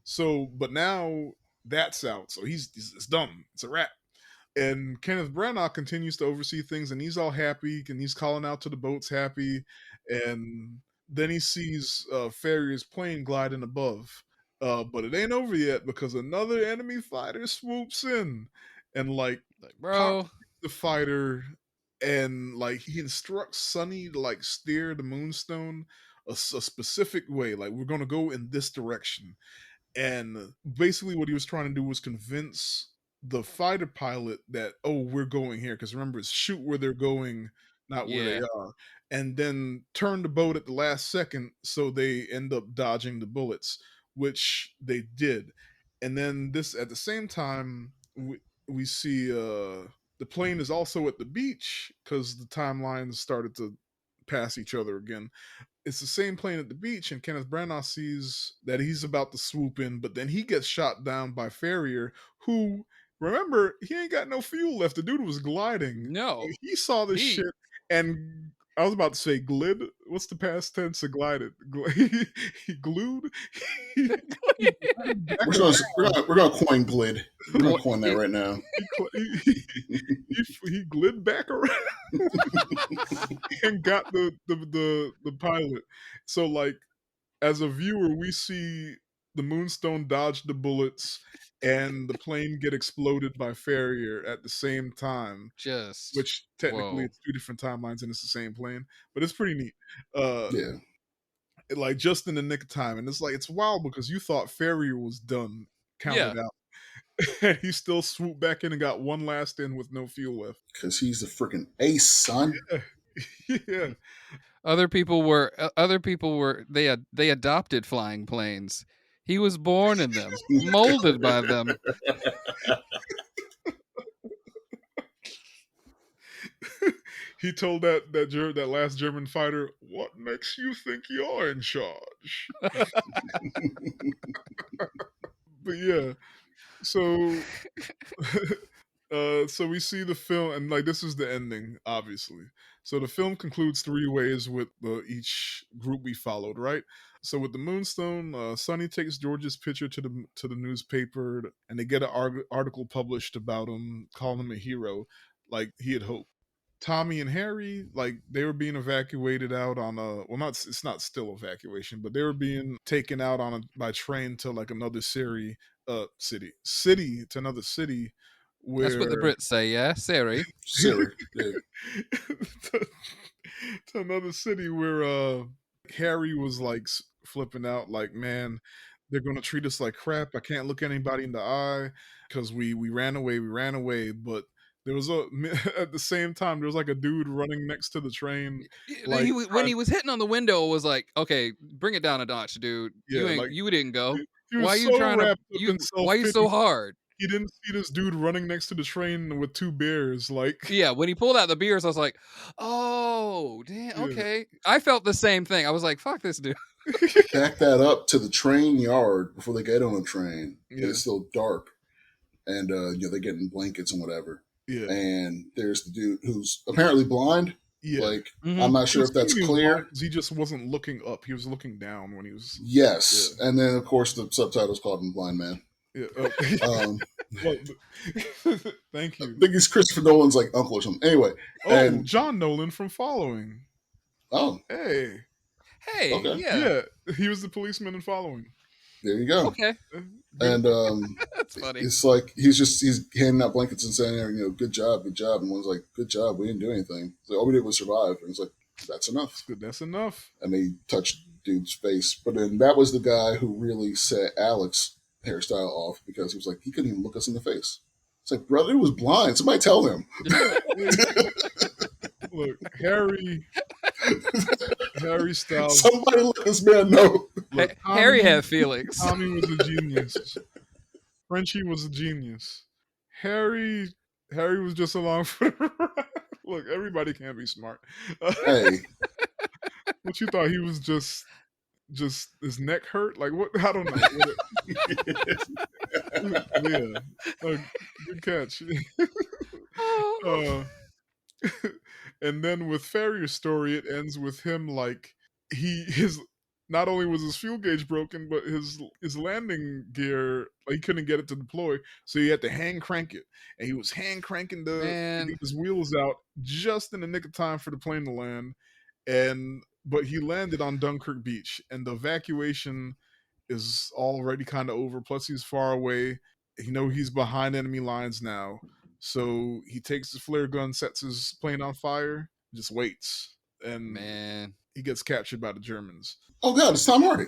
So, but now that's out, so he's it's done. It's a wrap. And Kenneth Branagh continues to oversee things, and he's all happy, and he's calling out to the boats, happy. And then he sees Farrier's plane gliding above, but it ain't over yet because another enemy fighter swoops in and like Like, pops bro, the fighter, and like he instructs Sonny to like steer the Moonstone a specific way, like we're gonna go in this direction. And basically, what he was trying to do was convince the fighter pilot that, oh, we're going here. Because remember, it's shoot where they're going, not where they yeah, are. And then turn the boat at the last second so they end up dodging the bullets, which they did. And then this, at the same time, we see the plane is also at the beach because the timelines started to pass each other again. It's the same plane at the beach, and Kenneth Branagh sees that he's about to swoop in, but then he gets shot down by Farrier, who, remember, he ain't got no fuel left. The dude was gliding. no, He saw this he shit, and I was about to say glid. What's the past tense of glided? He glued. He, he glided back We're around. gonna we're gonna coin glid. We're gonna coin that he, right now. He glid back around and got the pilot. So like as a viewer, we see the Moonstone dodge the bullets and the plane get exploded by Farrier at the same time, just which technically whoa. it's two different timelines and it's the same plane, but it's pretty neat. Uh, Yeah, like just in the nick of time, and it's like it's wild because you thought Farrier was done, Yeah, counted out, and he still swooped back in and got one last in with no fuel left. because he's the freaking ace, son. Yeah, other people were they adopted flying planes. He was born in them, molded by them. he told that last German fighter, "What makes you think you're in charge?" But yeah, so so we see the film, and like this is the ending, obviously. So the film concludes three ways with each group we followed, right? So with the Moonstone, Sonny takes George's picture to the newspaper, and they get an article published about him, calling him a hero, like he had hoped. Tommy and Harry, like they were being evacuated out on a well, not it's not still evacuation, but they were being taken out on by train to like another city to another city That's what the where Brits say, yeah, Siri. Siri. Yeah. to, to another city where Harry was like flipping out, like, man, they're gonna treat us like crap. I can't look anybody in the eye because we ran away. But there was a at the same time there was like a dude running next to the train, like When trying, he was hitting on the window, it was like, okay, bring it down a notch, dude. yeah, like You didn't go. he was so wrapped up in self Why you pity. so hard? He didn't see this dude running next to the train with two bears, like, Yeah, when he pulled out the beers, I was like, oh, damn, yeah. okay. I felt the same thing. I was like, fuck this dude. Back that up to the train yard before they get on the train. Yeah, It's still dark, and they're getting blankets and whatever. yeah, And there's the dude who's apparently blind. yeah. Like, Mhm. I'm not I'm sure if that's assuming he was blind clear. 'cause he just wasn't looking up. He was looking down when he was, yeah, Yes, and then of course the subtitles called him Blind Man. yeah. Um, Well, thank I you. think he's Christopher Nolan's like uncle or something. Anyway, Oh, and John Nolan from Following. oh, Hey, Hey, okay, yeah, yeah, he was the policeman in Following. there you go. okay. Uh, Good. And That's funny. it's like he's handing out blankets and saying, good job, good job. And one's like, good job, we didn't do anything. It's like, all we did was survive. And it's like, that's enough. Good. That's enough. And they touched dude's face. But then that was the guy who really set Alex hairstyle off because he was like, he couldn't even look us in the face. It's like, brother, he was blind. Somebody tell him. Yeah. Look, Harry Styles. Somebody let this man know. Look, Harry had feelings. Tommy was a genius. Frenchie was a genius. Harry was just along for the ride. Look, everybody can't be smart. Hey, What you thought he was just his neck hurt? Like what? I don't know. Yeah, good catch. Oh. uh, and then with Farrier's story, it ends with him like his not only was his fuel gauge broken, but his landing gear, like, he couldn't get it to deploy, so he had to hand crank it, and he was hand cranking to get Man, his wheels out just in the nick of time for the plane to land, and but he landed on Dunkirk Beach, and the evacuation is already kind of over. Plus, he's far away. He's behind enemy lines now. So he takes his flare gun, sets his plane on fire, just waits, and man. he gets captured by the Germans. oh God, it's Tom Hardy.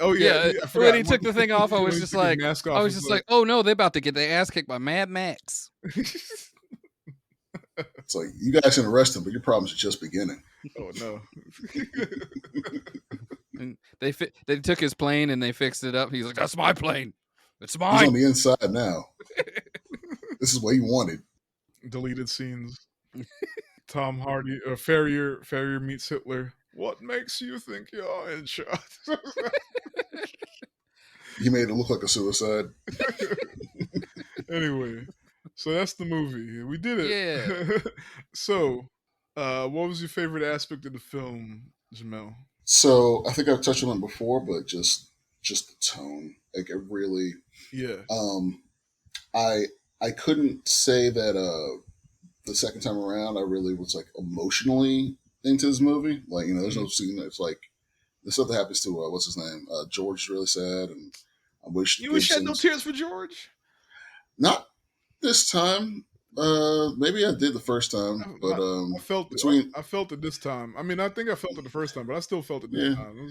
Oh yeah, Yeah, I when forgot. he took the thing off, I When was he just took his like, mask off, it's oh no, they're about to get their ass kicked by Mad Max. It's like, you guys can arrest him, but your problems are just beginning. oh no. And they took his plane and they fixed it up. He's like, that's my plane. It's He's mine. on the inside now. This is what he wanted. Deleted scenes. Tom Hardy, Farrier meets Hitler. What makes you think you're in charge? He made it look like a suicide. Anyway, so that's the movie. We did it. Yeah. So, what was your favorite aspect of the film, Jamel? So I think I've touched on it before, but just the tone. Like, it really, Yeah. I I couldn't say that the second time around I really was like emotionally into this movie. Like, there's no scene that's like the stuff that happens to what's his name, George is really sad, and I wish You shed no Gibson's tears for George? not this time. Maybe I did the first time, but I felt it. between I felt it this time. I mean, I think I felt it the first time, but I still felt it this yeah, time. It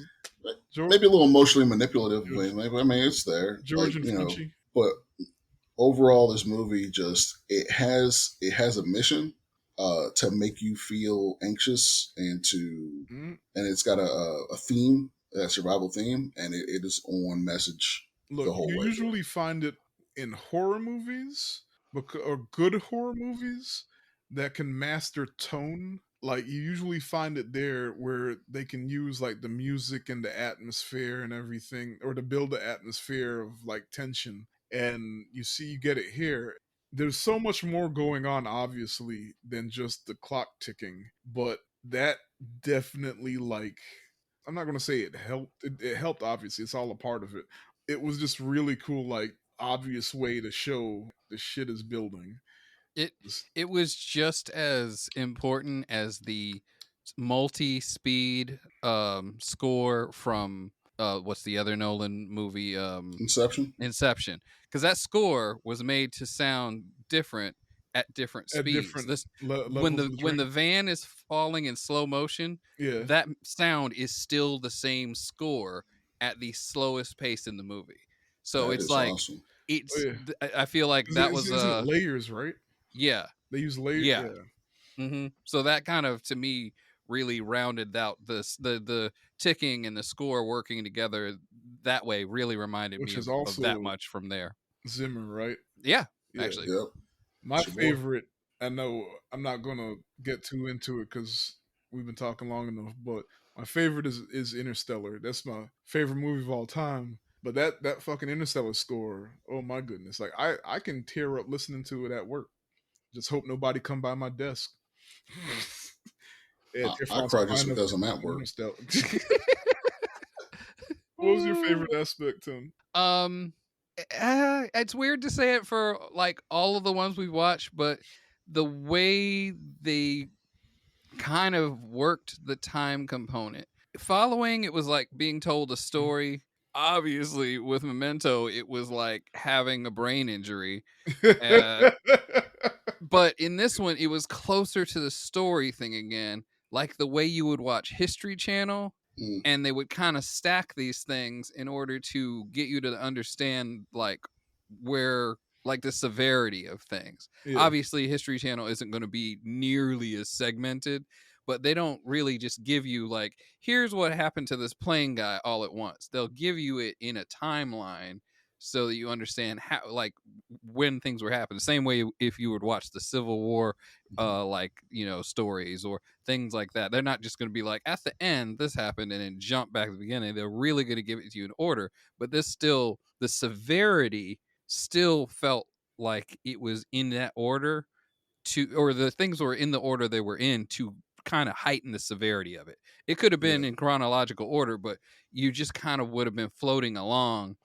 was George, maybe a little emotionally manipulative. George, Maybe, I mean, it's there, George like, and Frenchie. but overall, this movie just it has a mission to make you feel anxious Mhm. and it's got a theme, a survival theme, and it is on message Look, the whole you way through. usually find it in horror movies, or good horror movies that can master tone. Like, you usually find it there where they can use like the music and the atmosphere and everything, or to build the atmosphere of like tension. And you get it here. There's so much more going on, obviously, than just the clock ticking, but that definitely, like, I'm not gonna say it helped. It helped, obviously. It's all a part of it. It was just really cool, like, obvious way to show the shit is building. It Just- it was just as important as the multi-speed score from what's the other Nolan movie, Inception. Inception, because that score was made to sound different at different at speeds. different This levels of the when the train. van is falling in slow motion, Yeah, that sound is still the same score at the slowest pace in the movie. So That it's is like awesome. oh it's yeah. I feel like that was Isn't it layers, right? yeah. They use layer. Yeah. Yeah, So that kind of to me really rounded out the ticking and the score working together that way really reminded which me is of that also much from there. Zimmer, right? Yeah, Yeah. actually. Yep. My It's your boy. favorite, I know I'm not gonna get too into it because we've been talking long enough, but my favorite is Interstellar. That's my favorite movie of all time. But that fucking Interstellar score, oh my goodness! Like I can tear up listening to it at work. Just hope nobody come by my desk. Yeah, tear I from cry just spine of because I'm at fucking work. Interstellar. What was your favorite aspect, Tim? um it's weird to say it for like all of the ones we've watched, but the way they kind of worked the time component. Following, it was like being told a story. Obviously, with Memento, it was like having a brain injury. Uh, but in this one, it was closer to the story thing again, like the way you would watch History Channel, Mm, and they would kind of stack these things in order to get you to understand like where like the severity of things. Yeah, Obviously, History Channel isn't going to be nearly as segmented, but they don't really just give you like here's what happened to this plane guy all at once. They'll give you it in a timeline so that you understand how like when things were happening. Same way if you would watch the Civil War like, you know, stories or things like that. They're not just going to be like at the end this happened and then jump back to the beginning. They're really going to give it to you in order, but this still the severity still felt like it was in that order to or the things were in the order they were in to kind of heighten the severity of it. It could have been yeah. in chronological order, but you just kind of would have been floating along,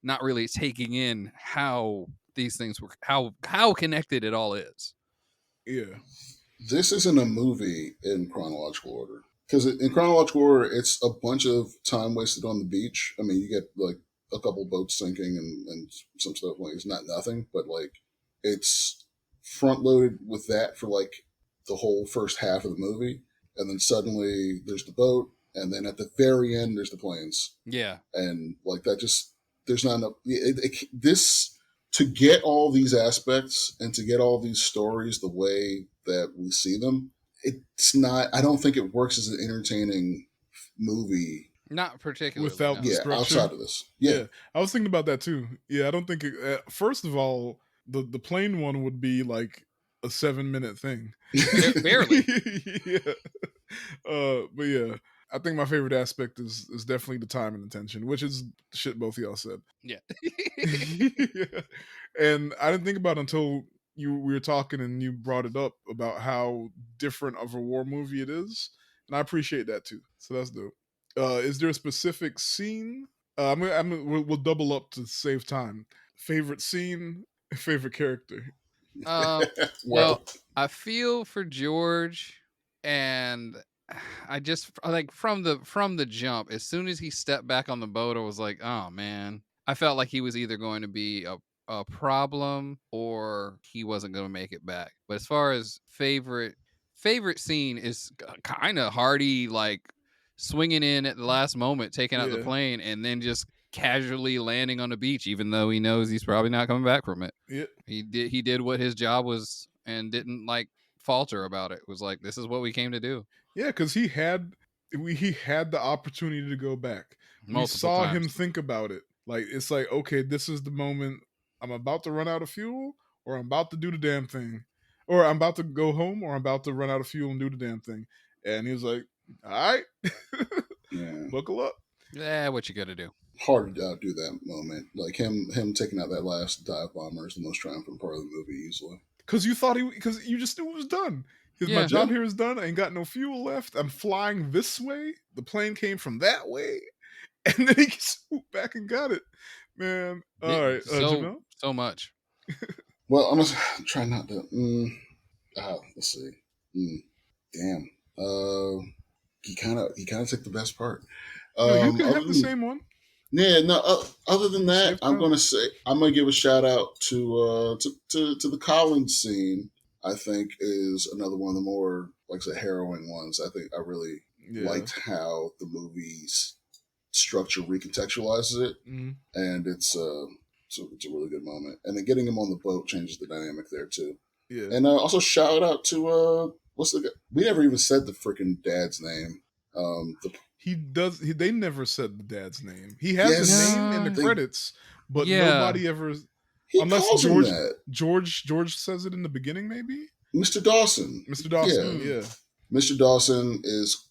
not really taking in how these things were how connected it all is. yeah, This isn't a movie in chronological order. Because in chronological order, it's a bunch of time wasted on the beach. I mean, you get like a couple boats sinking and some stuff. Like it's not nothing, but like it's front loaded with that for like the whole first half of the movie, and then suddenly there's the boat, and then at the very end there's the planes, Yeah. and like that just there's not enough. This to get all these aspects and to get all these stories the way that we see them, it's not. I don't think it works as an entertaining movie. Not particularly, without the no. Yeah, structure. outside of this. Yeah, Yeah, I was thinking about that too. Yeah, I don't think first of all, the plane one would be like a 7 minute thing. Barely. Yeah, but yeah, I think my favorite aspect is definitely the time and attention, which is shit both of y'all said. Yeah. Yeah. And I didn't think about it until we were talking and you brought it up about how different of a war movie it is, and I appreciate that too. So that's dope. Is there a specific scene? We'll double up to save time. Favorite scene, favorite character. Um, well, well, I feel for George, and I just like from the jump. As soon as he stepped back on the boat, I was like, oh man. I felt like he was either going to be a problem or he wasn't going to make it back. But as far as favorite scene is kind of Hardy like swinging in at the last moment, taking out the Yeah, plane, and then just casually landing on the beach, even though he knows he's probably not coming back from it. yeah, He did what his job was and didn't like falter about it. Was like, this is what we came to do yeah. Because he had the opportunity to go back. We multiple saw times. him think about it. Like it's like, okay, this is the moment. I'm about to run out of fuel, or I'm about to do the damn thing, or I'm about to go home, or I'm about to run out of fuel and do the damn thing. And he was like, "All right, yeah, buckle up." Yeah, what you got to do? hard to outdo that moment. Like him taking out that last dive bomber is the most triumphant part of the movie, easily. Because because you just knew it was done. Because my Yeah, Yeah, job here is done. I ain't got no fuel left. I'm flying this way. The plane came from that way, and then he swooped back and got it. Man, all right, Jamel. so much. well, I'm gonna try not to. Let's see. Mm, damn. He kind of took the best part. No, you can Other have the than same one. Yeah, no. Other than that, Save time. I'm gonna give a shout out to the Collins scene. I think is another one of the more, like I said, harrowing ones. I think I really Yeah. liked how the movie's structure recontextualizes it, Mm, and it's a really good moment. And then getting him on the boat changes the dynamic there too. yeah. And also shout out to what's the guy? We never even said the freaking dad's name. The He does. They never said the dad's name. He has a yes, name in the No. they credits, but Yeah. nobody ever, he unless calls him that, George says it in the beginning, maybe. Mr. Dawson. Mr. Yeah, Dawson. Mm. Yeah. Mr. Dawson is.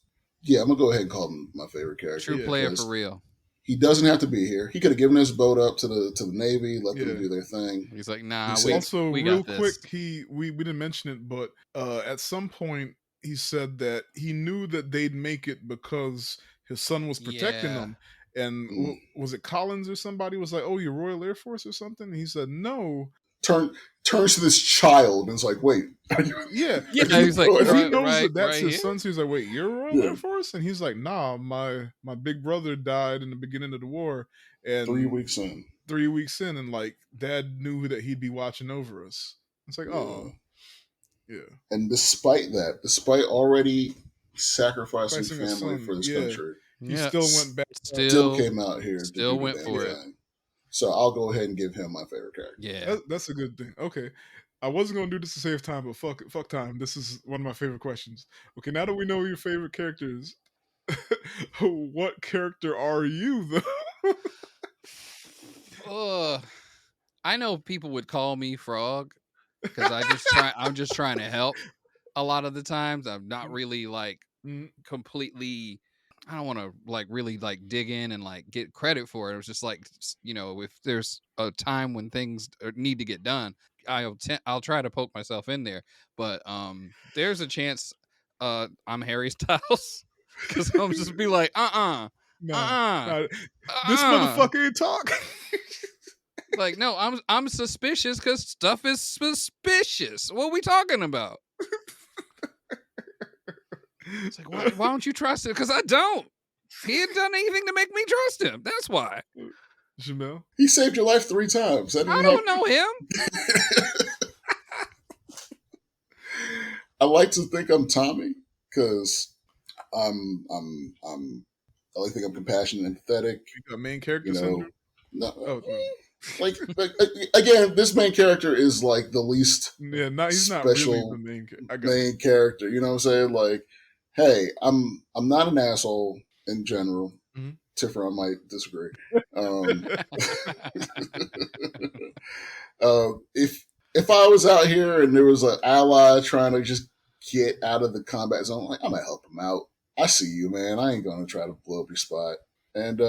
Yeah, I'm gonna go ahead and call him my favorite True character Yeah. player for because real. he doesn't have to be here. He could have given his boat up to the Navy, let them Yeah. do their thing. He's like, He nah, said, Also, we real got quick, this. we didn't mention it, but at some point he said that he knew that they'd make it because his son was protecting Yeah. them. And mm. was it Collins or somebody was like, "Oh, you're Royal Air Force or something?" And he said, "No." Turns to this child and is like, "Wait, are you? Yeah, Yeah, Are you he's like, because he Roy-" knows that that's right his here. son. So he's like, "Wait, you're Royal Yeah, Air Force?" And he's like, "Nah, my big brother died in the beginning of the war, 3 and weeks in. 3 weeks in, and like Dad knew that he'd be watching over us." It's like, Yeah, oh, yeah, and despite that, despite already sacrificing sacrificing a family son. for this Yeah, country, he Yeah. still went back up. still Still came out here to do still the went damn for it. thing. So I'll go ahead and give him my favorite character. Yeah. That's a good thing. Okay, I wasn't gonna do this to save time, but fuck time. This is one of my favorite questions. Okay, now that we know your favorite characters, what character are you though? Ugh. I know people would call me Frog because I'm just trying to help a lot of the times. I'm not really like Mm, completely, I don't want to like really like dig in and like get credit for it. It was just like, if there's a time when things need to get done, I'll try to poke myself in there. But there's a chance I'm Harry Styles because I'm just be like, nah, uh nah. This uh motherfucker ain't talk. like, no, I'm suspicious because stuff is suspicious. What are we talking about? It's like, why don't you trust it? Because I don't. He hadn't done anything to make me trust him. That's why. Jamel. He saved your life 3 times. That I didn't don't happen. know him. I like to think I'm Tommy because I'm I like to think I'm compassionate and empathetic. You got main You character know, syndrome. no, Oh no. like again, this main character is like the least Yeah, not he's not really the special main. I got you. main character. You know what I'm saying? Like, hey, I'm not an asshole in general. Mhm. Tiffer, I might disagree. Um, if I was out here and there was an ally trying to just get out of the combat zone, like I'm gonna help him out. I see you, man. I ain't gonna try to blow up your spot. And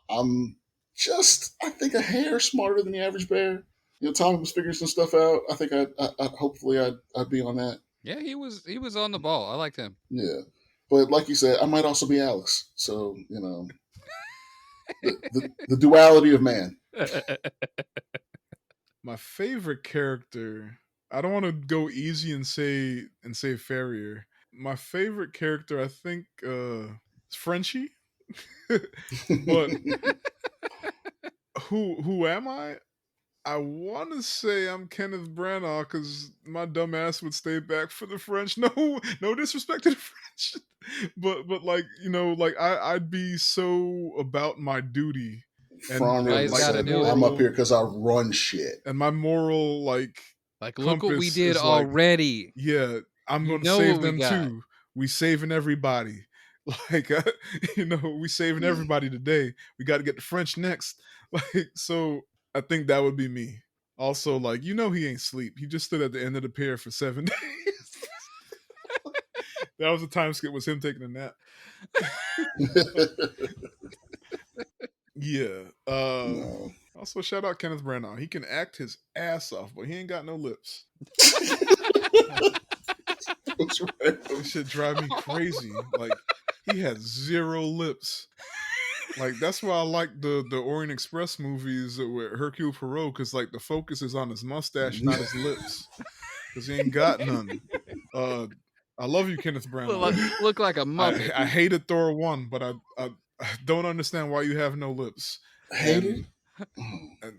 I'm just, I think, a hair smarter than the average bear. You know, Tommy was figuring some stuff out. I think hopefully I'd be on that. Yeah, he was on the ball. I liked him. Yeah, but like you said, I might also be Alex. So you know, the duality of man. My favorite character. I don't want to go easy and say Farrier. My favorite character, I think, is Frenchie. But who am I? I want to say I'm Kenneth Branagh because my dumb ass would stay back for the French. No, no disrespect to the French, but like like I'd be so about my duty and Fran Guys really like gotta said, do it. "I'm up moral here because I run shit." and my moral Like, look what we compass did is like, already. yeah, I'm You gonna know what save we them got. too. We saving everybody. Like we saving Mm. everybody today. We got to get the French next. Like so, I think that would be me. Also, like he ain't sleep. He just stood at the end of the pier for 7 days. That was a time skip. Was him taking a nap. Yeah. No. Also, shout out Kenneth Branagh. He can act his ass off, but he ain't got no lips. What's right? This shit drive me crazy. Like he has zero lips. Like that's why I like the Orient Express movies with Hercule Poirot because like the focus is on his mustache, not his lips, because he ain't got none. I love you, Kenneth Branagh. Look like a Muppet. I hated Thor 1, but I don't understand why you have no lips. Hated? And, Oh. and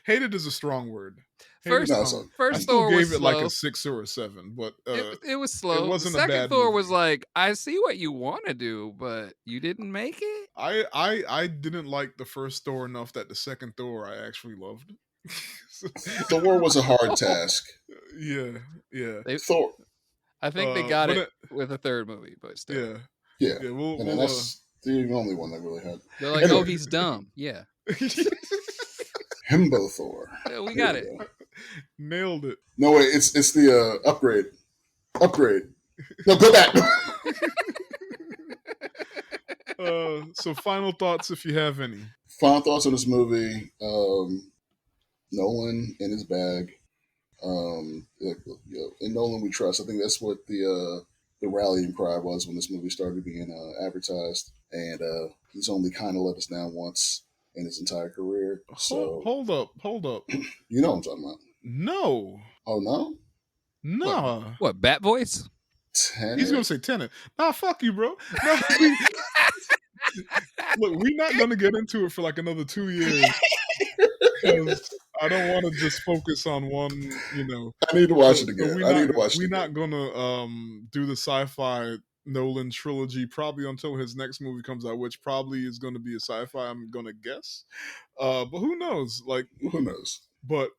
hated is a strong word. Hated First No, strong. so I first still Thor was gave it like a slow. 6 or a 7, but It was it slow. The wasn't a second bad Thor was movie. like, I see what you want to do, but you didn't make it. I didn't like the first Thor enough that the second Thor I actually loved. So- Thor was a hard task. yeah, yeah. They, Thor, I think they got But it with a third movie, but still, yeah, yeah, yeah. and then that's the only one that really had. they're like, oh, Anyway, he's dumb. Yeah, Himbo Thor. yeah, we Here got we it. go. nailed it. No wait, it's the upgrade. Upgrade. No, go back. So final thoughts, if you have any. Final thoughts on this movie. Nolan in his bag. In Nolan we trust. I think that's what the rallying cry was when this movie started being advertised, and he's only kind of let us down once in his entire career. So Hold up. you know what I'm talking about. No, Oh no, What? nah. What? Bat voice? He's gonna Tenet. say Tenet. Nah, fuck you, bro. No, look, we're not gonna get into it for like another 2 years because I don't want to just focus on one. I need to watch So it so again. we're I need not to watch it we're again. not gonna do the sci-fi Nolan trilogy probably until his next movie comes out, which probably is gonna be a sci-fi. I'm gonna guess. But who knows? Like, Who knows? but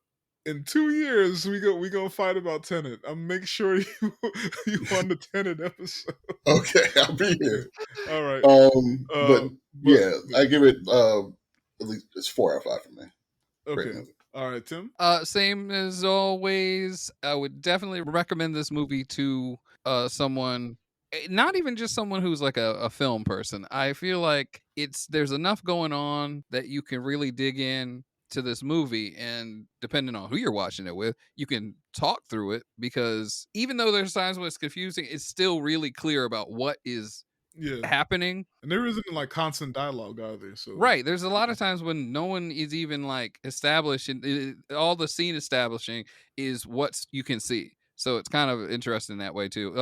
in 2 years we gonna fight about Tenet. I'll make sure you on the Tenet episode. Okay, I'll be here. All right. But But yeah, I give it at least it's 4 out of 5 for me. Great okay. movie. All right, Tim. Same as always. I would definitely recommend this movie to someone, not even just someone who's like a film person. I feel like there's enough going on that you can really dig in to this movie, and depending on who you're watching it with, you can talk through it, because even though there's times when it's confusing, it's still really clear about what is Yeah. happening. And there isn't like constant dialogue either. So Right. There's a lot of times when no one is even like established, and all the scene establishing is what you can see. So it's kind of interesting that way too.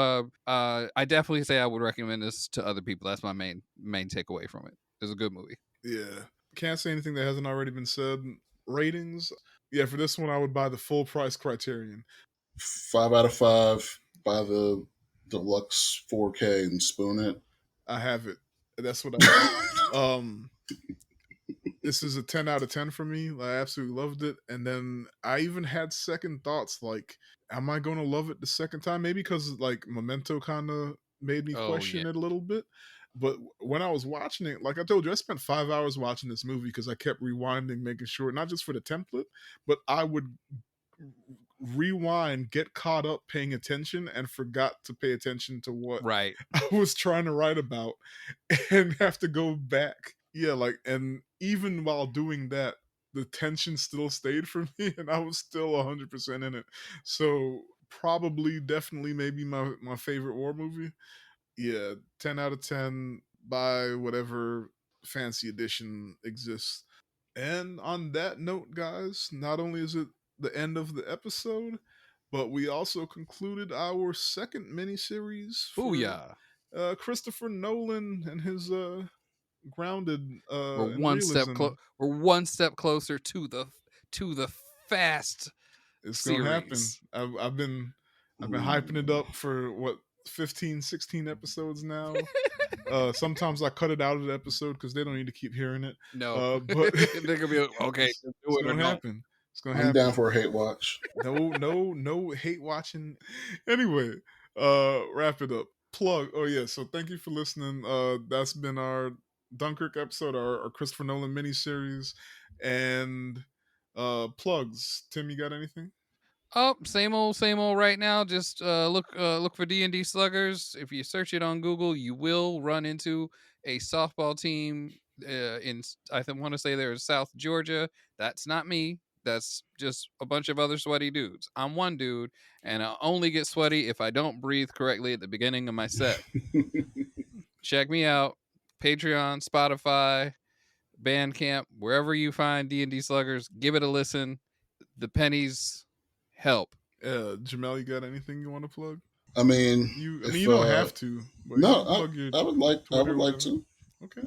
I definitely say I would recommend this to other people. That's my main takeaway from it. It's a good movie. yeah, can't say anything that hasn't already been said. Ratings. Yeah, for this one I would buy the full price Criterion. 5 out of 5. Buy the deluxe 4K and spoon it. I have it. That's what I have. This is a 10 out of 10 for me. I absolutely loved it. And then I even had second thoughts like, am I going to love it the second time? Maybe because like Memento kind of made me Oh yeah. question it a little bit. But when I was watching it, like I told you, I spent 5 hours watching this movie because I kept rewinding, making sure, not just for the template, but I would rewind, get caught up paying attention, and forgot to pay attention to what Right. I was trying to write about and have to go back. Yeah, like, and even while doing that, the tension still stayed for me and I was still 100% in it. So, probably, definitely, maybe my favorite war movie. Yeah, 10 out of 10 by whatever fancy edition exists. And on that note, guys, not only is it the end of the episode, but we also concluded our second mini-series for Booyah. Christopher Nolan and his grounded We're and one step realism. we're one step closer to the fast It's gonna happen. series. I've been hyping it Ooh. up for what 15, 16 episodes now. Sometimes I cut it out of the episode because they don't need to keep hearing it. No. But They're gonna be like, okay, it's, just do it's it or gonna don't. happen. It's gonna I'm down happen. for a hate watch. No hate watching. Anyway, wrap it up. Plug. Oh yeah. So thank you for listening. That's been our Dunkirk episode, our Christopher Nolan mini-series, and plugs. Tim, you got anything? Oh, same old right now. Just look for D&D Sluggers. If you search it on Google, you will run into a softball team in I want to say they're in South Georgia. That's not me. That's just a bunch of other sweaty dudes. I'm one dude, and I only get sweaty if I don't breathe correctly at the beginning of my set. Check me out. Patreon, Spotify, Bandcamp, wherever you find D&D Sluggers, give it a listen. The pennies help. Jamel, you got anything you want to plug? I mean, You if don't have to, but you no, can plug your I would Twitter like or whatever. to. Okay.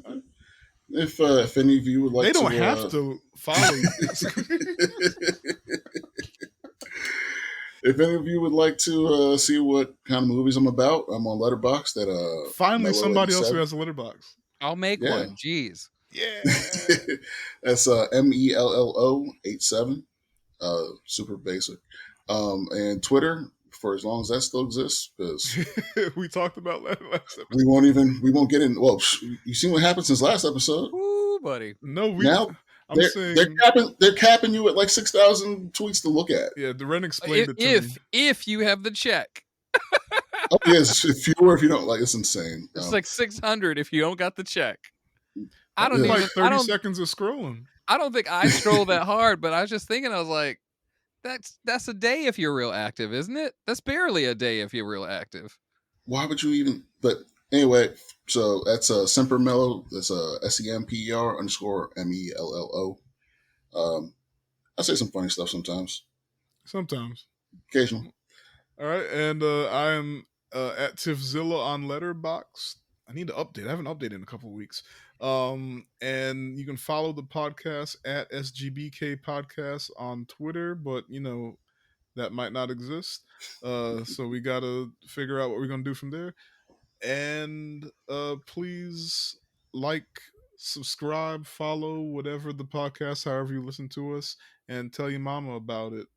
If any of you would They like don't to, have to follow you. if any of you would like to see what kind of movies I'm about, I'm on Letterboxd at Finally, somebody else who Mellow87. has a litter box. I'll make Yeah, one. Jeez. Yeah. that's Mello87. Super basic. And Twitter for as long as that still exists, because We talked about that last episode. we won't get in. Well, you seen what happened since last episode. Woo, buddy. No, Now I'm they're saying, capping you at like 6,000 tweets to look at. yeah, Duren explained it to me. If you have the check. Oh yes, fewer if you don't like. It's insane. It's like 600 if you don't got the check. I It's don't like even 30 seconds of scrolling. I don't think I scroll that hard, but I was just thinking, I was like, that's a day if you're real active, isn't it? That's barely a day if you're real active. Why would you even? But anyway, so that's Semper Mellow. That's SEMPER_MELLO. I say some funny stuff sometimes, Sometimes. occasional. All right, and I am at Tiffzilla on Letterboxd. I need to update. I haven't updated in a couple of weeks. And you can follow the podcast at SGBK Podcast on Twitter, but that might not exist. So we gotta figure out what we're gonna do from there. And please like, subscribe, follow whatever the podcast, however you listen to us, and tell your mama about it.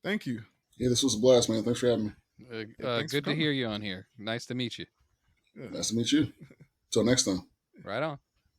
Thank you. Yeah, this was a blast, man. Thanks for having me. Thanks for Good to coming. hear you on here. Nice to meet you. Yeah. Nice to meet you. Till next time. Right on.